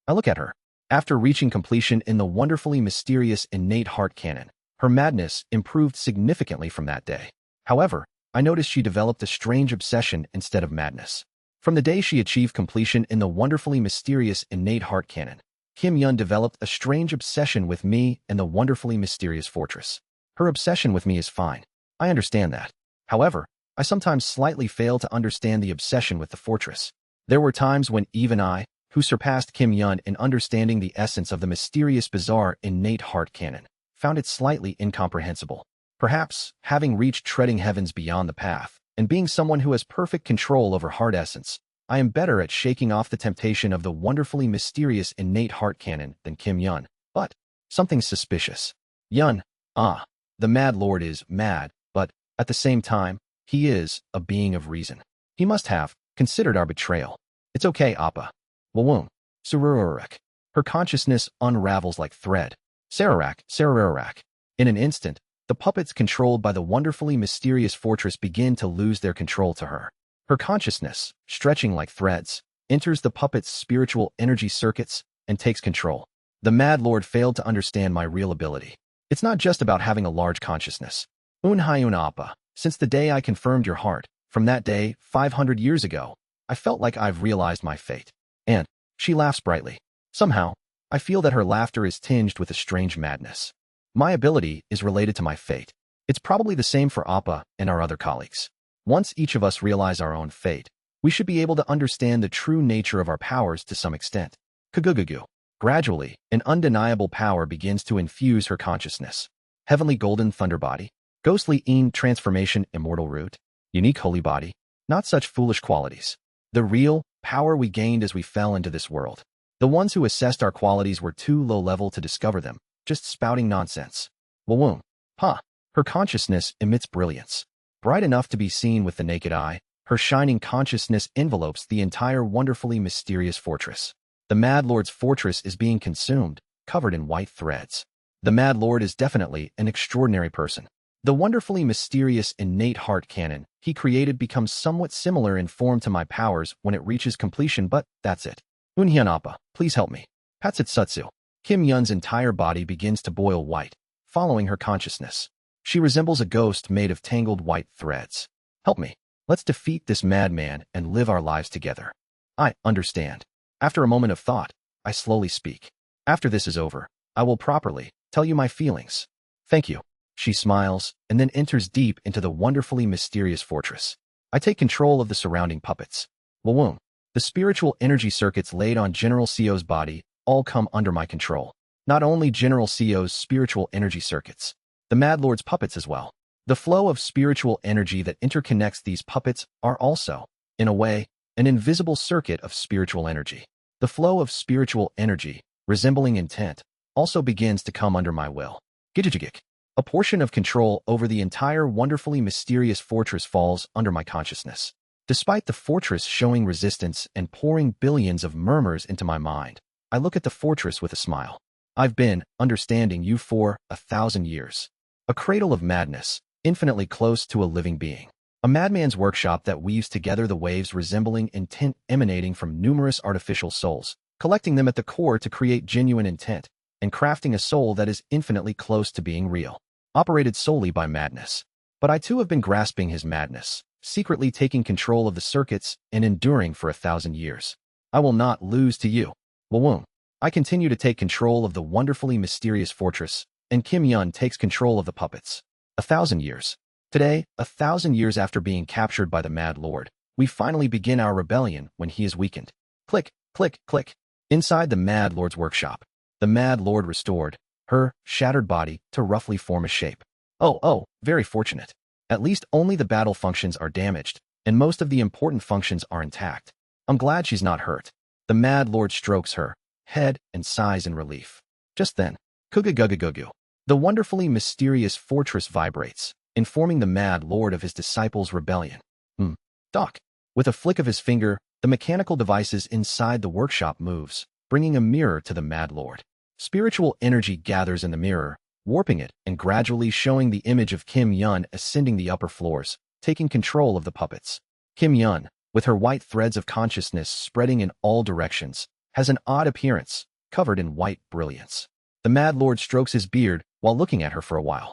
I look at her. After reaching completion in the wonderfully mysterious innate heart canon, her madness improved significantly from that day. However, I noticed she developed a strange obsession instead of madness. From the day she achieved completion in the wonderfully mysterious innate heart canon, Kim Yeon developed a strange obsession with me and the wonderfully mysterious fortress. Her obsession with me is fine. I understand that. However, I sometimes slightly fail to understand the obsession with the fortress. There were times when even I, who surpassed Kim Yeon in understanding the essence of the mysterious bizarre innate heart canon, found it slightly incomprehensible. Perhaps, having reached treading heavens beyond the path, and being someone who has perfect control over heart essence, I am better at shaking off the temptation of the wonderfully mysterious innate heart canon than Kim Yeon. But, something's suspicious. Yeon, the Mad Lord is mad, but, at the same time, he is a being of reason. He must have considered our betrayal. It's okay, Appa. Wawung. Surururak. Her consciousness unravels like thread. Sararak. In an instant, the puppets controlled by the wonderfully mysterious fortress begin to lose their control to her. Her consciousness, stretching like threads, enters the puppet's spiritual energy circuits and takes control. The Mad Lord failed to understand my real ability. It's not just about having a large consciousness. Unhyun Appa, since the day I confirmed your heart, from that day, 500 years ago, I felt like I've realized my fate. And she laughs brightly. Somehow, I feel that her laughter is tinged with a strange madness. My ability is related to my fate. It's probably the same for Appa and our other colleagues. Once each of us realize our own fate, we should be able to understand the true nature of our powers to some extent. Kagugugu. Gradually, an undeniable power begins to infuse her consciousness. Heavenly Golden Thunder Body, Ghostly Een Transformation Immortal Root, Unique Holy Body, not such foolish qualities. The real power we gained as we fell into this world. The ones who assessed our qualities were too low level to discover them, just spouting nonsense. Wawung. Her consciousness emits brilliance. Bright enough to be seen with the naked eye, her shining consciousness envelopes the entire wonderfully mysterious fortress. The Mad Lord's fortress is being consumed, covered in white threads. The Mad Lord is definitely an extraordinary person. The wonderfully mysterious innate heart canon he created becomes somewhat similar in form to my powers when it reaches completion, but that's it. Unhyun Appa, please help me. Patsitsutsu. Kim Yeon's entire body begins to boil white, following her consciousness. She resembles a ghost made of tangled white threads. Help me. Let's defeat this madman and live our lives together. I understand. After a moment of thought, I slowly speak. After this is over, I will properly tell you my feelings. Thank you. She smiles and then enters deep into the wonderfully mysterious fortress. I take control of the surrounding puppets. Wawung. The spiritual energy circuits laid on General Seo's body all come under my control. Not only General Seo's spiritual energy circuits, the Mad Lord's puppets as well. The flow of spiritual energy that interconnects these puppets are also, in a way, an invisible circuit of spiritual energy. The flow of spiritual energy, resembling intent, also begins to come under my will. Gijigik. A portion of control over the entire wonderfully mysterious fortress falls under my consciousness. Despite the fortress showing resistance and pouring billions of murmurs into my mind, I look at the fortress with a smile. I've been understanding you for 1,000 years. A cradle of madness, infinitely close to a living being. A madman's workshop that weaves together the waves resembling intent emanating from numerous artificial souls, collecting them at the core to create genuine intent, and crafting a soul that is infinitely close to being real. Operated solely by madness. But I too have been grasping his madness, secretly taking control of the circuits and enduring for 1,000 years. I will not lose to you. Wawoom. I continue to take control of the wonderfully mysterious fortress, and Kim Yeon takes control of the puppets. 1,000 years. Today, 1,000 years after being captured by the Mad Lord, we finally begin our rebellion when he is weakened. Click, click, click. Inside the Mad Lord's workshop, the Mad Lord restored her shattered body to roughly form a shape. Oh, very fortunate. At least only the battle functions are damaged, and most of the important functions are intact. I'm glad she's not hurt. The Mad Lord strokes her head and sighs in relief. Just then, Kugugugugugu. The wonderfully mysterious fortress vibrates, informing the Mad Lord of his disciples' rebellion. Doc. With a flick of his finger, the mechanical devices inside the workshop moves, bringing a mirror to the Mad Lord. Spiritual energy gathers in the mirror, warping it and gradually showing the image of Kim Yeon ascending the upper floors, taking control of the puppets. Kim Yeon, with her white threads of consciousness spreading in all directions, has an odd appearance, covered in white brilliance. The Mad Lord strokes his beard while looking at her for a while.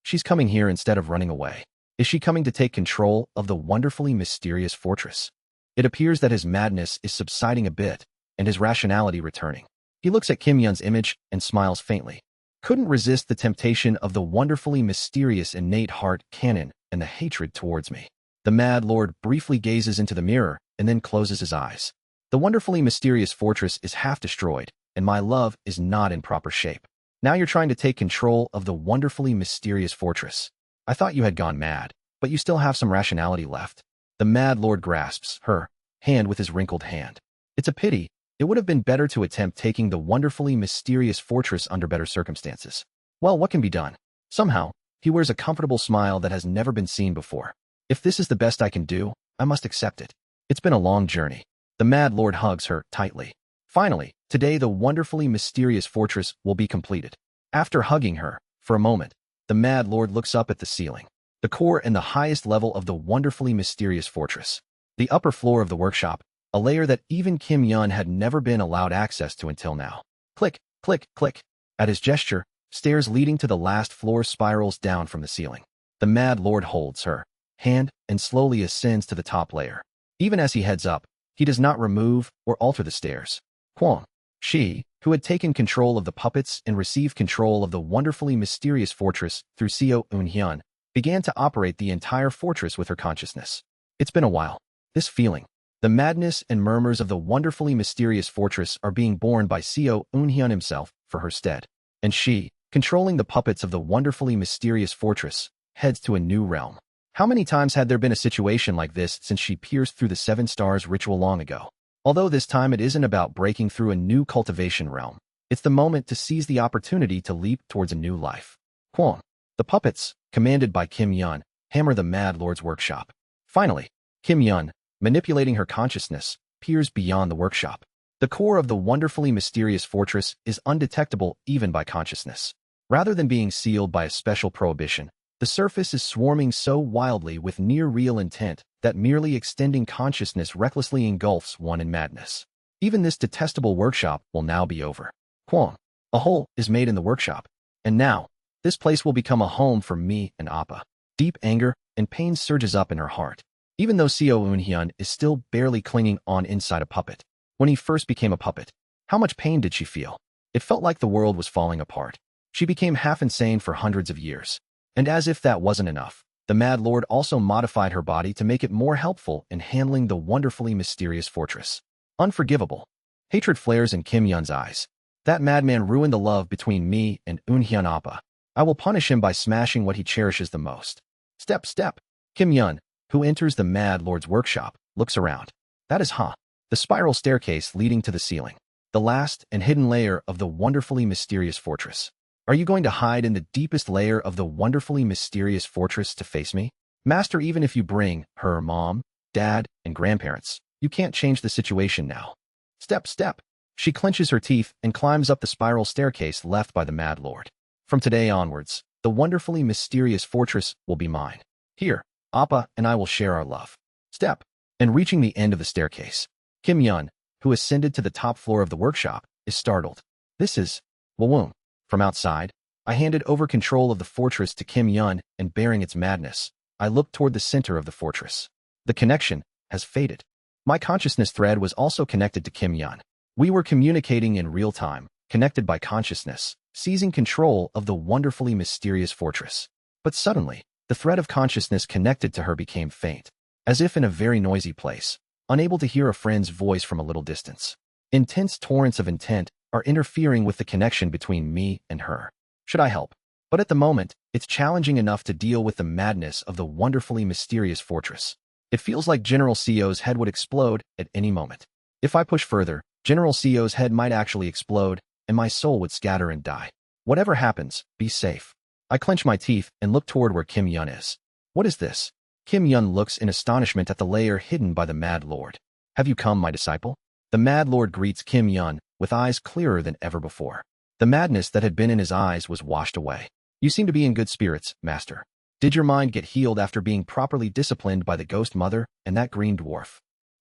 She's coming here instead of running away. Is she coming to take control of the wonderfully mysterious fortress? It appears that his madness is subsiding a bit, and his rationality returning. He looks at Kim Yeon's image and smiles faintly. Couldn't resist the temptation of the wonderfully mysterious innate heart cannon and the hatred towards me. The Mad Lord briefly gazes into the mirror and then closes his eyes. The wonderfully mysterious fortress is half destroyed, and my love is not in proper shape. Now you're trying to take control of the wonderfully mysterious fortress. I thought you had gone mad, but you still have some rationality left. The Mad Lord grasps her hand with his wrinkled hand. It's a pity. It would have been better to attempt taking the wonderfully mysterious fortress under better circumstances. Well, what can be done? Somehow, he wears a comfortable smile that has never been seen before. If this is the best I can do, I must accept it. It's been a long journey. The Mad Lord hugs her tightly. Finally, today the wonderfully mysterious fortress will be completed. After hugging her, for a moment, the Mad Lord looks up at the ceiling, the core and the highest level of the wonderfully mysterious fortress. The upper floor of the workshop, a layer that even Kim Yeon had never been allowed access to until now. Click, click, click. At his gesture, stairs leading to the last floor spirals down from the ceiling. The Mad Lord holds her hand and slowly ascends to the top layer. Even as he heads up, he does not remove or alter the stairs. Kwon. She, who had taken control of the puppets and received control of the wonderfully mysterious fortress through Seo Eun-hyun, began to operate the entire fortress with her consciousness. It's been a while. This feeling, the madness and murmurs of the wonderfully mysterious fortress are being borne by Seo Eun-hyun himself for her stead. And she, controlling the puppets of the wonderfully mysterious fortress, heads to a new realm. How many times had there been a situation like this since she pierced through the 7 stars ritual long ago? Although this time it isn't about breaking through a new cultivation realm. It's the moment to seize the opportunity to leap towards a new life. Kwon. The puppets, commanded by Kim Yeon, hammer the Mad Lord's workshop. Finally, Kim Yeon, manipulating her consciousness, peers beyond the workshop. The core of the wonderfully mysterious fortress is undetectable even by consciousness. Rather than being sealed by a special prohibition, the surface is swarming so wildly with near-real intent that merely extending consciousness recklessly engulfs one in madness. Even this detestable workshop will now be over. Kwon. A hole is made in the workshop. And now, this place will become a home for me and Appa. Deep anger and pain surges up in her heart. Even though Seo Eun-hyun is still barely clinging on inside a puppet. When he first became a puppet, how much pain did she feel? It felt like the world was falling apart. She became half insane for hundreds of years. And as if that wasn't enough, the Mad Lord also modified her body to make it more helpful in handling the wonderfully mysterious fortress. Unforgivable. Hatred flares in Kim Yeon's eyes. That madman ruined the love between me and Eun-hyun Appa. I will punish him by smashing what he cherishes the most. Step, step. Kim Yeon, who enters the Mad Lord's workshop, looks around. That is the spiral staircase leading to the ceiling. The last and hidden layer of the wonderfully mysterious fortress. Are you going to hide in the deepest layer of the wonderfully mysterious fortress to face me? Master, even if you bring her mom, dad, and grandparents, you can't change the situation now. Step, step. She clenches her teeth and climbs up the spiral staircase left by the Mad Lord. From today onwards, the wonderfully mysterious fortress will be mine. Here, Appa and I will share our love. Step. And reaching the end of the staircase, Kim Yeon, who ascended to the top floor of the workshop, is startled. This is Wawoom. From outside, I handed over control of the fortress to Kim Yeon and bearing its madness, I looked toward the center of the fortress. The connection has faded. My consciousness thread was also connected to Kim Yeon. We were communicating in real time, connected by consciousness, seizing control of the wonderfully mysterious fortress. But suddenly, the thread of consciousness connected to her became faint, as if in a very noisy place, unable to hear a friend's voice from a little distance. Intense torrents of intent are interfering with the connection between me and her. Should I help? But at the moment, it's challenging enough to deal with the madness of the wonderfully mysterious fortress. It feels like General CO's head would explode at any moment. If I push further, General CO's head might actually explode, and my soul would scatter and die. Whatever happens, be safe. I clench my teeth and look toward where Kim Yeon is. What is this? Kim Yeon looks in astonishment at the layer hidden by the Mad Lord. Have you come, my disciple? The Mad Lord greets Kim Yeon with eyes clearer than ever before. The madness that had been in his eyes was washed away. You seem to be in good spirits, master. Did your mind get healed after being properly disciplined by the ghost mother and that green dwarf?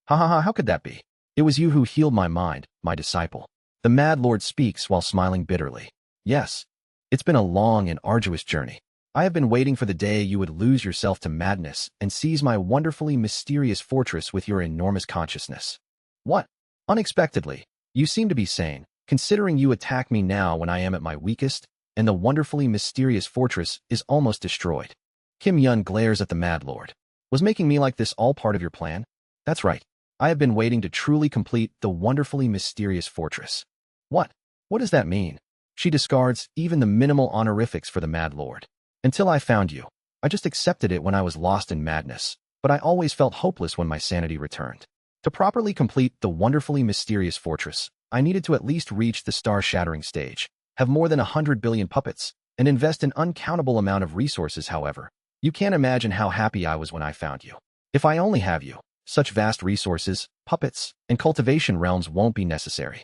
Ha ha ha, how could that be? It was you who healed my mind, my disciple. The Mad Lord speaks while smiling bitterly. Yes. It's been a long and arduous journey. I have been waiting for the day you would lose yourself to madness and seize my wonderfully mysterious fortress with your enormous consciousness. What? Unexpectedly, you seem to be sane, considering you attack me now when I am at my weakest, and the wonderfully mysterious fortress is almost destroyed. Kim Yeon glares at the Mad Lord. Was making me like this all part of your plan? That's right. I have been waiting to truly complete the wonderfully mysterious fortress. What? What does that mean? She discards even the minimal honorifics for the Mad Lord. Until I found you. I just accepted it when I was lost in madness, but I always felt hopeless when my sanity returned. To properly complete the wonderfully mysterious fortress, I needed to at least reach the star-shattering stage, have more than 100 billion puppets, and invest an uncountable amount of resources. However, you can't imagine how happy I was when I found you. If I only have you, such vast resources, puppets, and cultivation realms won't be necessary.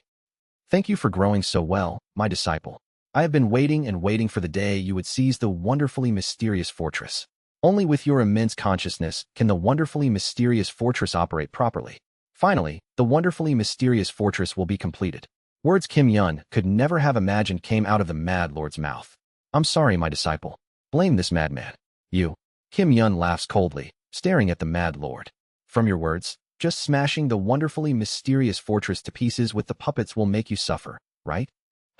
Thank you for growing so well, my disciple. I have been waiting and waiting for the day you would seize the wonderfully mysterious fortress. Only with your immense consciousness can the wonderfully mysterious fortress operate properly. Finally, the wonderfully mysterious fortress will be completed. Words Kim Yeon could never have imagined came out of the Mad Lord's mouth. I'm sorry, my disciple. Blame this madman. You. Kim Yeon laughs coldly, staring at the Mad Lord. From your words, just smashing the wonderfully mysterious fortress to pieces with the puppets will make you suffer, right?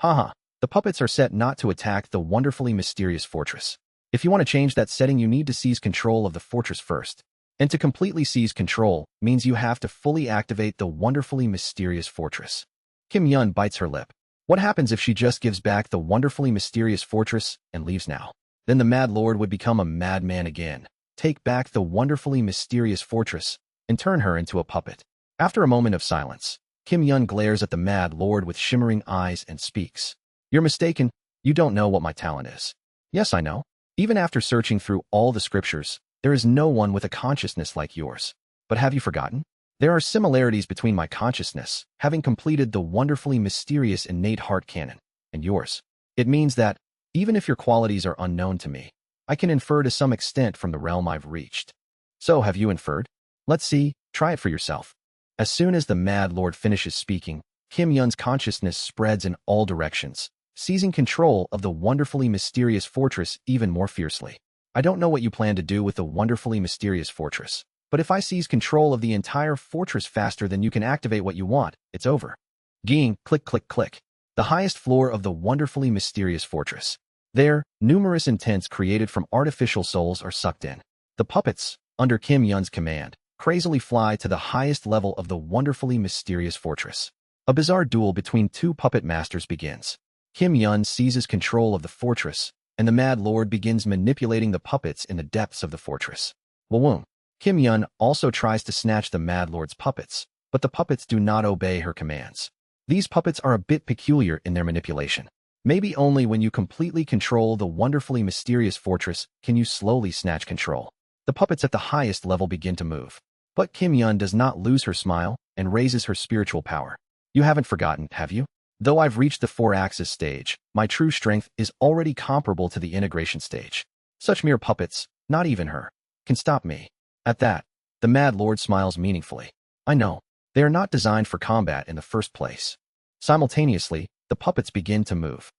Haha, the puppets are set not to attack the wonderfully mysterious fortress. If you want to change that setting, you need to seize control of the fortress first. And to completely seize control means you have to fully activate the wonderfully mysterious fortress. Kim Yeon bites her lip. What happens if she just gives back the wonderfully mysterious fortress and leaves now? Then the Mad Lord would become a madman again, take back the wonderfully mysterious fortress, and turn her into a puppet. After a moment of silence, Kim Yeon glares at the Mad Lord with shimmering eyes and speaks. You're mistaken. You don't know what my talent is. Yes, I know. Even after searching through all the scriptures, there is no one with a consciousness like yours. But have you forgotten? There are similarities between my consciousness, having completed the wonderfully mysterious innate heart canon, and yours. It means that, even if your qualities are unknown to me, I can infer to some extent from the realm I've reached. So have you inferred? Let's see, try it for yourself. As soon as the Mad Lord finishes speaking, Kim Yeon's consciousness spreads in all directions, seizing control of the wonderfully mysterious fortress even more fiercely. I don't know what you plan to do with the wonderfully mysterious fortress, but if I seize control of the entire fortress faster than you can activate what you want, it's over. Ging, click, click, click. The highest floor of the wonderfully mysterious fortress. There, numerous intents created from artificial souls are sucked in. The puppets, under Kim Yeon's command, crazily fly to the highest level of the wonderfully mysterious fortress. A bizarre duel between two puppet masters begins. Kim Yeon seizes control of the fortress, and the Mad Lord begins manipulating the puppets in the depths of the fortress. Wawoom. Kim Yeon also tries to snatch the Mad Lord's puppets, but the puppets do not obey her commands. These puppets are a bit peculiar in their manipulation. Maybe only when you completely control the wonderfully mysterious fortress can you slowly snatch control. The puppets at the highest level begin to move. But Kim Yeon does not lose her smile and raises her spiritual power. You haven't forgotten, have you? Though I've reached the 4-axis stage, my true strength is already comparable to the integration stage. Such mere puppets, not even her, can stop me. At that, the Mad Lord smiles meaningfully. I know, they are not designed for combat in the first place. Simultaneously, the puppets begin to move.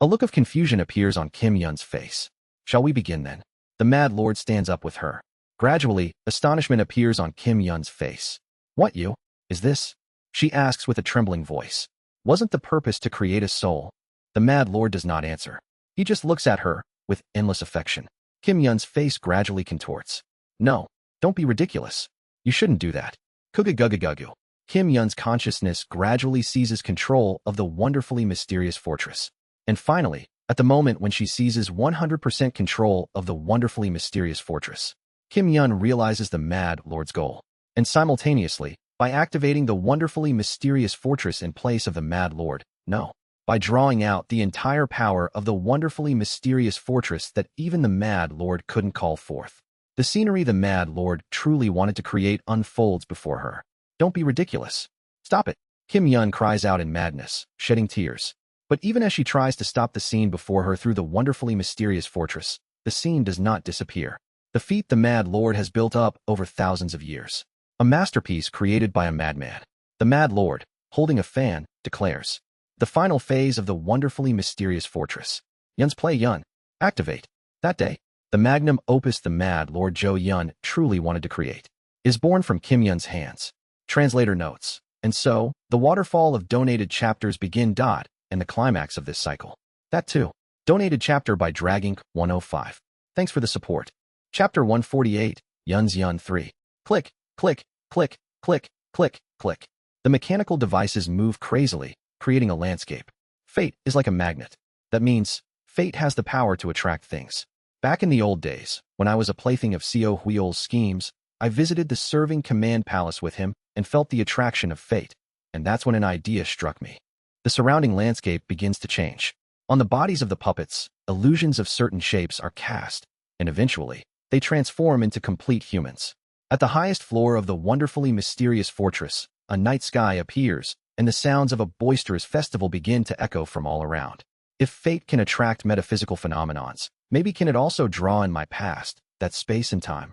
A look of confusion appears on Kim Yeon's face. Shall we begin then? The Mad Lord stands up with her. Gradually, astonishment appears on Kim Yeon's face. What is this? She asks with a trembling voice. Wasn't the purpose to create a soul? The Mad Lord does not answer. He just looks at her with endless affection. Kim Yeon's face gradually contorts. No, don't be ridiculous. You shouldn't do that. Kugugugugugu. Kim Yeon's consciousness gradually seizes control of the wonderfully mysterious fortress. And finally, at the moment when she seizes 100% control of the wonderfully mysterious fortress, Kim Yeon realizes the Mad Lord's goal. And simultaneously, by activating the wonderfully mysterious fortress in place of the Mad Lord, by drawing out the entire power of the wonderfully mysterious fortress that even the Mad Lord couldn't call forth. The scenery the Mad Lord truly wanted to create unfolds before her. Don't be ridiculous. Stop it. Kim Yeon cries out in madness, shedding tears. But even as she tries to stop the scene before her through the wonderfully mysterious fortress, the scene does not disappear. The feat the Mad Lord has built up over thousands of years. A masterpiece created by a madman. The Mad Lord, holding a fan, declares. The final phase of the wonderfully mysterious fortress. Yeon's play Yeon. Activate. That day, the magnum opus the Mad Lord Yeon truly wanted to create is born from Kim Yeon's hands. Translator notes. And so, the waterfall of donated chapters begin. And the climax of this cycle. That too. Donated chapter by Dragging 105. Thanks for the support. Chapter 148, Yeon 3. Click, click, click, click, click, click. The mechanical devices move crazily, creating a landscape. Fate is like a magnet. That means, fate has the power to attract things. Back in the old days, when I was a plaything of Seo Huiol's schemes, I visited the serving command palace with him and felt the attraction of fate. And that's when an idea struck me. The surrounding landscape begins to change. On the bodies of the puppets, illusions of certain shapes are cast, and eventually, they transform into complete humans. At the highest floor of the wonderfully mysterious fortress, a night sky appears, and the sounds of a boisterous festival begin to echo from all around. If fate can attract metaphysical phenomenons, maybe can it also draw in my past, that space and time?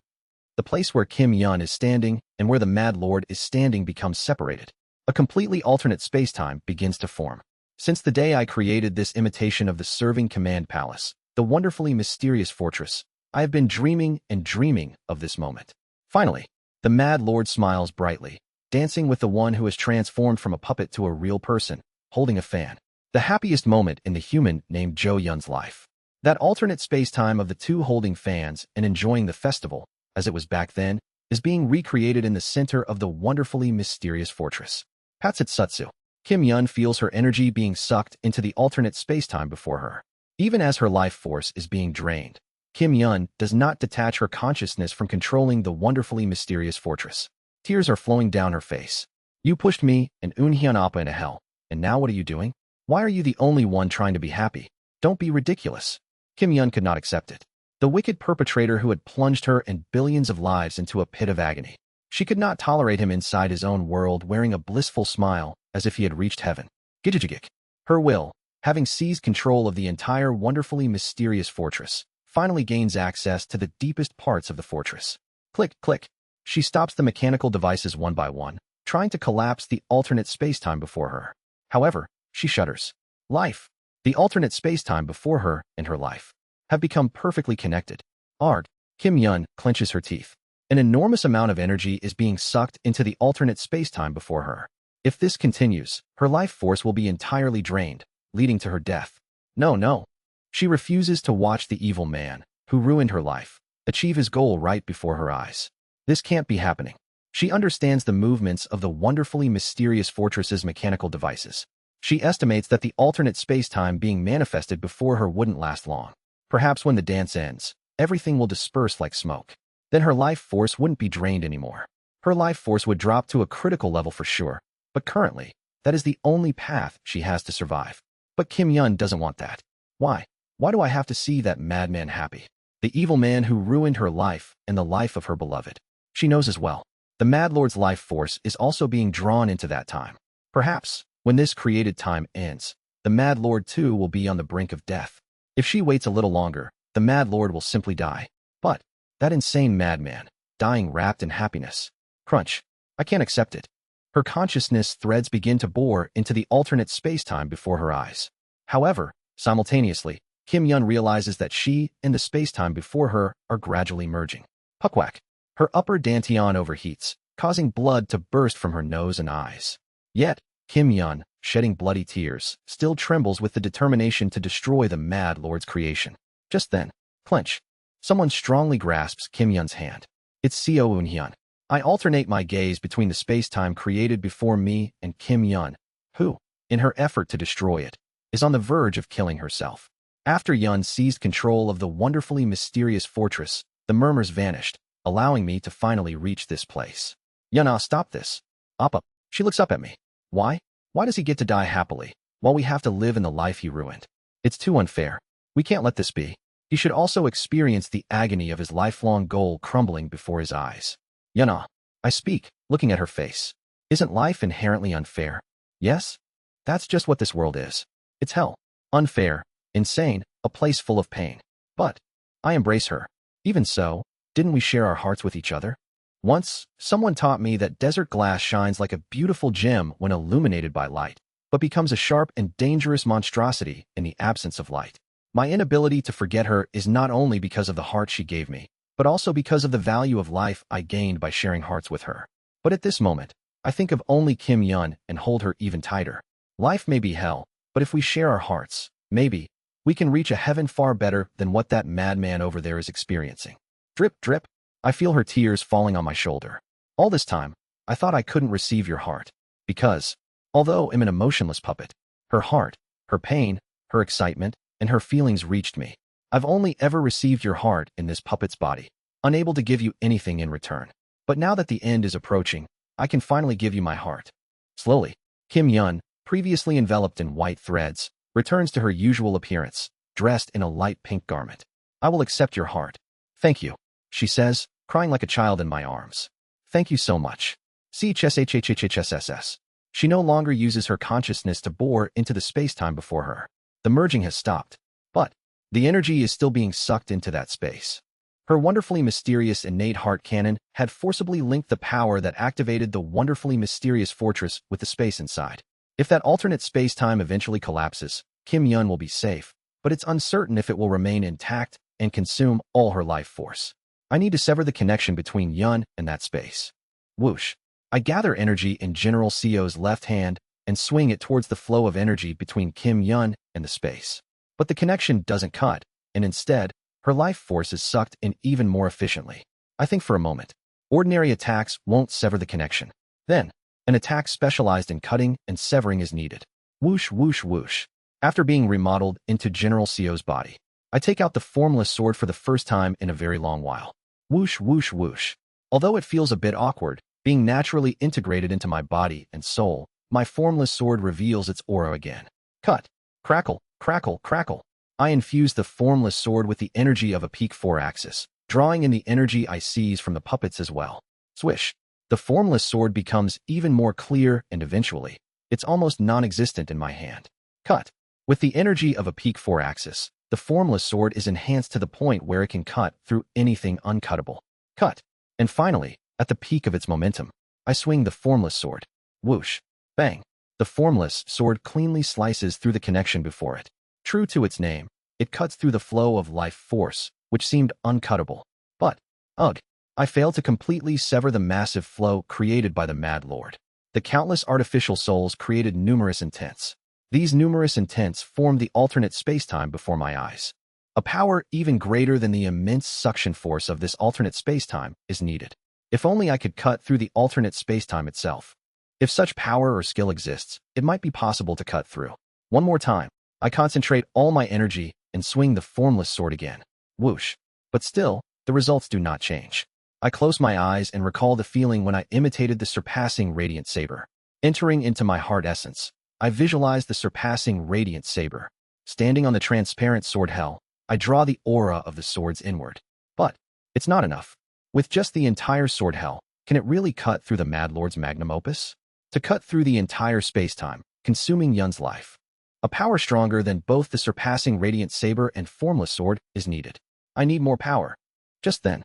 The place where Kim Yeon is standing and where the Mad Lord is standing becomes separated. A completely alternate space-time begins to form. Since the day I created this imitation of the serving command palace, the wonderfully mysterious fortress, I have been dreaming and dreaming of this moment. Finally, the Mad Lord smiles brightly, dancing with the one who has transformed from a puppet to a real person, holding a fan. The happiest moment in the human named Yeon's life. That alternate space-time of the two holding fans and enjoying the festival, as it was back then, is being recreated in the center of the wonderfully mysterious fortress. Patsutsu. Kim Yeon feels her energy being sucked into the alternate space-time before her. Even as her life force is being drained, Kim Yeon does not detach her consciousness from controlling the wonderfully mysterious fortress. Tears are flowing down her face. You pushed me and Eunhyun Appa into hell, and now what are you doing? Why are you the only one trying to be happy? Don't be ridiculous. Kim Yeon could not accept it. The wicked perpetrator who had plunged her and billions of lives into a pit of agony. She could not tolerate him inside his own world wearing a blissful smile as if he had reached heaven. Gijigik. Her will, having seized control of the entire wonderfully mysterious fortress, finally gains access to the deepest parts of the fortress. Click, click. She stops the mechanical devices one by one, trying to collapse the alternate space-time before her. However, she shudders. Life. The alternate space-time before her and her life have become perfectly connected. Ard. Kim Yeon clenches her teeth. An enormous amount of energy is being sucked into the alternate space-time before her. If this continues, her life force will be entirely drained, leading to her death. No. She refuses to watch the evil man, who ruined her life, achieve his goal right before her eyes. This can't be happening. She understands the movements of the wonderfully mysterious fortress's mechanical devices. She estimates that the alternate space-time being manifested before her wouldn't last long. Perhaps when the dance ends, everything will disperse like smoke. Then her life force wouldn't be drained anymore. Her life force would drop to a critical level for sure, but currently, that is the only path she has to survive. But Kim Yeon doesn't want that. Why? Why do I have to see that madman happy? The evil man who ruined her life and the life of her beloved. She knows as well. The Mad Lord's life force is also being drawn into that time. Perhaps, when this created time ends, the Mad Lord too will be on the brink of death. If she waits a little longer, the Mad Lord will simply die. But that insane madman, dying wrapped in happiness. Crunch. I can't accept it. Her consciousness threads begin to bore into the alternate space-time before her eyes. However, simultaneously, Kim Yeon realizes that she and the space-time before her are gradually merging. Puckwhack. Her upper dantian overheats, causing blood to burst from her nose and eyes. Yet, Kim Yeon, shedding bloody tears, still trembles with the determination to destroy the Mad Lord's creation. Just then, clench. Someone strongly grasps Kim Yeon's hand. It's Seo Eun-hyun. I alternate my gaze between the space-time created before me and Kim Yeon, who, in her effort to destroy it, is on the verge of killing herself. After Yeon seized control of the wonderfully mysterious fortress, the murmurs vanished, allowing me to finally reach this place. Yeon, stop this. Appa. She looks up at me. Why? Why does he get to die happily, while we have to live in the life he ruined? It's too unfair. We can't let this be. He should also experience the agony of his lifelong goal crumbling before his eyes. Yeon, I speak, looking at her face. Isn't life inherently unfair? Yes? That's just what this world is. It's hell. Unfair, insane, a place full of pain. But I embrace her. Even so, didn't we share our hearts with each other? Once, someone taught me that desert glass shines like a beautiful gem when illuminated by light, but becomes a sharp and dangerous monstrosity in the absence of light. My inability to forget her is not only because of the heart she gave me, but also because of the value of life I gained by sharing hearts with her. But at this moment, I think of only Kim Yeon and hold her even tighter. Life may be hell, but if we share our hearts, maybe, we can reach a heaven far better than what that madman over there is experiencing. Drip, drip. I feel her tears falling on my shoulder. All this time, I thought I couldn't receive your heart, because, although I'm an emotionless puppet, her heart, her pain, her excitement, and her feelings reached me. I've only ever received your heart in this puppet's body, unable to give you anything in return. But now that the end is approaching, I can finally give you my heart. Slowly, Kim Yeon, previously enveloped in white threads, returns to her usual appearance, dressed in a light pink garment. I will accept your heart. Thank you, she says, crying like a child in my arms. Thank you so much. CHSHHHHSS. She no longer uses her consciousness to bore into the space-time before her. The merging has stopped, but the energy is still being sucked into that space. Her wonderfully mysterious innate heart cannon had forcibly linked the power that activated the wonderfully mysterious fortress with the space inside. If that alternate space-time eventually collapses, Kim Yeon will be safe, but it's uncertain if it will remain intact and consume all her life force. I need to sever the connection between Yeon and that space. Whoosh. I gather energy in General Seo's left hand and swing it towards the flow of energy between Kim Yeon and the space. But the connection doesn't cut, and instead, her life force is sucked in even more efficiently. I think for a moment. Ordinary attacks won't sever the connection. Then, an attack specialized in cutting and severing is needed. Whoosh, whoosh, whoosh. After being remodeled into General Seo's body, I take out the formless sword for the first time in a very long while. Whoosh, whoosh, whoosh. Although it feels a bit awkward, being naturally integrated into my body and soul, my formless sword reveals its aura again. Cut. Crackle, crackle, crackle. I infuse the formless sword with the energy of a peak 4-axis, drawing in the energy I seize from the puppets as well. Swish. The formless sword becomes even more clear and eventually, it's almost non-existent in my hand. Cut. With the energy of a peak 4-axis, the formless sword is enhanced to the point where it can cut through anything uncuttable. Cut. And finally, at the peak of its momentum, I swing the formless sword. Whoosh. Bang. The formless sword cleanly slices through the connection before it. True to its name, it cuts through the flow of life force, which seemed uncuttable. But, ugh, I failed to completely sever the massive flow created by the Mad Lord. The countless artificial souls created numerous intents. These numerous intents formed the alternate space-time before my eyes. A power even greater than the immense suction force of this alternate space-time is needed. If only I could cut through the alternate space-time itself. If such power or skill exists, it might be possible to cut through. One more time, I concentrate all my energy and swing the formless sword again. Whoosh. But still, the results do not change. I close my eyes and recall the feeling when I imitated the surpassing radiant saber. Entering into my heart essence, I visualize the surpassing radiant saber. Standing on the transparent sword hell, I draw the aura of the swords inward. But it's not enough. With just the entire sword hell, can it really cut through the Mad Lord's magnum opus? To cut through the entire space-time, consuming Yeon's life. A power stronger than both the surpassing radiant saber and formless sword is needed. I need more power. Just then,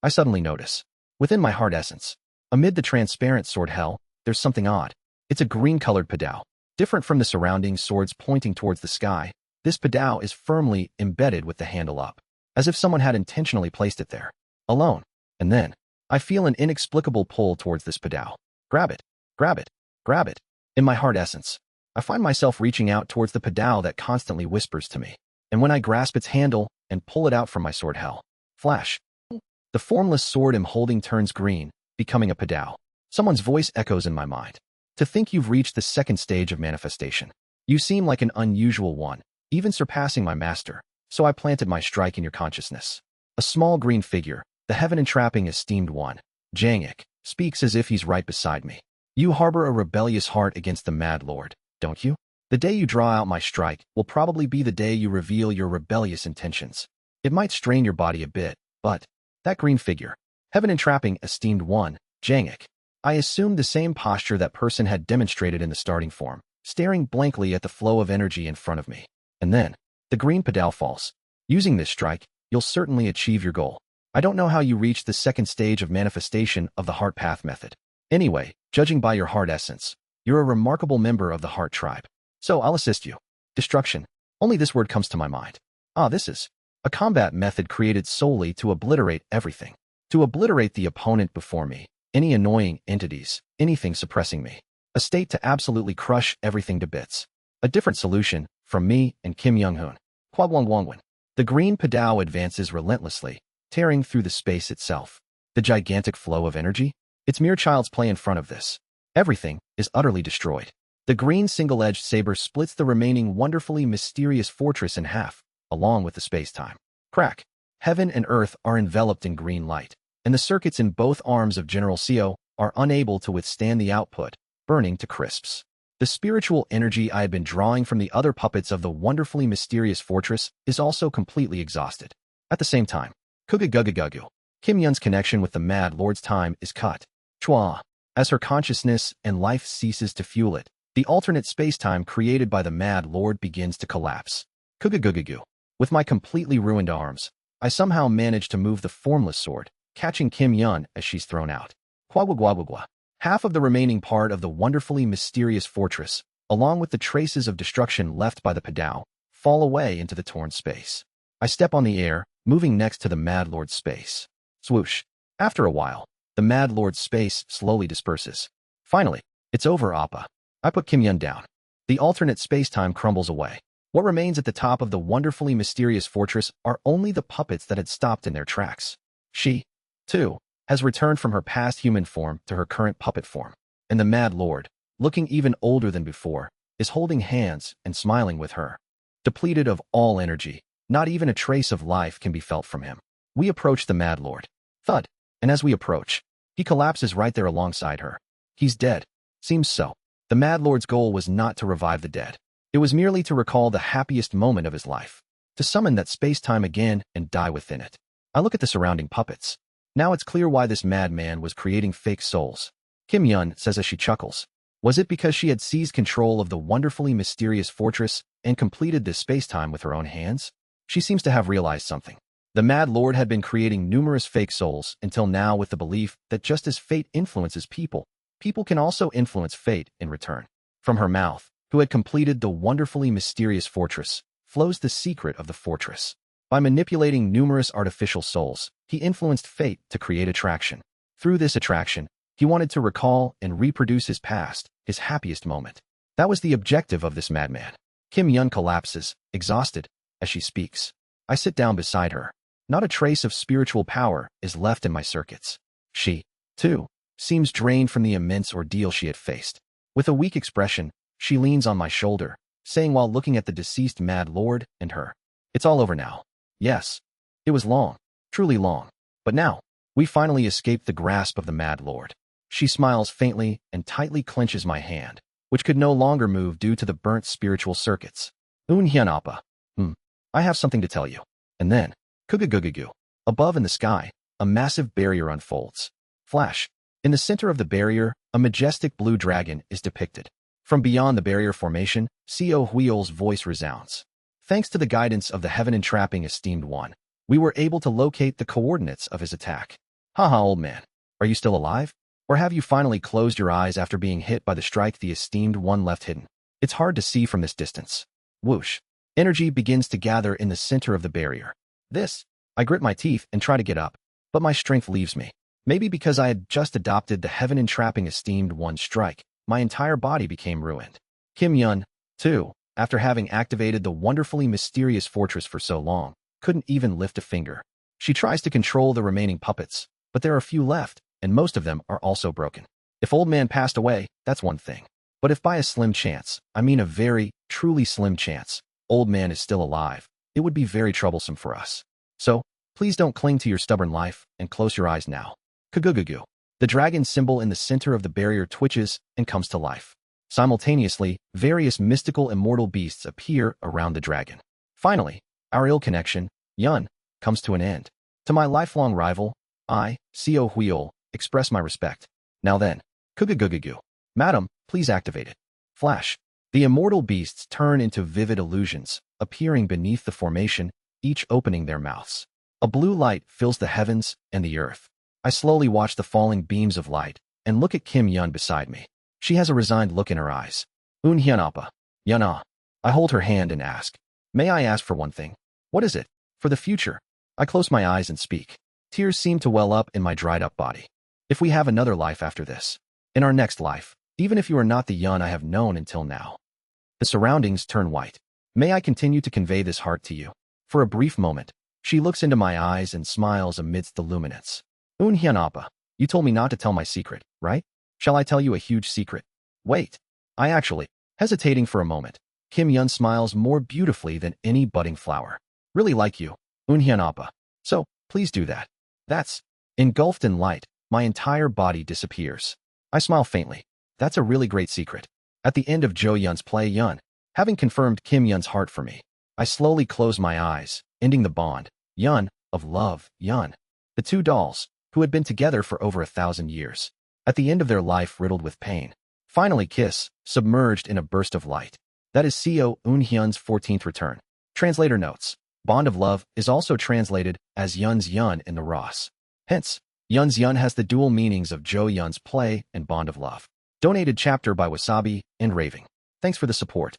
I suddenly notice, within my heart essence, amid the transparent sword hell, there's something odd. It's a green-colored pedal, different from the surrounding swords pointing towards the sky. This padao is firmly embedded with the handle up, as if someone had intentionally placed it there, alone. And then, I feel an inexplicable pull towards this padao. Grab it, grab it, grab it. In my heart essence, I find myself reaching out towards the padao that constantly whispers to me. And when I grasp its handle and pull it out from my sword hell, flash. The formless sword I'm holding turns green, becoming a padao. Someone's voice echoes in my mind. To think you've reached the second stage of manifestation. You seem like an unusual one, even surpassing my master, so I planted my strike in your consciousness. A small green figure, the heaven-entrapping esteemed one, Jangik, speaks as if he's right beside me. You harbor a rebellious heart against the Mad Lord, don't you? The day you draw out my strike will probably be the day you reveal your rebellious intentions. It might strain your body a bit, but that green figure, heaven-entrapping esteemed one, Jangik. I assumed the same posture that person had demonstrated in the starting form, staring blankly at the flow of energy in front of me. And then, the green padao falls. Using this strike, you'll certainly achieve your goal. I don't know how you reached the second stage of manifestation of the heart path method. Anyway, judging by your heart essence, you're a remarkable member of the heart tribe. So I'll assist you. Destruction. Only this word comes to my mind. This is a combat method created solely to obliterate everything. To obliterate the opponent before me, any annoying entities, anything suppressing me. A state to absolutely crush everything to bits. A different solution from me and Kim Young-hoon. Kwagwangwangwan. The green padao advances relentlessly, tearing through the space itself. The gigantic flow of energy? It's mere child's play in front of this. Everything is utterly destroyed. The green single-edged saber splits the remaining wonderfully mysterious fortress in half, along with the space-time. Crack. Heaven and earth are enveloped in green light, and the circuits in both arms of General Seo are unable to withstand the output, burning to crisps. The spiritual energy I had been drawing from the other puppets of the wonderfully mysterious fortress is also completely exhausted. At the same time, Kugagagugu, Kim Yeon's connection with the Mad Lord's time is cut. Chua. As her consciousness and life ceases to fuel it, the alternate space-time created by the Mad Lord begins to collapse. Kugagagugu. With my completely ruined arms, I somehow manage to move the formless sword, catching Kim Yeon as she's thrown out. Kwagwagwagwagwa. Half of the remaining part of the wonderfully mysterious fortress, along with the traces of destruction left by the padao, fall away into the torn space. I step on the air, moving next to the Mad Lord's space. Swoosh. After a while, the Mad Lord's space slowly disperses. Finally, it's over, Appa. I put Kim Yeon down. The alternate space-time crumbles away. What remains at the top of the wonderfully mysterious fortress are only the puppets that had stopped in their tracks. She, too, has returned from her past human form to her current puppet form. And the Mad Lord, looking even older than before, is holding hands and smiling with her. Depleted of all energy, not even a trace of life can be felt from him. We approach the Mad Lord. Thud. And as we approach, he collapses right there alongside her. He's dead. Seems so. The Mad Lord's goal was not to revive the dead. It was merely to recall the happiest moment of his life, to summon that space-time again and die within it. I look at the surrounding puppets. Now it's clear why this madman was creating fake souls. Kim Yeon says as she chuckles. Was it because she had seized control of the wonderfully mysterious fortress and completed this space-time with her own hands? She seems to have realized something. The Mad Lord had been creating numerous fake souls until now with the belief that just as fate influences people, people can also influence fate in return. From her mouth, who had completed the wonderfully mysterious fortress, flows the secret of the fortress. By manipulating numerous artificial souls, he influenced fate to create attraction. Through this attraction, he wanted to recall and reproduce his past, his happiest moment. That was the objective of this madman. Kim Yeon collapses, exhausted, as she speaks. I sit down beside her. Not a trace of spiritual power is left in my circuits. She, too, seems drained from the immense ordeal she had faced. With a weak expression, she leans on my shoulder, saying while looking at the deceased Mad Lord and her, "It's all over now." Yes, it was long, truly long. But now, we finally escaped the grasp of the Mad Lord. She smiles faintly and tightly clenches my hand, which could no longer move due to the burnt spiritual circuits. Hyun Appa. I have something to tell you. And then, Kugugugugu. Above in the sky, a massive barrier unfolds. Flash. In the center of the barrier, a majestic blue dragon is depicted. From beyond the barrier formation, Seo Huiol's voice resounds. Thanks to the guidance of the heaven-entrapping esteemed one, we were able to locate the coordinates of his attack. Haha, old man. Are you still alive? Or have you finally closed your eyes after being hit by the strike the esteemed one left hidden? It's hard to see from this distance. Whoosh. Energy begins to gather in the center of the barrier. I grit my teeth and try to get up, but my strength leaves me. Maybe because I had just adopted the heaven-entrapping esteemed one strike, my entire body became ruined. Kim Yeon, too, after having activated the wonderfully mysterious fortress for so long, couldn't even lift a finger. She tries to control the remaining puppets, but there are few left, and most of them are also broken. If old man passed away, that's one thing. But if by a slim chance, I mean a very, truly slim chance, old man is still alive, it would be very troublesome for us. So, please don't cling to your stubborn life, and close your eyes now. Kagugugu. The dragon symbol in the center of the barrier twitches and comes to life. Simultaneously, various mystical immortal beasts appear around the dragon. Finally, our ill connection, Yeon, comes to an end. To my lifelong rival, I, Co Huiol, express my respect. Now then, Kugugugugu. Madam, please activate it. Flash. The immortal beasts turn into vivid illusions, appearing beneath the formation, each opening their mouths. A blue light fills the heavens and the earth. I slowly watch the falling beams of light and look at Kim Yeon beside me. She has a resigned look in her eyes. Hyun appa. Yeon. I hold her hand and ask, may I ask for one thing? What is it? For the future. I close my eyes and speak. Tears seem to well up in my dried-up body. If we have another life after this, in our next life, even if you are not the Yeon I have known until now. The surroundings turn white. May I continue to convey this heart to you? For a brief moment, she looks into my eyes and smiles amidst the luminance. Hyun appa. You told me not to tell my secret, right? Shall I tell you a huge secret? Wait. Hesitating for a moment, Kim Yeon smiles more beautifully than any budding flower. Really like you, Hyun appa. So, please do that. That's. Engulfed in light, my entire body disappears. I smile faintly. That's a really great secret. At the end of Jo Yeon's play Yeon, having confirmed Kim Yeon's heart for me, I slowly close my eyes, ending the bond, Yeon, of love, Yeon. The two dolls, who had been together for over 1,000 years, at the end of their life riddled with pain, finally kiss, submerged in a burst of light. That is Co Eun-hyun's 14th return. Translator notes, Bond of Love is also translated as Yeon's Yeon in the Ross. Hence, Yeon's Yeon has the dual meanings of Jo Yeon's play and Bond of Love. Donated chapter by Wasabi and Raving. Thanks for the support.